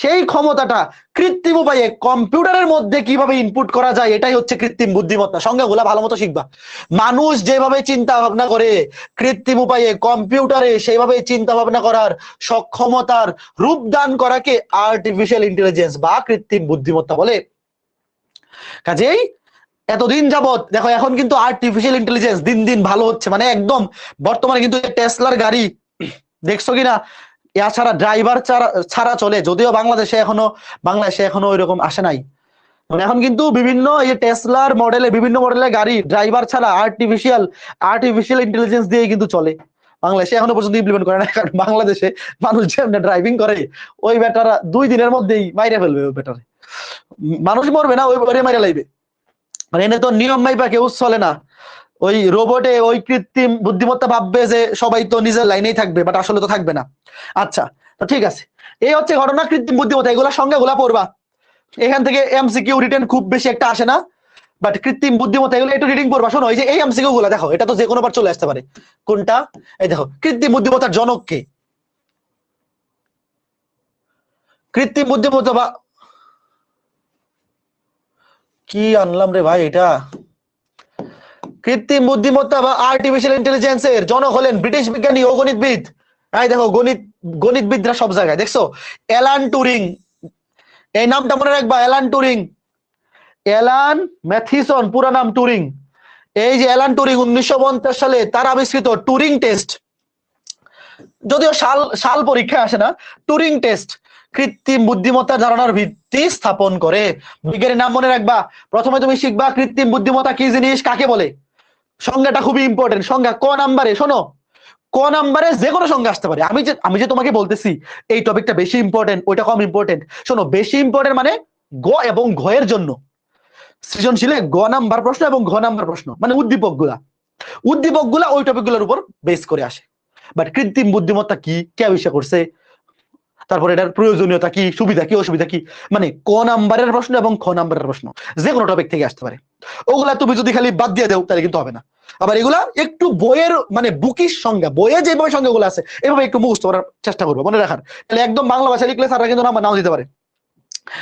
সেই ক্ষমতাটা কৃত্রিম উপায়ে কম্পিউটারের মধ্যে কিভাবে ইনপুট করা যায়, এটাই হচ্ছে কৃত্রিম বুদ্ধিমত্তা। সংজ্ঞাগুলা ভালো মতো শিখবা। মানুষ যেভাবে চিন্তা ভাবনা করে কৃত্রিম উপায়ে কম্পিউটারে সেইভাবে চিন্তা ভাবনা করার সক্ষমতার রূপদান করাকে আর্টিফিশিয়াল ইন্টেলিজেন্স বা কৃত্রিম বুদ্ধিমত্তা বলে। কাজেই এতদিন যাবত দেখো, এখন কিন্তু আর্টিফিশিয়াল ইন্টেলিজেন্স দিন দিন ভালো হচ্ছে, মানে একদম বর্তমানে কিন্তু টেসলার গাড়ি দেখছো কিনা, এছাড়া ড্রাইভার ছাড়া চলে, যদিও বাংলাদেশে এখনো ওইরকম আসে নাই। এখন কিন্তু বিভিন্ন এই টেসলার মডেলে, বিভিন্ন মডেলের গাড়ি ড্রাইভার ছাড়া আর্টিফিশিয়াল ইন্টেলিজেন্স দিয়ে কিন্তু চলে। বাংলাদেশে এখনো পর্যন্ত ইমপ্লিমেন্ট করে না, কারণ বাংলাদেশে মানুষ যেমন ড্রাইভিং করে ওই বেটারা 2 দিনের মধ্যেই মাইরে ফেলবে, ওই বেটারে মানুষ মরবে না, ওই মাইরে লাইবে। মানে এনে তো নিয়ম মাইপা কেউ চলে না। ওই রোবটে ওই কৃত্রিম বুদ্ধিমত্তা ভাববে যে সবাই তো নিজের লাইনেই থাকবে, বাট আসলে তো থাকবে না। আচ্ছা, তো ঠিক আছে, এই হচ্ছে ঘটনা। কৃত্রিম বুদ্ধিমত্তা এগুলা সংজ্ঞাগুলা পড়বা, এখান থেকে এমসিকিউ রিটেন খুব বেশি একটা আসে না, বাট কৃত্রিম বুদ্ধিমত্তা এগুলো একটু রিডিং পড়বা। শোনো, এই যে এই এমসিকিউ গুলা দেখো, এটা তো যে কোনো বার চলে আসতে পারে। কোনটা? এই দেখো, কৃত্রিম বুদ্ধিমত্তার জনক কে? কৃত্রিম বুদ্ধিমত্তা বা কি আনলাম রে ভাই এটা, কৃত্রিম বুদ্ধিমত্তা বা আর্টিফিশিয়াল ইন্টেলিজেন্সের জনক হলেন ব্রিটিশ বিজ্ঞানী ও গণিতবিদ। এই দেখো, গণিতবিদরা সব জায়গায় দেখছো, অ্যালান টুরিং, এই নামটা মনে রাখবা, অ্যালান টুরিং, অ্যালান ম্যাথিসন, পুরো নাম টুরিং। এই যে অ্যালান টুরিং 1950 সালে তার আবিষ্কৃত টুরিং টেস্ট, যদিও সাল পরীক্ষায় আসে না, টুরিং টেস্ট কৃত্রিম বুদ্ধিমত্তার ধারণার ভিত্তি স্থাপন করে। বিজ্ঞানীর নাম মনে রাখবা। প্রথমে তুমি শিখবা কৃত্রিম বুদ্ধিমত্তা কি জিনিস, কাকে বলে। সংজ্ঞাটা খুবই ইম্পর্টেন্ট, সংজ্ঞা ক নাম্বারে, শোনো ক নাম্বারে যে কোনো সংজ্ঞা আসতে পারে। আমি যে তোমাকে বলতেছি এই টপিকটা বেশি ইম্পর্টেন্ট, ওইটা কম ইম্পর্টেন্ট। শোনো, বেশি ইম্পর্টেন্ট মানে গ এবং ঘ এর জন্য সৃজনশীলে গ নাম্বার প্রশ্ন এবং ঘ নাম্বার প্রশ্ন, মানে উদ্দীপক গুলা ওই টপিক গুলোর উপর বেস করে আসে। বাট কৃত্রিম বুদ্ধিমত্তা কি, কে আবিষ্কার করছে, তারপর এটার প্রয়োজনীয়তা কি, সুবিধা কি, অসুবিধা কি, মানে ক নাম্বারের প্রশ্ন এবং খ নাম্বারের প্রশ্ন যে কোনো টপিক থেকে আসতে পারে। ওগুলা তুমি যদি খালি বাদ দিয়ে দাও তাহলে কিন্তু হবে না। আবার এগুলা একটু বইয়ের মানে বুকিশ সংজ্ঞা, বইয়ে যেভাবে সংজ্ঞাগুলো আছে এভাবে একটু মুখস্থ করার চেষ্টা করবো, মনে রাখার। তাহলে একদম বাংলা ভাষা লিখলে তারা কিন্তু নাও দিতে পারে।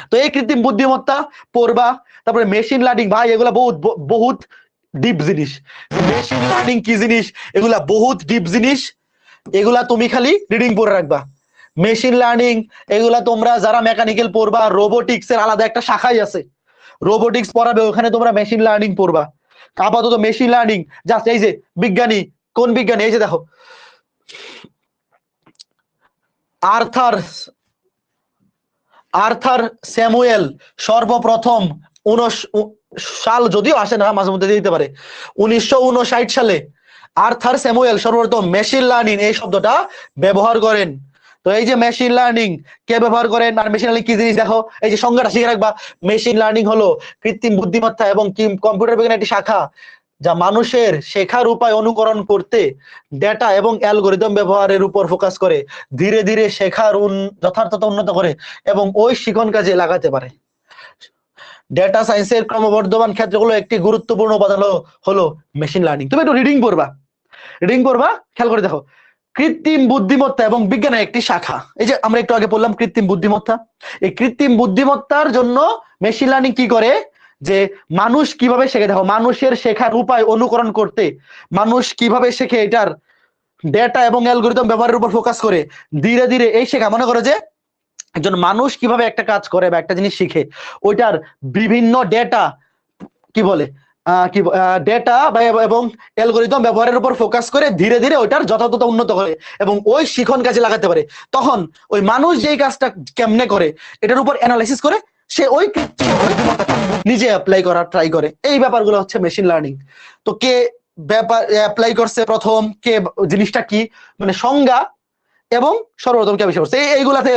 তো এই কৃত্রিম বুদ্ধিমত্তা পড়বা। তারপরে মেশিন লার্নিং, ভাই এগুলা বহুত ডিপ জিনিস। মেশিন লার্নিং কি জিনিস, এগুলা বহুত ডিপ জিনিস, এগুলা তুমি খালি রিডিং পড়ে রাখবা। মেশিন লার্নিং এগুলা তোমরা যারা মেকানিক্যাল পড়বা, রোবোটিক্স এর আলাদা একটা শাখাই আছে, রোবোটিক্স পড়াবে, ওখানে তোমরা মেশিন লার্নিং পড়বা। আপাতত মেশিন লার্নিং জাস্ট এই যে বিজ্ঞানী, কোন বিজ্ঞানী, এই যে দেখো আর্থার স্যামুয়েল সর্বপ্রথম সাল যদিও আসে না, মাঝে মধ্যে দিতে পারে, 1959 সালে আর্থার স্যামুয়েল সর্বপ্রথম মেশিন লার্নিং এই শব্দটা ব্যবহার করেন। তো এই যে মেশিন লার্নিং কে ব্যবহার করেন, আর মেশিন লার্নিং কি জিনিস দেখো, এই যে সংজ্ঞাটা শিখে রাখবা। মেশিন লার্নিং হলো কৃত্রিম বুদ্ধিমত্তা এবং কম্পিউটার বিজ্ঞানের একটি শাখা যা মানুষের শেখার উপায় অনুকরণ করতে ডেটা এবং অ্যালগরিদম ব্যবহারের উপর ফোকাস করে ধীরে ধীরে শেখার যথার্থতা উন্নত করে এবং ওই শিখন কাজে লাগাতে পারে। ডেটা সায়েন্সের ক্রমবর্ধমান ক্ষেত্রগুলো একটি গুরুত্বপূর্ণ উপাদান হলো মেশিন লার্নিং। তুমি একটু রিডিং পড়বা, খেয়াল করে দেখো, কৃত্রিম বুদ্ধিমত্তা এবং বিজ্ঞানের একটি শাখা। এই যে আমরা একটু আগে বললাম কৃত্রিম বুদ্ধিমত্তা, এই কৃত্রিম বুদ্ধিমত্তার জন্য মেশিন লার্নিং কি করে, যে মানুষ কিভাবে শেখে। দেখো মানুষের শেখার উপায় অনুকরণ করতে মানুষ কিভাবে শেখে এটার ডেটা এবং অ্যালগরিদম ব্যবহারের উপর ফোকাস করে ধীরে ধীরে এই শেখা, মনে করো যে একজন মানুষ কিভাবে একটা কাজ করে বা একটা জিনিস শিখে ওইটার বিভিন্ন ডেটা কি বলে ডেটা এবং অ্যালগরিদম ব্যবহারের উপর ফোকাস করে ধীরে ধীরে ওইটার যথাযথ উন্নত করে এবং ওই শিখন কাজে লাগাতে পারে। তখন ওই মানুষ যেই কাজটা কেমনে করে এটার উপর অ্যানালাইসিস করে সে ওই নিজে অ্যাপ্লাই করার ট্রাই করে। এই ব্যাপারগুলো হচ্ছে মেশিন লার্নিং। তো কে ব্যাপার অ্যাপ্লাই করছে প্রথম, কে জিনিসটা কি মানে সংজ্ঞা এবং সর্বপ্রথম কে আবিষ্কার করছে, এইগুলাতে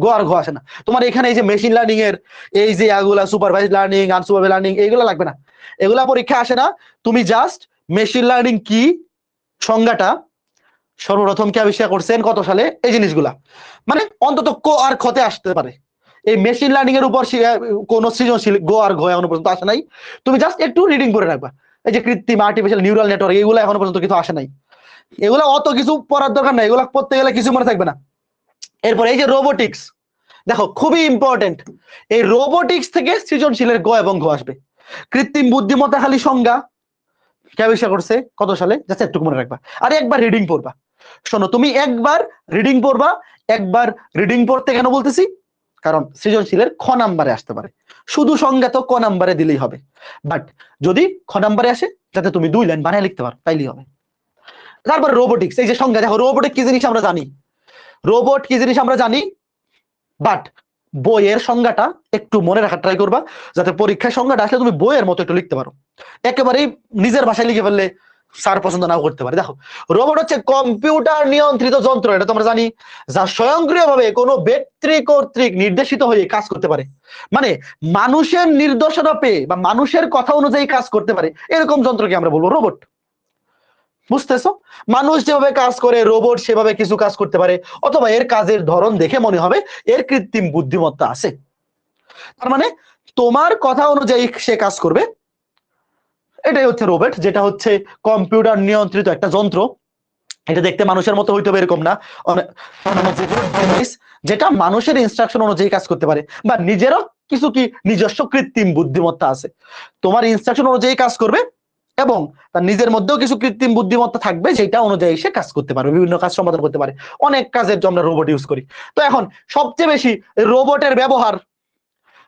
গ আর ঘ আসে না। তোমার এখানে এই যে মেশিন লার্নিং এর এই যে এগুলা সুপারভাইজ লার্নিং আনসুপারভাইজ লার্নিং এইগুলো লাগবে না, এগুলা পরীক্ষা আসে না। তুমি জাস্ট মেশিন লার্নিং কি সংজ্ঞাটা সর্বপ্রথম কে আবিষ্কার করছেন কত সালে এই জিনিসগুলা মানে অন্তত ক আর খতে আসতে পারে। এই মেশিন লার্নিং এর উপর কোন সৃজনশীল গ আর ঘ এখনো পর্যন্ত আসে নাই। তুমি জাস্ট একটু রিডিং করে রাখবা। এই যে কৃত্রিম আর্টিফিশিয়াল নিউরাল নেটওয়ার্ক এগুলো এখনো পর্যন্ত কিছু আসে নাই, এগুলা অত কিছু পড়ার দরকার নাই, এগুলা পড়তে গেলে কিছু মনে থাকবে না। এরপর এই যে রোবোটিক্স, দেখো খুবই ইম্পর্টেন্ট, এই রোবোটিক্স থেকে সৃজনশীলের গ এবং ঘ আসবে। কৃত্রিম বুদ্ধিমত্তা খালি সংজ্ঞা কে আবিষ্কার করছে কত সালে, জাস্ট একটু মনে রাখবা আর একবার রিডিং পড়বা। শোনো তুমি একবার রিডিং পড়বা, একবার রিডিং পড়তে কেন বলতেছি, কারণ সৃজনশীলের খ নাম্বারে আসতে পারে, শুধু সংজ্ঞা তো ক নাম্বারে দিলেই হবে, বাট যদি খ নাম্বারে আসে যাতে তুমি 2 লাইন বানায় লিখতে পারো তাইলেই হবে। তারপর রোবোটিক্স, এই যে সংজ্ঞা, দেখো রোবোটিক কি জিনিস আমরা জানি, রোবট কি জিনিস আমরা জানি, বাট বইয়ের সংজ্ঞাটা একটু মনে রাখার ট্রাই করবা যাতে পরীক্ষায় সংজ্ঞাটা আসলে তুমি বইয়ের মতো একটু লিখতে পারো। একেবারেই নিজের ভাষায় লিখে ফেললে স্যার পছন্দ নাও করতে পারে। দেখো রোবট হচ্ছে কম্পিউটার নিয়ন্ত্রিত যন্ত্র, এটা তোমরা জানি, যা স্বয়ংক্রিয়ভাবে কোনো ব্যক্তি কর্তৃক নির্দেশিত হয়ে কাজ করতে পারে, মানে মানুষের নির্দেশনা পেয়ে বা মানুষের কথা অনুযায়ী কাজ করতে পারে এরকম যন্ত্রকে আমরা বলবো রোবট। বুঝতেছো, মানুষ যেভাবে কাজ করে রোবট সেভাবে কিছু কাজ করতে পারে, অথবা এর কাজের ধরন দেখে মনে হবে এর কৃত্রিম বুদ্ধিমত্তা আছে। তার মানে তোমার কথা অনুযায়ী সে কাজ করবে, এটাই হচ্ছে রোবট, যেটা হচ্ছে কম্পিউটার নিয়ন্ত্রিত একটা যন্ত্র। এটা দেখতে মানুষের মতো হইতে হবে এরকম না, যেটা মানুষের ইনস্ট্রাকশন অনুযায়ী কাজ করতে পারে বা নিজেরও কিছু কি নিজস্ব কৃত্রিম বুদ্ধিমত্তা আছে, তোমার ইনস্ট্রাকশন অনুযায়ী কাজ করবে এবং তার নিজের মধ্যেও কিছু কৃত্রিম বুদ্ধিমত্তা থাকবে যেটা অনুযায়ী সে কাজ করতে পারবে, বিভিন্ন কাজ সমাধান করতে পারে। অনেক কাজের জন্য আমরা রোবট ইউজ করি। তো এখন সবচেয়ে বেশি রোবটের ব্যবহার,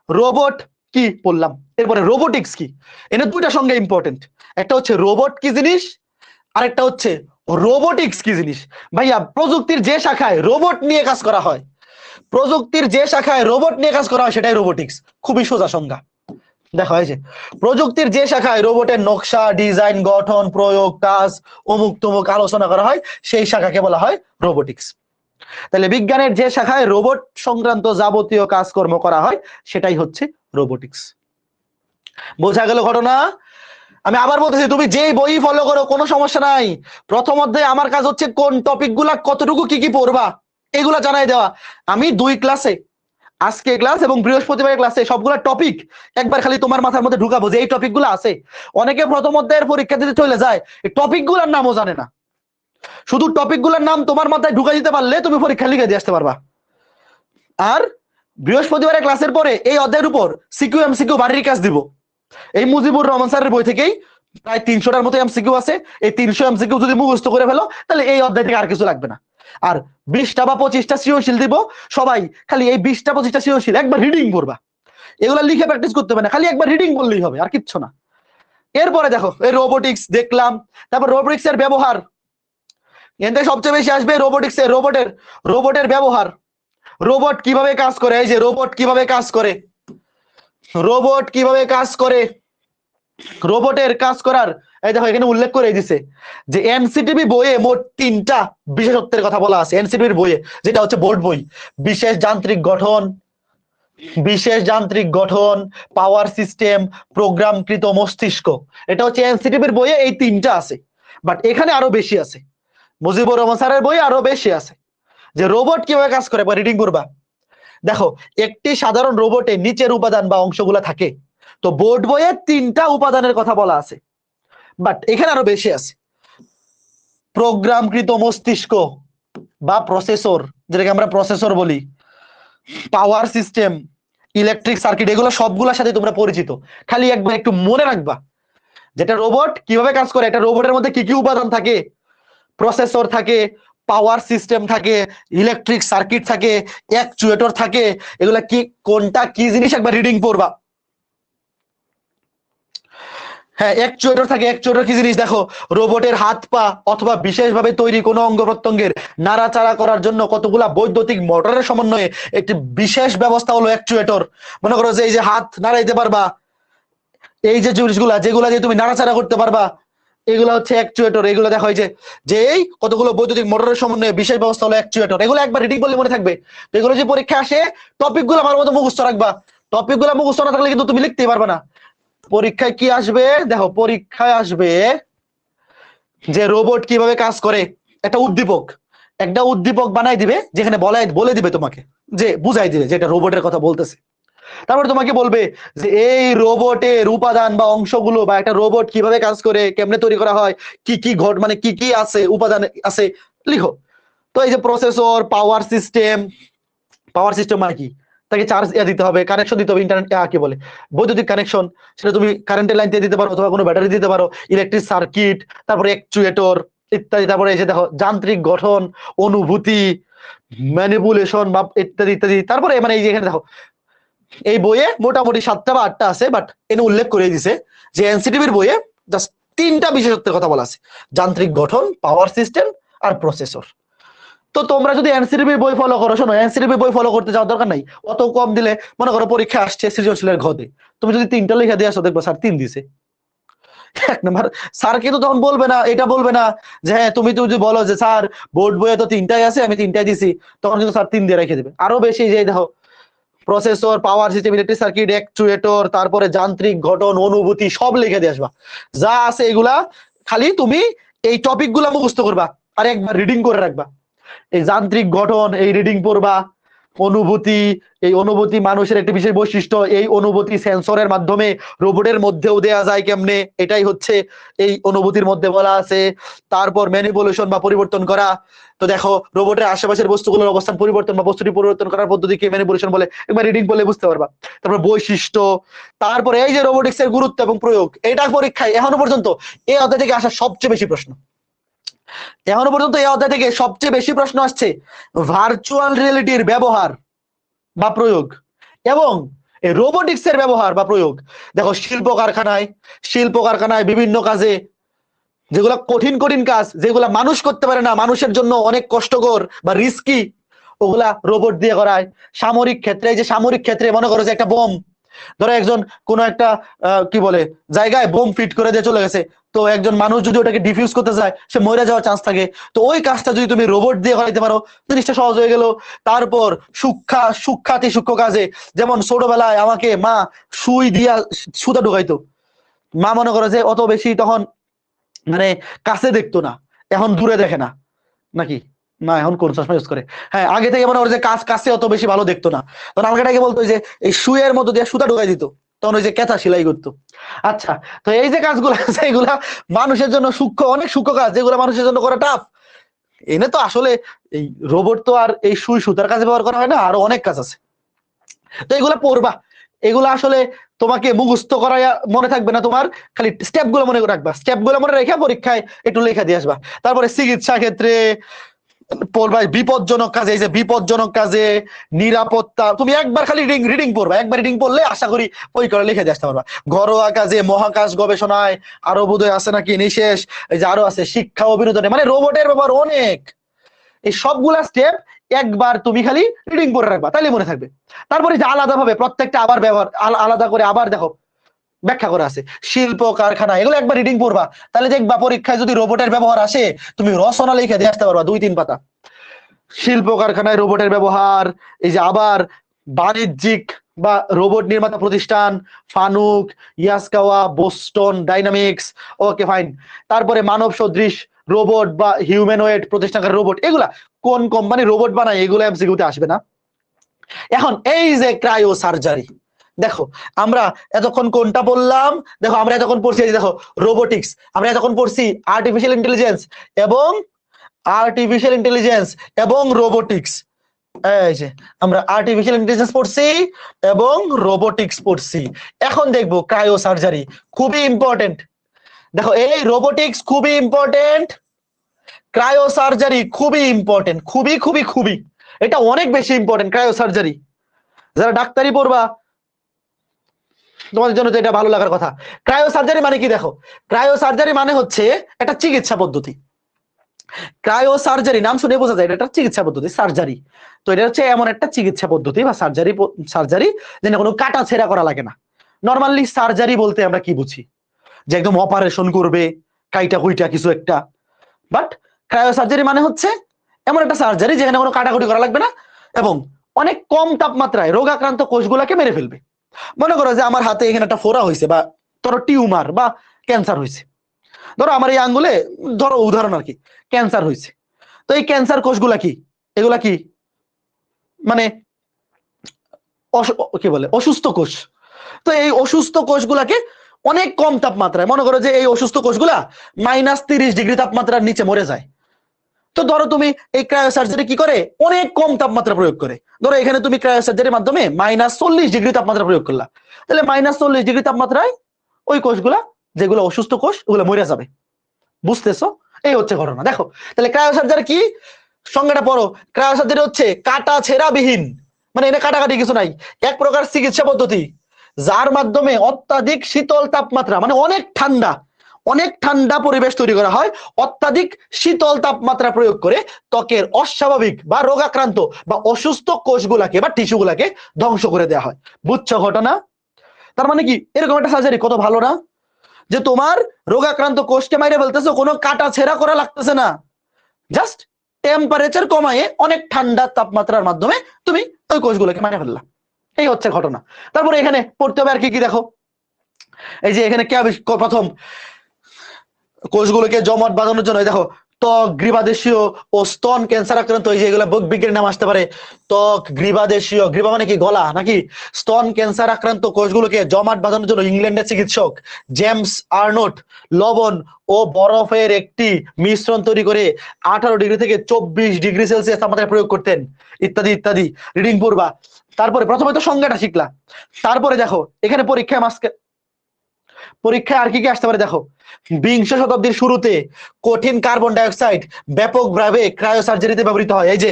রোবট কি বললাম, এরপরে রোবোটিক্স কি, এনে দুইটা সঙ্গে ইম্পর্টেন্ট, একটা হচ্ছে রোবট কি জিনিস আর একটা হচ্ছে রোবোটিক্স কি জিনিস। ভাইয়া প্রযুক্তির যে শাখায় রোবট নিয়ে কাজ করা হয়, প্রযুক্তির যে শাখায় রোবট নিয়ে কাজ করা হয় সেটাই রোবোটিক্স। খুবই সোজা সংজ্ঞা, দেখা হয়েছে প্রযুক্তির যে শাখায় রোবটের নকশা ডিজাইন গঠন প্রয়োগ কাজ অমুক তমুক আলোচনা করা হয় সেই শাখাকে বলা হয় রোবোটিক্স। তাহলে বিজ্ঞানের যে শাখায় রোবট সংক্রান্ত যাবতীয় কাজকর্ম করা হয় সেটাই হচ্ছে রোবোটিক্স। বোঝা গেল ঘটনা? আমি আবার বলতেছি তুমি যেই বই ফলো করো কোনো সমস্যা নাই, প্রথম অধ্যায়ে আমার কাজ হচ্ছে কোন টপিক গুলা কতটুকু কি কি পড়বা এগুলা জানাই দেওয়া। আমি 2 ক্লাসে, আজকে ক্লাস এবং বৃহস্পতিবার ক্লাসে সবগুলা টপিক একবার খালি তোমার মাথার মধ্যে ঢুকাবো যে এই টপিক গুলো আছে। অনেকে প্রথম অধ্যায়ের পরীক্ষা দিতে চলে যায় এই টপিক গুলার নামও জানে না, শুধু টপিক গুলার নাম তোমার মাথায় ঢুকা দিতে পারলে তুমি পরীক্ষা লিখে দিয়ে আসতে পারবা। আর বৃহস্পতিবারের ক্লাসের পরে এই অধ্যায়ের উপর সিকিউ এমসিকিউ বাড়ির কাজ দিব, এই মুজিবুর রহমান স্যারের বই থেকেই প্রায় 300টার মতো এমসিকিউ আছে, এই 300 এমসিকিউ যদি মুখস্থ করে ফেলো তাহলে এই অধ্যায় থেকে আর কিছু লাগবে না। আর 20টা বা 25টা সৃজনশীল দিব, সবাই খালি এই 20টা 25টা সৃজনশীল একবার রিডিং করবা, এগুলা লিখে প্র্যাকটিস করতে হবে না, খালি একবার রিডিং করলেই হবে আর কিচ্ছু না। এরপরে দেখো এই রোবোটিক্স দেখলাম, তারপর রোবোটিক্স এর ব্যবহার, এতে সবচেয়ে বেশি আসবে রোবোটিক্স এর রোবটের ব্যবহার, রোবট কিভাবে কাজ করে, এই যে রোবট কিভাবে কাজ করে, রোবট কিভাবে কাজ করে, রোবটের কাজ করার এই দেখো এখানে উল্লেখ করে দিছে যে এনসিটিবি বইয়ে মোট 3টা বিশেষত্বের কথা বলা আছে। এনসিটিবির বইয়ে যেটা হচ্ছে বোর্ড বই, বিশেষ যান্ত্রিক গঠন, বিশেষ যান্ত্রিক গঠন, পাওয়ার সিস্টেম, প্রোগ্রামকৃত মস্তিষ্ক, এটা হচ্ছে এনসিটিবির বইয়ে এই 3টা আছে, বাট এখানে আরো বেশি আছে, মুজিবুর রহমান স্যারের বই আরো বেশি আছে যে রোবট কিভাবে কাজ করে। রিডিং করবা, দেখো একটি সাধারণ রোবটে নিচের উপাদান বা অংশগুলা থাকে, তো বোর্ড বইয়ে 3টা উপাদানের কথা বলা আছে, বাট এখানে আরো বেশি আছে। প্রোগ্রামকৃত মস্তিষ্ক বা প্রসেসর, যেটাকে আমরা প্রসেসর বলি, পাওয়ার সিস্টেম, ইলেকট্রিক সার্কিট, এগুলো সবগুলোর সাথে তোমরা পরিচিত। খালি একবার একটু মনে রাখবা যেটা রোবট কিভাবে কাজ করে। একটা রোবটের মধ্যে কি কি উপাদান থাকে, প্রসেসর থাকে, পাওয়ার সিস্টেম থাকে, ইলেকট্রিক সার্কিট থাকে, অ্যাকচুয়েটর থাকে, এগুলা কি কোনটা কি জিনিস একবার রিডিং পড়বা। হ্যাঁ, অ্যাকচুয়েটর থাকে। অ্যাকচুয়েটর কি জিনিস দেখো, রোবটের হাত পা অথবা বিশেষভাবে তৈরি কোনো অঙ্গ প্রত্যঙ্গের নাড়াচাড়া করার জন্য কতগুলা বৈদ্যুতিক মোটরের সমন্বয়ে একটি বিশেষ ব্যবস্থা হলো অ্যাকচুয়েটর। মনে করো যে এই যে হাত নাড়াইতে পারবা, এই যে জিনিসগুলা যেগুলা দিয়ে তুমি নাড়াচাড়া করতে পারবা, এগুলো হচ্ছে অ্যাকচুয়েটর। এগুলো দেখো এই যে এই কতগুলো বৈদ্যুতিক মোটরের সমন্বয়ে বিশেষ ব্যবস্থা হলো অ্যাকচুয়েটর। এগুলো একবার রিডিং করলে মনে থাকবে। তো এগুলো যে পরীক্ষা আসে, টপিক গুলো ভালো মতো মুখস্থ রাখবা। টপিক গুলো মুখস্থ না থাকলে কিন্তু তুমি লিখতেই পারবে না। পরীক্ষায় কি আসবে দেখো, পরীক্ষায় আসবে যে রোবট কিভাবে কাজ করে। একটা উদ্দীপক বানাই দিবে, যেখানে বলে দিবে তোমাকে, যে বুঝাই দিবে যে এটা রোবটের কথা বলতেছে। তারপরে তোমাকে বলবে যে এই রোবটের উপাদান বা অংশগুলো, বা একটা রোবট কিভাবে কাজ করে, কেমনে তৈরি করা হয়, কি কি মানে কি কি আছে, উপাদান আছে, লিখো। তো এই যে প্রসেসর, পাওয়ার সিস্টেম মানে কি, তাকে চার্জ দিতে হবে, কানেকশন দিতে হবে, ইন্টারনেট কি বলে, বৈদ্যুতিক কানেকশন, সেটা তুমি কারেন্টের লাইন দিয়ে দিতে পারো অথবা কোনো ব্যাটারি দিতে পারো, ইলেকট্রিক সার্কিট, তারপরে অ্যাকচুয়েটর ইত্যাদি। তারপরে এই যে দেখো যান্ত্রিক গঠন, অনুভূতি, ম্যানিপুলেশন বা ইত্যাদি ইত্যাদি। তারপরে মানে এই যে এখানে দেখো, এই বইয়ে মোটামুটি 7টা বা 8টা আছে, বাট এনে উল্লেখ করে দিছে যে এনসিটিভির বইয়ে জাস্ট 3টা বিশেষত্বের কথা বলা আছে: যান্ত্রিক গঠন, পাওয়ার সিস্টেম আর প্রসেসর। তো তোমরা যদি এনসিটিভির বই ফলো করো, শোনো, এনসিটিভির বই ফলো করতে যাওয়ার দরকার নাই। অত কম দিলে, মনে করো পরীক্ষা আসছে সৃজনশীলের ঘতে, তুমি যদি 3টা লেখা দিয়ে আসো, দেখবো স্যার 3 দিছে। এক নম্বর, স্যার কিন্তু তখন বলবে না, এটা বলবে না যে হ্যাঁ তুমি যদি বলো যে স্যার বোর্ড বইয়ে তো 3টাই আছে, আমি 3টাই দিছি, তখন কিন্তু স্যার 3 দিয়ে রেখে দেবে। আরো বেশি যে দেখো processor, power system, electric circuit, actuator, তারপরে যান্ত্রিক গঠন, অনুভূতি, সব লিখে দিয়ে আসবা। যা আছে এগুলা খালি তুমি এই টপিক গুলা মুখস্থ করবা আর একবার রিডিং করে রাখবা। এই যান্ত্রিক গঠন, এই রিডিং পড়বা। অনুভূতি, এই অনুভূতি মানুষের একটি বিশেষ বৈশিষ্ট্য, এই অনুভূতি সেন্সরের মাধ্যমে রোবটের মধ্যেও দেয়া যায় কেমনে, এটাই হচ্ছে এই অনুভূতির মধ্যে বলা আছে। তারপর ম্যানিপুলেশন বা পরিবর্তন করা। তো দেখো রোবটের আশেপাশের বস্তুগুলোর অবস্থান পরিবর্তন বা বস্তুটি পরিবর্তন করার পদ্ধতিকে ম্যানিপুলেশন বলে, একবার রিডিং করলে বুঝতে পারবা। তারপর বৈশিষ্ট্য, তারপরে এই যে রোবোটিক্স এর গুরুত্ব এবং প্রয়োগ। এটা পরীক্ষায় এখনো পর্যন্ত এই অধ্যায় থেকে আসা সবচেয়ে বেশি প্রশ্ন। এখনো পর্যন্ত এই অধ্যায় থেকে সবচেয়ে বেশি প্রশ্ন আসছে ভার্চুয়াল রিয়েলিটির ব্যবহার বা প্রয়োগ এবং রোবোটিক্স এর ব্যবহার বা প্রয়োগ। দেখো শিল্প কারখানায় বিভিন্ন কাজে, যেগুলা কঠিন কঠিন কাজ, যেগুলা মানুষ করতে পারে না, মানুষের জন্য অনেক কষ্টকর বা রিস্কি, ওগুলা রোবট দিয়ে করায়। সামরিক ক্ষেত্রে, এই যে সামরিক ক্ষেত্রে মনে করো যে একটা বোম, ধরো একজন কোন একটা কি বলে জায়গায় বোম ফিট করে দিয়ে চলে গেছে, তো একজন মানুষ যদি ওটাকে ডিফিউজ করতে চায়, সে মরে যাওয়ার চান্স থাকে। তো ওই কাজটা যদি তুমি রোবট দিয়ে করাইতে পারো, জিনিসটা সহজ হয়ে গেল। তারপর সূক্ষ্ম কাজে, যেমন ছোটবেলায় আমাকে মা সুই দিয়া সুতা ঢুকাইতো। মা মনে করো যে অত বেশি তখন মানে কাছে দেখতো না, এখন দূরে দেখে না নাকি, না এখন কোন চশমা ইউজ করে। হ্যাঁ, আগে থেকে মনে করে যে কাছে অত বেশি ভালো দেখতো না, তখন আমাকে এটাকে বলতো যে এই সুইয়ের মধ্যে দিয়ে সুতা ঢুকাই দিত, তখন ওই যে কেঁচা সেলাই করতো। আচ্ছা, তো এই যে কাজগুলো আছে, এগুলা মানুষের জন্য অনেক সূক্ষ্ম কাজ, যেগুলো মানুষের জন্য করা টাফ। এনে তো আসলে এই রোবট তো আর এই সুই সুতার কাজে ব্যবহার করা হয় না, আরো অনেক কাজ আছে। তো এগুলা পড়বা, এগুলো আসলে তোমাকে মুখস্থ করাইয়া মনে থাকবে না, তোমার খালি স্টেপ গুলো মনে রাখবা, স্টেপ গুলো মনে রেখে পরীক্ষায় একটু লেখা দিয়ে আসবা। তারপরে চিকিৎসা ক্ষেত্রে পড়বা বিপজ্জনক কাজে, এই যে বিপজ্জনক কাজে, নিরাপত্তা, তুমি একবার খালি রিডিং পড়বা, একবার রিডিং পড়লে আশা করি ওই করে লিখে দিয়ে আসতে পারবা। ঘরোয়া কাজে, মহাকাশ গবেষণায়, আরো বোধহয় আছে নাকি নিশেষ, এই যে আরো আছে শিক্ষা ও বিনোদনে, মানে রোবটের ব্যাপার অনেক। এই সবগুলা স্টেপ একবার তুমি খালি রিডিং করে রাখবা, তাহলে মনে থাকবে। তারপরে যে আলাদা ভাবে প্রত্যেকটা আবার ব্যবহার আলাদা করে আবার দেখো ব্যাখ্যা করা আছে। শিল্প কারখানা, এগুলো একবার রিডিং পড়বা, তাহলে দেখবা পরীক্ষায় যদি রোবটের ব্যবহার আসে, তুমি রচনা লিখে দিয়ে আসতে পারবা 2-3 পাতা। শিল্প কারখানায় রোবটের ব্যবহার, এই যে আবার বাণিজ্যিক বা রোবট নির্মাতা প্রতিষ্ঠান, ফানুক, ইয়াসকাওয়া, বোস্টন ডাইনামিক্স, ওকে ফাইন। তারপরে মানব সদৃশ রোবট বা হিউম্যানয়েড প্রতিষ্ঠানকারী রোবট, এগুলা কোন কোম্পানি রোবট বানায়, এগুলো এমসিকিউতে আসবে না। এখন এই যে ক্রায়ো সার্জারি, দেখো আমরা এতক্ষণ কোনটা বললাম, দেখো আমরা এতক্ষণ পড়ছি, দেখো রোবোটিক্স, আমরা এতক্ষণ পড়ছি আর্টিফিশিয়াল ইন্টেলিজেন্স এবং রোবোটিক্স। এই যে আমরা আর্টিফিশিয়াল ইন্টেলিজেন্স পড়ছি এবং রোবোটিক্স পড়ছি। এখন দেখবো ক্রায়ো সার্জারি, খুবই ইম্পর্টেন্ট। দেখো এই রোবোটিক্স খুবই ইম্পর্টেন্ট, ক্রায়ো সার্জারি খুবই ইম্পর্টেন্ট, খুবই খুবই খুবই, এটা অনেক বেশি ইম্পর্টেন্ট ক্রায়ো সার্জারি। যারা ডাক্তারি পড়বা তোমাদের জন্য তো এটা ভালো লাগার কথা। ক্রায়ো সার্জারি মানে কি দেখো, ক্রায়ো সার্জারি মানে হচ্ছে একটা চিকিৎসা পদ্ধতি। ক্রায়ো সার্জারি নাম শুনে বোঝা যায় এটা একটা চিকিৎসা পদ্ধতি, সার্জারি। তো এটা হচ্ছে এমন একটা চিকিৎসা পদ্ধতি বা সার্জারি, সার্জারি যেটা কোনো কাটা ছেঁড়া করা লাগে না। নর্মালি সার্জারি বলতে আমরা কি বুঝি, যে একদম অপারেশন করবে কাইটা কুইটা কিছু একটা। বাট ক্রায়ো সার্জারি মানে হচ্ছে এমন একটা সার্জারি যেখানে কোনো কাটাকুটি করা লাগবে না এবং অনেক কম তাপমাত্রায় রোগাক্রান্ত কোষগুলোকে মেরে ফেলবে। মনে করো যে আমার হাতে এখানে একটা ফোড়া হয়েছে বা ধরো টিউমার বা ক্যান্সার হয়েছে, ধরো আমার এই আঙ্গুলে, ধরো উদাহরণ আর কি, ক্যান্সার হয়েছে। তো এই ক্যান্সার কোষগুলা কি, এগুলা কি মানে কি বলে অসুস্থ কোষ। তো এই অসুস্থ কোষগুলাকে অনেক কম তাপমাত্রায়, মনে করো যে এই অসুস্থ কোষগুলা -30 ডিগ্রি তাপমাত্রার নিচে মরে যায়। তো ধরো তুমি এই ক্রায়োসার্জারি কি করে অনেক কম তাপমাত্রা প্রয়োগ করে, ধরো এখানে তুমি ক্রায়োসার্জারির মাধ্যমে -40 ডিগ্রি তাপমাত্রা প্রয়োগ করলা, তাহলে -40 ডিগ্রি তাপমাত্রায় ওই কোষগুলা যেগুলো অসুস্থ কোষ ওগুলো মরে যাবে। বুঝতেছো? এই হচ্ছে ঘটনা। দেখো তাহলে ক্রায়োসার্জারি কি, সংজ্ঞাটা পড়ো। ক্রায়োসার্জারি হচ্ছে কাটা ছেঁড়া বিহীন, মানে এনে কাটাকাটি কিছু নাই, এক প্রকার চিকিৎসা পদ্ধতি যার মাধ্যমে অত্যাধিক শীতল তাপমাত্রা, মানে অনেক ঠান্ডা পরিবেশ তৈরি করা হয়, অত্যাধিক শীতল তাপমাত্রা প্রয়োগ করে ত্বকের অস্বাভাবিক বা রোগাক্রান্ত বা অসুস্থ কোষগুলাকে বা টিস্যুগুলাকে ধ্বংস করে দেওয়া হয়। বুঝছো ঘটনা? তার মানে কি এরকম একটা সার্জারি কত ভালো না, যে তোমার রোগাক্রান্ত কোষকে মাইরে ফেলতেছো, কোনো কাটা ছেঁড়া করা লাগতেছে না, জাস্ট টেম্পারেচার কমায়ে অনেক ঠান্ডা তাপমাত্রার মাধ্যমে তুমি ওই কোষগুলোকে মাইরে ফেললা। এই হচ্ছে ঘটনা। তারপরে এখানে পড়তে হবে আর কি কি দেখো, এই যে এখানে কে প্রথম কোষগুলোকে জমাট বাঁধানোর জন্য দেখো ত্বক, গ্রীবাদেশীয় ও স্তন ক্যান্সার আক্রান্ত, এই যে এগুলো বিজ্ঞানের নাম আসতে পারে। ত্বক, গ্রীবাদেশীয়, গ্রীবা মানে কি গলা নাকি, স্তন ক্যান্সার আক্রান্ত কোষগুলোকে জমাট বাঁধানোর জন্য ইংল্যান্ডের চিকিৎসক জেমস আর্নট লবণ ও বরফের একটি মিশ্রণ তৈরি করে 18 ডিগ্রি থেকে 24 ডিগ্রি সেলসিয়াস তাপমাত্রায় প্রয়োগ করতেন, ইত্যাদি ইত্যাদি। রিডিং পড়বা। তারপরে প্রথমে তো সংজ্ঞাটা শিখলা, তারপরে দেখো এখানে পরীক্ষায় আর কি কি আসতে পারে দেখো, বিংশ শতাব্দীর শুরুতে কঠিন কার্বন ডাই অক্সাইড ব্যাপকভাবে ক্রায়োসার্জারিতে ব্যবহৃত হয়। এই যে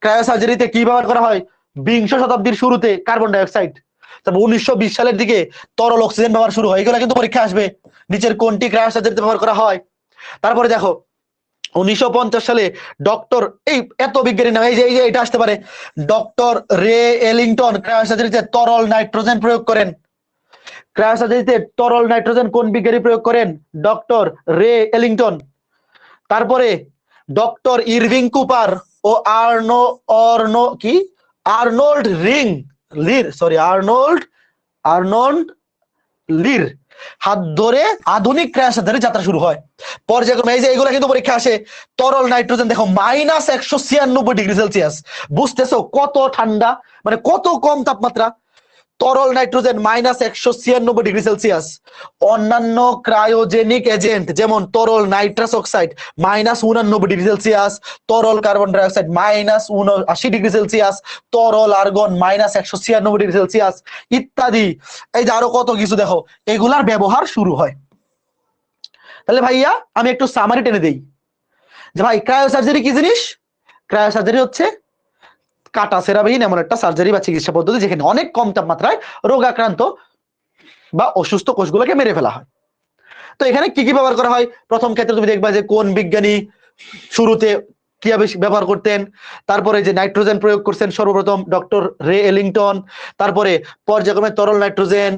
ক্রায়োসার্জারিতে কি ব্যবহার করা হয়, বিংশ শতাব্দীর শুরুতে কার্বন ডাই অক্সাইড, তারপর 1920 সালের দিকে তরল অক্সিজেন ব্যবহার শুরু হয়। এগুলো কিন্তু পরীক্ষা আসবে, নিচের কোনটি ক্রায়োসার্জারিতে ব্যবহার করা হয়। তারপরে দেখো 1950 সালে ডক্টর, এই এত বিজ্ঞানী নাম, এই যে এটা আসতে পারে, ডক্টর রে এলিংটন ক্রায়োসার্জারিতে তরল নাইট্রোজেন প্রয়োগ করেন। ক্রায়োসার্জারিতে তরল নাইট্রোজেন কোন বিজ্ঞানী প্রয়োগ করেন, ডক্টর রে এলিংটন। তারপরে ডক্টর ইরভিং কুপার ও আর্নল্ড লির হাত ধরে আধুনিক ক্রায়োসার্জারি যাত্রা শুরু হয়। পর্যায়ক্রমে এই যে এগুলো কিন্তু পরীক্ষা আসে, তরল নাইট্রোজেন দেখো -196 ডিগ্রি সেলসিয়াস। বুঝতেছো কত ঠান্ডা, মানে কত কম তাপমাত্রা। তরল নাইট্রোজেন -196 ডিগ্রি সেলসিয়াস। অন্যান্য ক্রায়োজেনিক এজেন্ট যেমন তরল নাইট্রাস অক্সাইড -89 ডিগ্রি সেলসিয়াস, তরল carbon die oxide -79 degree Celsius, তরল আর্গন -196 ডিগ্রি সেলসিয়াস ইত্যাদি। এই যে আরো কত কিছু দেখো, এগুলার ব্যবহার শুরু হয়। তাহলে ভাইয়া আমি একটু সামারি টেনে দেই যে ভাই ক্রায়োসার্জারি কি জিনিস। ক্রায়োসার্জারি হচ্ছে কাটা সেরাবিহীন এমন একটা সার্জারি বা চিকিৎসা পদ্ধতি যেখানে অনেক কম তাপমাত্রায় রোগাক্রান্ত বা অসুস্থ কোষগুলোকে মেরে ফেলা হয়। তো এখানে কি কি ব্যবহার করা হয়, প্রথম ক্ষেত্রে তুমি দেখবা যে কোন বিজ্ঞানী শুরুতে কিভাবে ব্যবহার করতেন। তারপরে যে নাইট্রোজেন প্রয়োগ করছেন সর্বপ্রথম ডক্টর রে এলিংটন। তারপরে পর্যায়ক্রমে তরল নাইট্রোজেন,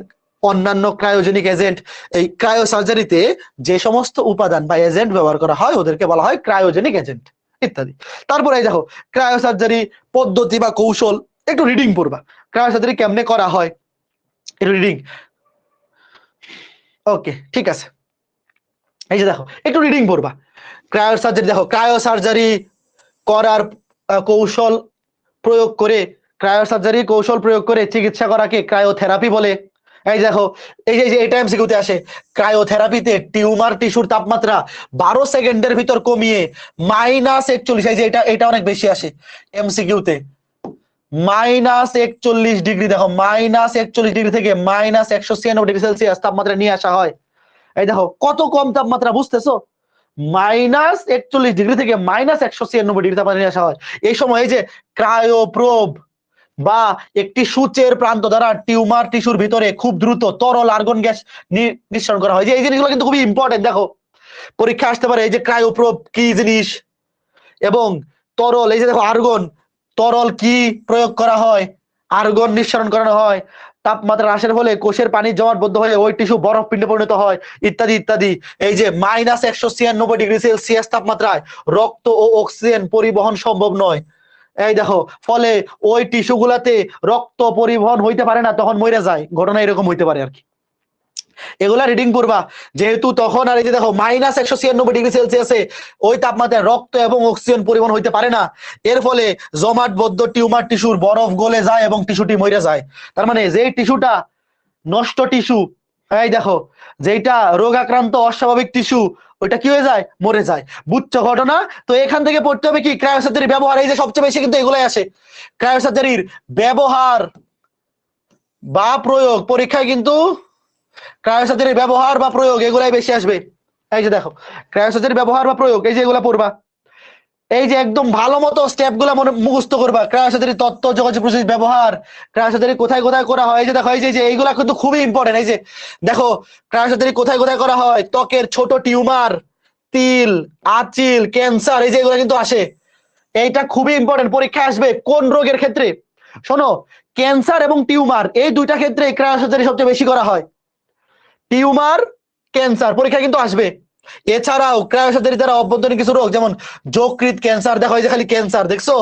অন্যান্য ক্রায়োজেনিক এজেন্ট। এই ক্রায়ো সার্জারিতে যে সমস্ত উপাদান বা এজেন্ট ব্যবহার করা হয় ওদেরকে বলা হয় ক্রায়োজেনিক এজেন্ট ইত্যাদি। তারপরে এই দেখো ক্রায়ো সার্জারি পদ্ধতি বা কৌশল, একটু রিডিং পড়বা, ক্রায়ো সার্জারি কেমনে করা হয় একটু রিডিং। ওকে ঠিক আছে, এই যে দেখো একটু রিডিং পড়বা। ক্রায়ো সার্জারি দেখো, ক্রায়ো সার্জারি করার কৌশল প্রয়োগ করে, ক্রায়ো সার্জারি কৌশল প্রয়োগ করে চিকিৎসা করাকে ক্রায়োথেরাপি বলে। এই দেখো এই যে এটা এমসিকিউতে আসে, ক্রায়োথেরাপিতে টিউমার টিস্যুর তাপমাত্রা 12 সেকেন্ডের ভিতর কমিয়ে -41, এই যে এটা অনেক বেশি আসে এমসিকিউতে। -41 ডিগ্রি, দেখো -41 ডিগ্রি থেকে -196 ডিগ্রি সেলসিয়াস তাপমাত্রা নিয়ে আসা হয়। এই দেখো কত কম তাপমাত্রা, বুঝতেছো? -41 ডিগ্রি থেকে -196 ডিগ্রি তাপমাত্রা নিয়ে আসা হয়। এই সময় এই যে ক্রায়োপ্রোব বা একটি সূচের প্রান্ত দ্বারা টিউমার টিস্যুর ভিতরে খুব দ্রুত তরল আর্গন গ্যাস নিঃসরণ করা হয়। যে এই জিনিসগুলো কিন্তু খুবই ইম্পর্টেন্ট। দেখো পরীক্ষা আসতে পারে এই যে ক্রায়োপ্রোব কি জিনিস এবং তরল, এই যে দেখো আর্গন, তরল কি প্রয়োগ করা হয়, আর্গন নিঃসরণ করানো হয়, তাপমাত্রা হ্রাসের ফলে কোষের পানি জমাটবদ্ধ হয়ে ওই টিস্যু বরফ পিণ্ডে পরিণত হয়, ইত্যাদি ইত্যাদি। এই যে -196 ডিগ্রি সেলসিয়াস তাপমাত্রায় রক্ত ও অক্সিজেন পরিবহন সম্ভব নয়। এই দেখো ফলে ওই টিস্যু গুলাতে রক্ত পরিবহন হইতে পারে না, তখন মরে যায়। ঘটনা এরকম হইতে পারে আর কি। এগুলা রিডিং করবা, যেহেতু তখন আর এই যে দেখো -196 ডিগ্রি সেলসিয়াসে ওই তাপমাত্রায় রক্ত এবং অক্সিজেন পরিবহন হইতে পারে না। এর ফলে জমাটবদ্ধ টিউমার টিস্যুর বরফ গলে যায় এবং টিস্যুটি মরে যায়। তার মানে যেই টিস্যুটা নষ্ট টিস্যু, এই দেখো যেটা রোগাক্রান্ত অস্বাভাবিক টিস্যু, ওইটা কি হয়ে যায়, মরে যায়। বুঝছো ঘটনা? তো এখান থেকে পড়তে হবে কি ক্রায়োসার্জারির ব্যবহার। এই যে সবচেয়ে বেশি কিন্তু এগুলাই আসে, ক্রায়োসার্জারির ব্যবহার বা প্রয়োগ। পরীক্ষায় কিন্তু ক্রায়োসার্জারির ব্যবহার বা প্রয়োগ এগুলাই বেশি আসবে। এই যে দেখো ক্রায়োসার্জারির ব্যবহার বা প্রয়োগ, এই যে এগুলা পড়বা। এই যে একদম ভালো মতো স্টেপ গুলা মুখস্থ করবা। ক্রায়োসার্জারি তত্ত্ব, যোগাযোগ প্রযুক্তির ব্যবহার, ক্রায়োসার্জারি কোথায় কোথায় করা হয়। এই যে দেখো এই যে এইগুলা কিন্তু খুবই ইম্পর্টেন্ট। এই যে দেখো ক্রায়োসার্জারি কোথায় কোথায় করা হয়, ত্বকের ছোট টিউমার, তিল, আঁচিল, ক্যান্সার, এই যে এগুলা কিন্তু আসে। এইটা খুবই ইম্পর্টেন্ট, পরীক্ষায় আসবে কোন রোগের ক্ষেত্রে। শোনো, ক্যান্সার এবং টিউমার এই দুইটা ক্ষেত্রে ক্রায়োসার্জারি সবচেয়ে বেশি করা হয়। টিউমার, ক্যান্সার পরীক্ষা কিন্তু আসবে। এছাড়াও ক্রায়োসার্জারি দ্বারা অভ্যন্তরীণ কিছু রোগ যেমন যকৃৎ ক্যান্সার, দেখো এই যে খালি ক্যান্সার দেখছো,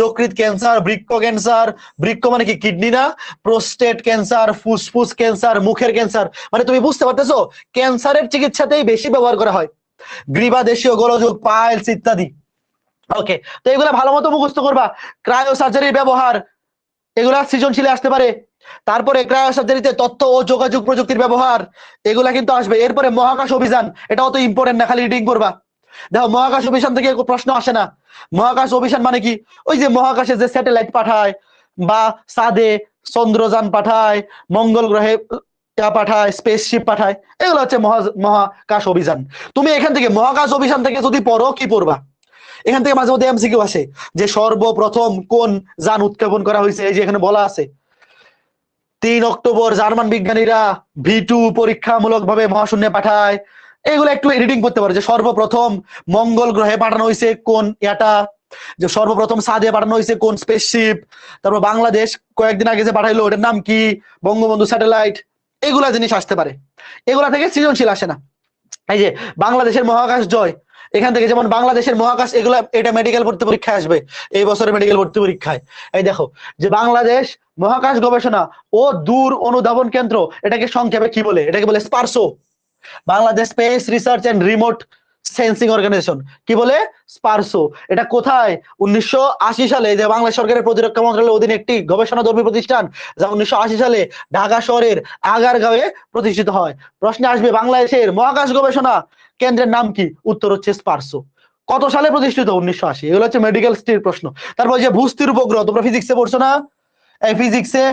যকৃৎ ক্যান্সার, বৃক্ক ক্যান্সার, বৃক্ক মানে কি কিডনি না, প্রোস্টেট ক্যান্সার, ফুসফুস ক্যান্সার, মুখের ক্যান্সার, মানে তুমি বুঝতে পারতেছো ক্যান্সারের চিকিৎসাতেই বেশি ব্যবহার করা হয়। গ্রীবাদেশীয় গোলযোগ, পাইলস ইত্যাদি। ওকে, তো এগুলা ভালো মতো মুখস্থ করবা। ক্রায়োসার্জারির ব্যবহার এগুলা সৃজনশীলে আসতে পারে। তারপরে ক্রায়োসার্জারিতে তথ্য ও যোগাযোগ প্রযুক্তির ব্যবহার, এগুলা কিন্তু আসবে। এরপরে মহাকাশ অভিযান, এটাও তো ইম্পর্টেন্ট না, খালি রিডিং করবা। দেখো মহাকাশ অভিযান থেকে প্রশ্ন আসে না। মহাকাশ অভিযান মানে কি, ওই যে মহাকাশে যে স্যাটেলাইট পাঠায় বা চাঁদে চন্দ্রযান পাঠায়, মঙ্গল গ্রহে পাঠায়, স্পেসশিপ পাঠায়, এগুলো হচ্ছে মহাকাশ অভিযান। তুমি এখান থেকে মহাকাশ অভিযান থেকে যদি পড়ো, কি পড়বা, এখান থেকে মাঝে মধ্যে এমসিকিউ আসে যে সর্বপ্রথম কোন যান উৎক্ষেপণ করা হয়েছে। এই যে এখানে বলা আছে 3 অক্টোবর জার্মান বিজ্ঞানীরা V2 পরীক্ষামূলক ভাবে মহাশূন্যে পাঠায়। এগুলো একটু রিডিং করতে পারো, যে সর্বপ্রথম মঙ্গল গ্রহে পাঠানো হয়েছে কোন এটা, যে সর্বপ্রথম চাঁদে পাঠানো হয়েছে কোন স্পেসশিপ, তারপর বাংলাদেশ কয়েকদিন আগে যে পাঠাইলো ওটার নাম কি, বঙ্গবন্ধু স্যাটেলাইট। এগুলা জিনিস আসতে পারে, এগুলা থেকে সৃজনশীল আসে না। এই যে বাংলাদেশের মহাকাশ জয়, এখান থেকে যেমন বাংলাদেশের মহাকাশ, এগুলা এটা মেডিকেল ভর্তি পরীক্ষায় আসবে, এই বছরের মেডিকেল ভর্তি পরীক্ষায়। এই দেখো যে বাংলাদেশ মহাকাশ গবেষণা ও দূর অনুধাবন কেন্দ্র, এটাকে সংক্ষেপে কি বলে, এটাকে বলে SPARRSO, Bangladesh space research and remote sensing organisation, কি বলে, স্পারসো। এটা কোথায়, 1980 সালে যে বাংলাদেশ সরকারের প্রতিরক্ষা মন্ত্রণালয়ের অধীনে একটি গবেষণাধর্মী প্রতিষ্ঠান, যা 1980 সালে ঢাকা শহরের আগারগাঁওয়ে প্রতিষ্ঠিত হয়। প্রশ্নে আসবে বাংলাদেশের মহাকাশ গবেষণা কেন্দ্রের নাম কি, উত্তর হচ্ছে স্পারসো। কত সালে প্রতিষ্ঠিত, 1980। এগুলো হচ্ছে মেডিকেল স্ট্রির প্রশ্ন। তারপর যে ভূস্থির উপগ্রহ, তোমরা ফিজিক্সে পড়ছো না, এই ফিজিক্সে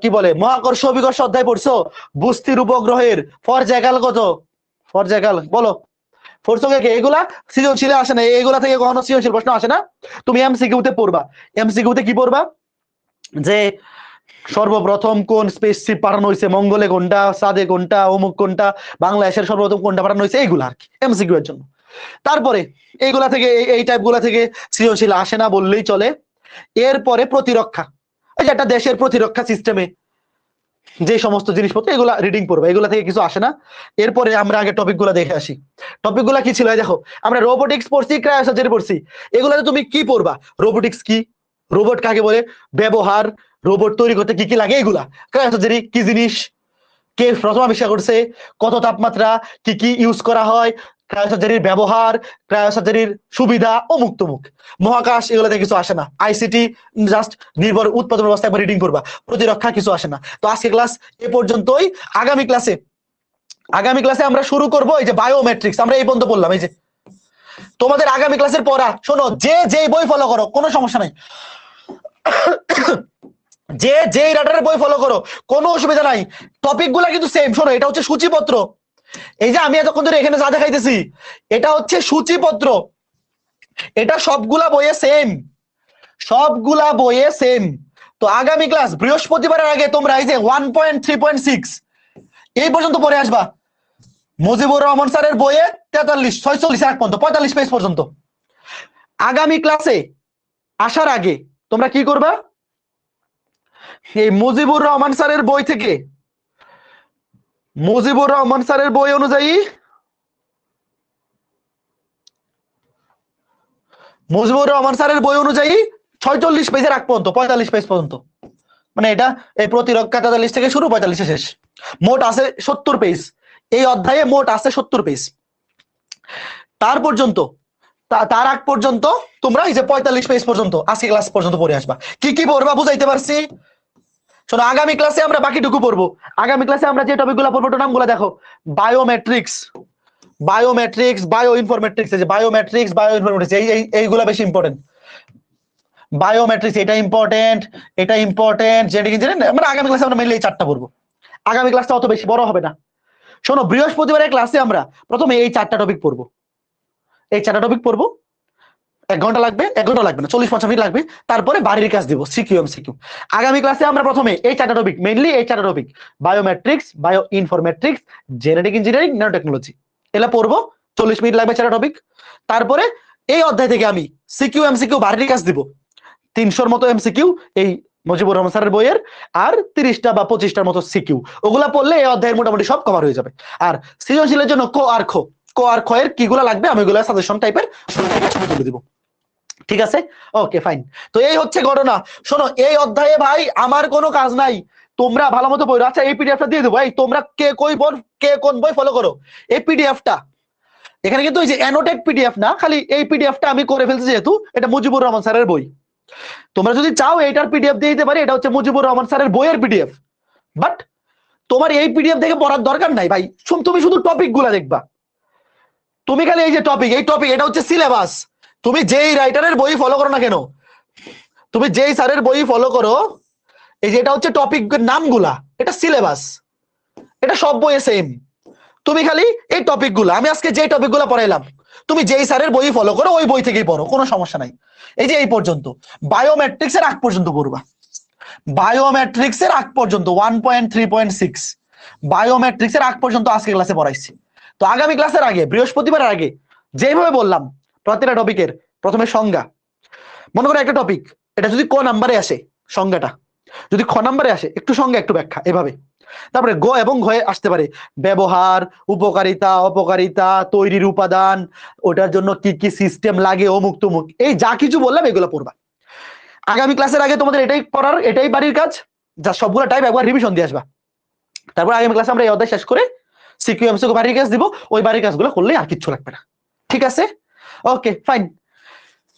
কি বলে মহাকর্ষ অভিকর্ষ অধ্যায় পড়ছো, ভূস্থির উপগ্রহের পর্যায়কাল কত, পর্যায়কাল বলো, পড়ছো কে? এগুলা সৃজনশীলে আসে না, এগুলা থেকে কখনো সৃজনশীল প্রশ্ন আসে না। তুমি এমসিকিউতে পড়বা, এমসিকিউতে কি পড়বা, যে সর্বপ্রথম কোন স্পেসশিপ পাঠানো হয়েছে, মঙ্গলে কোনটা, চাঁদে কোনটা, অমুক কোনটা, বাংলাদেশের সর্বপ্রথম কোনটা পাঠানো হয়েছে, এইগুলা আর কি এমসিকিউ এর জন্য। তারপরে এইগুলা থেকে এই টাইপ গুলা থেকে সৃজনশীল আসে না বললেই চলে। এরপরে প্রতিরক্ষা, এই যে একটা দেশের প্রতিরক্ষা সিস্টেমে যে সমস্ত জিনিসপত্র, এগুলা রিডিং পড়বে, এগুলা থেকে কিছু আসে না। এরপরে আমরা আগে টপিক গুলা দেখে আসি। টপিক গুলা কি ছিল, দেখো আমরা রোবোটিক্স পড়ছি, ক্রায়োসার্জারি পড়ছি। এগুলাতে তুমি কি পড়বা, রোবোটিক্স কি, রোবট কাকে বলে, ব্যবহার, রোবট তৈরি করতে কি কি লাগে, এগুলা। ক্রায়োসার্জারি কি জিনিস, কে প্রথম আবিষ্কার করছে, কত তাপমাত্রা, কি কি ইউজ করা হয়, ক্রায়োসার্জারির ব্যবহার, ক্রায়োসার্জারির সুবিধা, অমুক তমুক। মহাকাশ এগুলোতে কিছু আসে না, আইসিটি জাস্ট নির্ভর উৎপাদন ব্যবস্থা একবার রিডিং করবা, প্রতিরক্ষা কিছু আসে না। তো আজকে ক্লাস এ পর্যন্তই। আগামী ক্লাসে আমরা শুরু করব এই যে বায়োমেট্রিক্স, আমরা এই পর্যন্ত বললাম। এই যে তোমাদের আগামী ক্লাসের পড়া, শোনো, যে বই ফলো করো কোনো সমস্যা নাই, যে যেই রাডারের বই ফলো করো কোনো অসুবিধা নাই, টপিক গুলা কিন্তু সেম। শোনো, এটা হচ্ছে সূচিপত্র। এই যে আমি এতক্ষণ ধরে এখানে যা দেখাইতেছি এটা হচ্ছে সূচিপত্র, এটা সবগুলা বইয়ে সেম, সবগুলা বইয়ে সেম। তো আগামী ক্লাস বৃহস্পতিবারের আগে তোমরা এই যে 1.3.6 এই পর্যন্ত পড়ে আসবা। মুজিবুর রহমান স্যারের বইয়ে 43, 46 এক পর্যন্ত 45 পেজ পর্যন্ত। আগামী ক্লাসে আসার আগে তোমরা কি করবা, এই মুজিবুর রহমান স্যারের বই থেকে, মুজিবুর রহমান স্যারের বই অনুযায়ী, মুজিবুর রহমান স্যারের বই অনুযায়ী 46 পেজের আগ পর্যন্ত 45 পেজ পর্যন্ত, মানে এটা এই প্রতিরক্ষা 43 থেকে শুরু 45 শেষ, মোট আছে 70 পেজ। এই অধ্যায়ে মোট আছে 70 পেজ। তার পর্যন্ত তার আগ পর্যন্ত তোমরা এই যে 45 পেজ পর্যন্ত আজকে ক্লাস পর্যন্ত পড়ে আসবা। কি কি পড়বা বুঝাইতে পারছি? শোনো, আগামী ক্লাসে আমরা বাকিটুকু পড়বো। আগামী ক্লাসে আমরা যে টপিকগুলো পড়বো ওটার নামগুলো দেখো। বায়োমেট্রিক্স, বায়োমেট্রিক্স, বায়ো ইনফরমেট্রিক্স, এই যে বায়োমেট্রিক্স, বায়ো ইনফরমেট্রিক্স, এইগুলো বেশি ইম্পর্টেন্ট। বায়োমেট্রিক্স এটা ইম্পর্টেন্ট, এটা ইম্পর্টেন্ট, জেনেটিক ইঞ্জিনিয়ারিং। আমরা আগামী ক্লাসে আমরা মেইনলি এই চারটা পড়বো। আগামী ক্লাসটা অত বেশি বড় হবে না। শোনো, বৃহস্পতিবারের ক্লাসে আমরা প্রথমে এই চারটা টপিক পড়বো। এই চারটা টপিক পড়বো, 1 ঘন্টা লাগবে, 1 ঘন্টা লাগবে না, 40-50 মিনিট লাগবে। তারপরে বাড়ির কাজ দিব, সিকিউ এমসিকিউ। আগামী ক্লাসে আমরা প্রথমে এই চারটা টপিক, মেইনলি এই চারটা topic, biometrics, bio informatics, genetic engineering, nano technology, এগুলা পড়বো। 40 মিনিট লাগবে চারটা টপিক। তারপরে এই অধ্যায় থেকে আমি সিকিউ এমসিকিউ বাড়ির কাজ দিব, 300-র মতো এমসিকিউ এই মুজিবুর রহমান স্যারের বইয়ের, আর 30টা বা 25টার মতো সিকিউ। ওগুলা পড়লে এই অধ্যায়ের মোটামুটি সব কভার হয়ে যাবে। আর সৃজনশীলের জন্য ক আর খ এর কিগুলা লাগবে আমি ওগুলা সাজেশন টাইপের ছবি তুলে দিব। ঠিক আছে, ওকে ফাইন। তো এই হচ্ছে ঘটনা। শোনো, এই অধ্যায়ে ভাই আমার কোনো কাজ নাই, তোমরা ভালো মতো বই। আচ্ছা, এই পিডিএফটা দিয়ে দেবো। ভাই তোমরা কে কোন বই ফলো করো, এই পিডিএফটা এখানে কিন্তু এই যে অ্যানোটেড পিডিএফ না, খালি এই পিডিএফটা আমি করে ফেলছি, যেহেতু এটা মুজিবুর রহমান স্যারের বই। তোমরা যদি চাও এটার পিডিএফ দিয়ে দিতে পারি, এটা হচ্ছে মুজিবুর রহমান স্যারের বইয়ের পিডিএফ। বাট তোমার এই পিডিএফ দেখে পড়ার দরকার নাই ভাই, তুমি শুধু টপিক গুলা দেখবা। তুমি খালি এই যে টপিক, এই টপিক এটা হচ্ছে সিলেবাস। তুমি যেই রাইটারের বই ফলো করো না কেন, তুমি যেই স্যারের বই ফলো করো, এই যে এটা হচ্ছে টপিক নামগুলা, এটা সিলেবাস, এটা সব বইয়ে সেম। তুমি খালি এই টপিক গুলা, আমি আজকে যে টপিক গুলা পড়াইলাম, তুমি যেই স্যারের বই ফলো করো ওই বই থেকেই পড়ো, কোনো সমস্যা নাই। এই যে এই পর্যন্ত বায়োমেট্রিক্স এর আগ পর্যন্ত পড়বা, বায়োমেট্রিক্স এর আগ পর্যন্ত 1.3.6 বায়োমেট্রিক্স এর আগ পর্যন্ত আজকে ক্লাসে পড়াইছি। তো আগামী ক্লাসের আগে, বৃহস্পতিবারের আগে যেভাবে বললাম, প্রত্যেকটা টপিকের প্রথমে সংজ্ঞা। মনে করো একটা টপিক, এটা যদি ক নাম্বারে আসে সংজ্ঞাটা, যদি খ নাম্বারে আসে একটু সংজ্ঞা একটু ব্যাখ্যা এভাবে। তারপরে গ এবং ঘয়ে আসতে পারে ব্যবহার, উপকারিতা, অপকারিতা, তৈরির উপাদান, ওটার জন্য কি কি সিস্টেম লাগে, অমুক তমুক, এই যা কিছু বললাম এগুলো পড়বা। আগামী ক্লাসের আগে তোমাদের এটাই পড়ার, এটাই বাড়ির কাজ, যা সবগুলো টাইপ একবার রিভিশন দিয়ে আসবা। তারপর আগামী ক্লাসে আমরা এই অধ্যায় শেষ করে সিকিউ এমসিকিউ বাড়ির কাজ দিব, ওই বাড়ির কাজগুলো করলে আর কিচ্ছু লাগবে না। ঠিক আছে, ওকে ফাইন।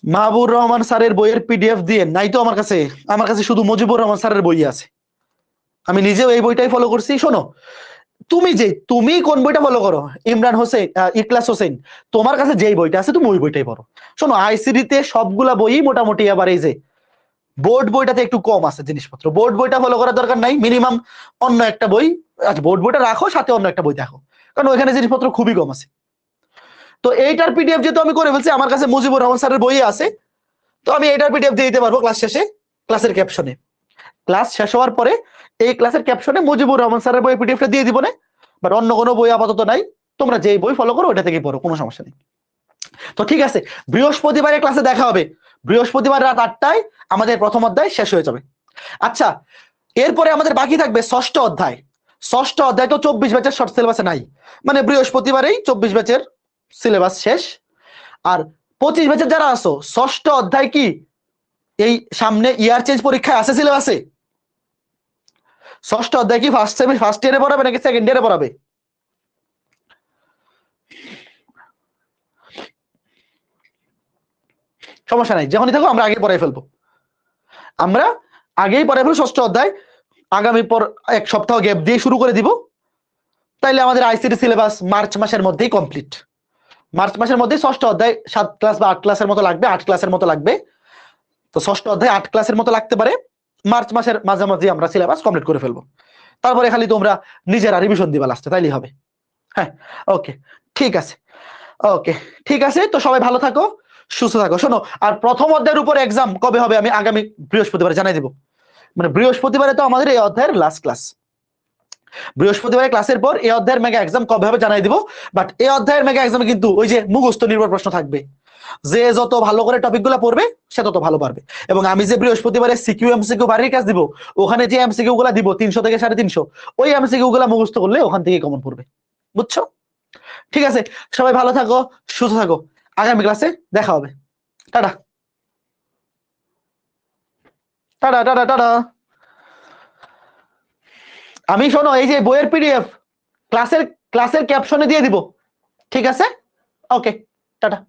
মাহবুর রহমান স্যারের বইয়ের পিডিএফ দিয়ে নাই তো আমার কাছে, আমার কাছে শুধু মুজিবুর রহমান স্যারের বই আছে, আমি নিজেও এই বইটাই ফলো করছি। শোনো, তুমি কোন বইটা ফলো করো, ইমরান হোসেন, ইখলাস হোসেন, তোমার কাছে যেই বইটা আছে তুমি ওই বইটাই পড়ো। শোনো, আইসিডি তে সবগুলা বই মোটামুটি, আবার এই যে বোর্ড বইটাতে একটু কম আছে জিনিসপত্র, বোর্ড বইটা ফলো করার দরকার নাই, মিনিমাম অন্য একটা বই, আচ্ছা বোর্ড বইটা রাখো, সাথে অন্য একটা বই দেখো, কারণ ওইখানে জিনিসপত্র খুবই কম আছে। তো এইটার পিডিএফ যেহেতু আমি করে ফেলছি, আমার কাছে মুজিবুর রহমান স্যারের বই আছে, তো আমি এটার পিডিএফ দিয়ে দিতে পারবো ক্লাস শেষে, ক্লাসের ক্যাপশনে। ক্লাস শেষ হওয়ার পরে এই ক্লাসের ক্যাপশনে মুজিবুর রহমান স্যারের বই পিডিএফটা দিয়ে দিব না, বাট অন্য কোনো বই আপাতত নাই, তোমরা যেই বই ফলো করো ওটা থেকেই পড়ো, কোনো সমস্যা নেই। তো ঠিক আছে, বৃহস্পতিবারের ক্লাসে দেখা হবে। বৃহস্পতিবার রাত 8টায় আমাদের প্রথম অধ্যায় শেষ হয়ে যাবে। আচ্ছা, এরপরে আমাদের বাকি থাকবে ষষ্ঠ অধ্যায়। ষষ্ঠ অধ্যায় তো 24 ব্যাচের শর্ট সিলেবাসে নাই, মানে বৃহস্পতিবারেই 24 ব্যাচের সিলেবাস শেষ। আর 25 ব্যাচের যারা আসো, ষষ্ঠ অধ্যায় কি এই সামনে ইয়ার চেঞ্জ পরীক্ষায় আছে সিলেবাসে? ষষ্ঠ অধ্যায় কি ফার্স্ট ইয়ারে পড়াবে নাকি সেকেন্ড ইয়ারে পড়াবে? সমস্যা নাই, যখনই থাকো আমরা আগে পড়াই ফেলবো, আমরা আগেই পড়াই ফেলবো ষষ্ঠ অধ্যায়। আগামী পর 1 সপ্তাহ গ্যাপ দিয়ে শুরু করে দিব, তাইলে আমাদের আইসিটি সিলেবাস মার্চ মাসের মধ্যেই কমপ্লিট। মার্চ মাসের মধ্যে ষষ্ঠ অধ্যায় 7 ক্লাস বা 8 ক্লাসের মতো লাগবে, 8 ক্লাসের মতো লাগবে। তো ষষ্ঠ অধ্যায় 8 ক্লাসের মতো লাগতে পারে, মার্চ মাসের মাঝামাঝি আমরা সিলেবাস কমপ্লিট করে ফেলবো, তারপরে খালি তোমরা নিজেরা রিভিশন দিবা লাস্টে, তাইলেই হবে। হ্যাঁ, ওকে, ঠিক আছে, ওকে, ঠিক আছে। তো সবাই ভালো থাকো, সুস্থ থাকো। শোনো, আর প্রথম অধ্যায়ের উপর এক্সাম কবে হবে আমি আগামী বৃহস্পতিবার জানাই দিব। মানে বৃহস্পতিবারে তো আমাদের এই অধ্যায়ের লাস্ট ক্লাস, বৃহস্পতিবারের ক্লাসের পর এই অধ্যায়ের মেগা এক্সাম কবে হবে জানাই দিব। বাট এই অধ্যায়ের মেগা এক্সামে কিন্তু ওই যে মুখস্থ নির্ভর প্রশ্ন থাকবে, যে যত ভালো করে টপিক গুলা পড়বে সে তত ভালো পারবে। এবং আমি যে বৃহস্পতিবারে সিকিউ এমসিকিউ বাড়ির কাজ দিব, ওখানে যে এমসিকিউ গুলা দিব 300 থেকে 350, ওই এমসিকিউ গুলা মুখস্থ করলে ওখান থেকে কমন পড়বে, বুঝছো? ঠিক আছে, সবাই ভালো থাকো, সুস্থ থাকো, আগামী ক্লাসে দেখা হবে। Tata tata tata tata. আমি শোনো, এই যে বইয়ের পিডিএফ ক্লাসের ক্লাসের ক্যাপশনে দিয়ে দিব, ঠিক আছে? ওকে, টাটা।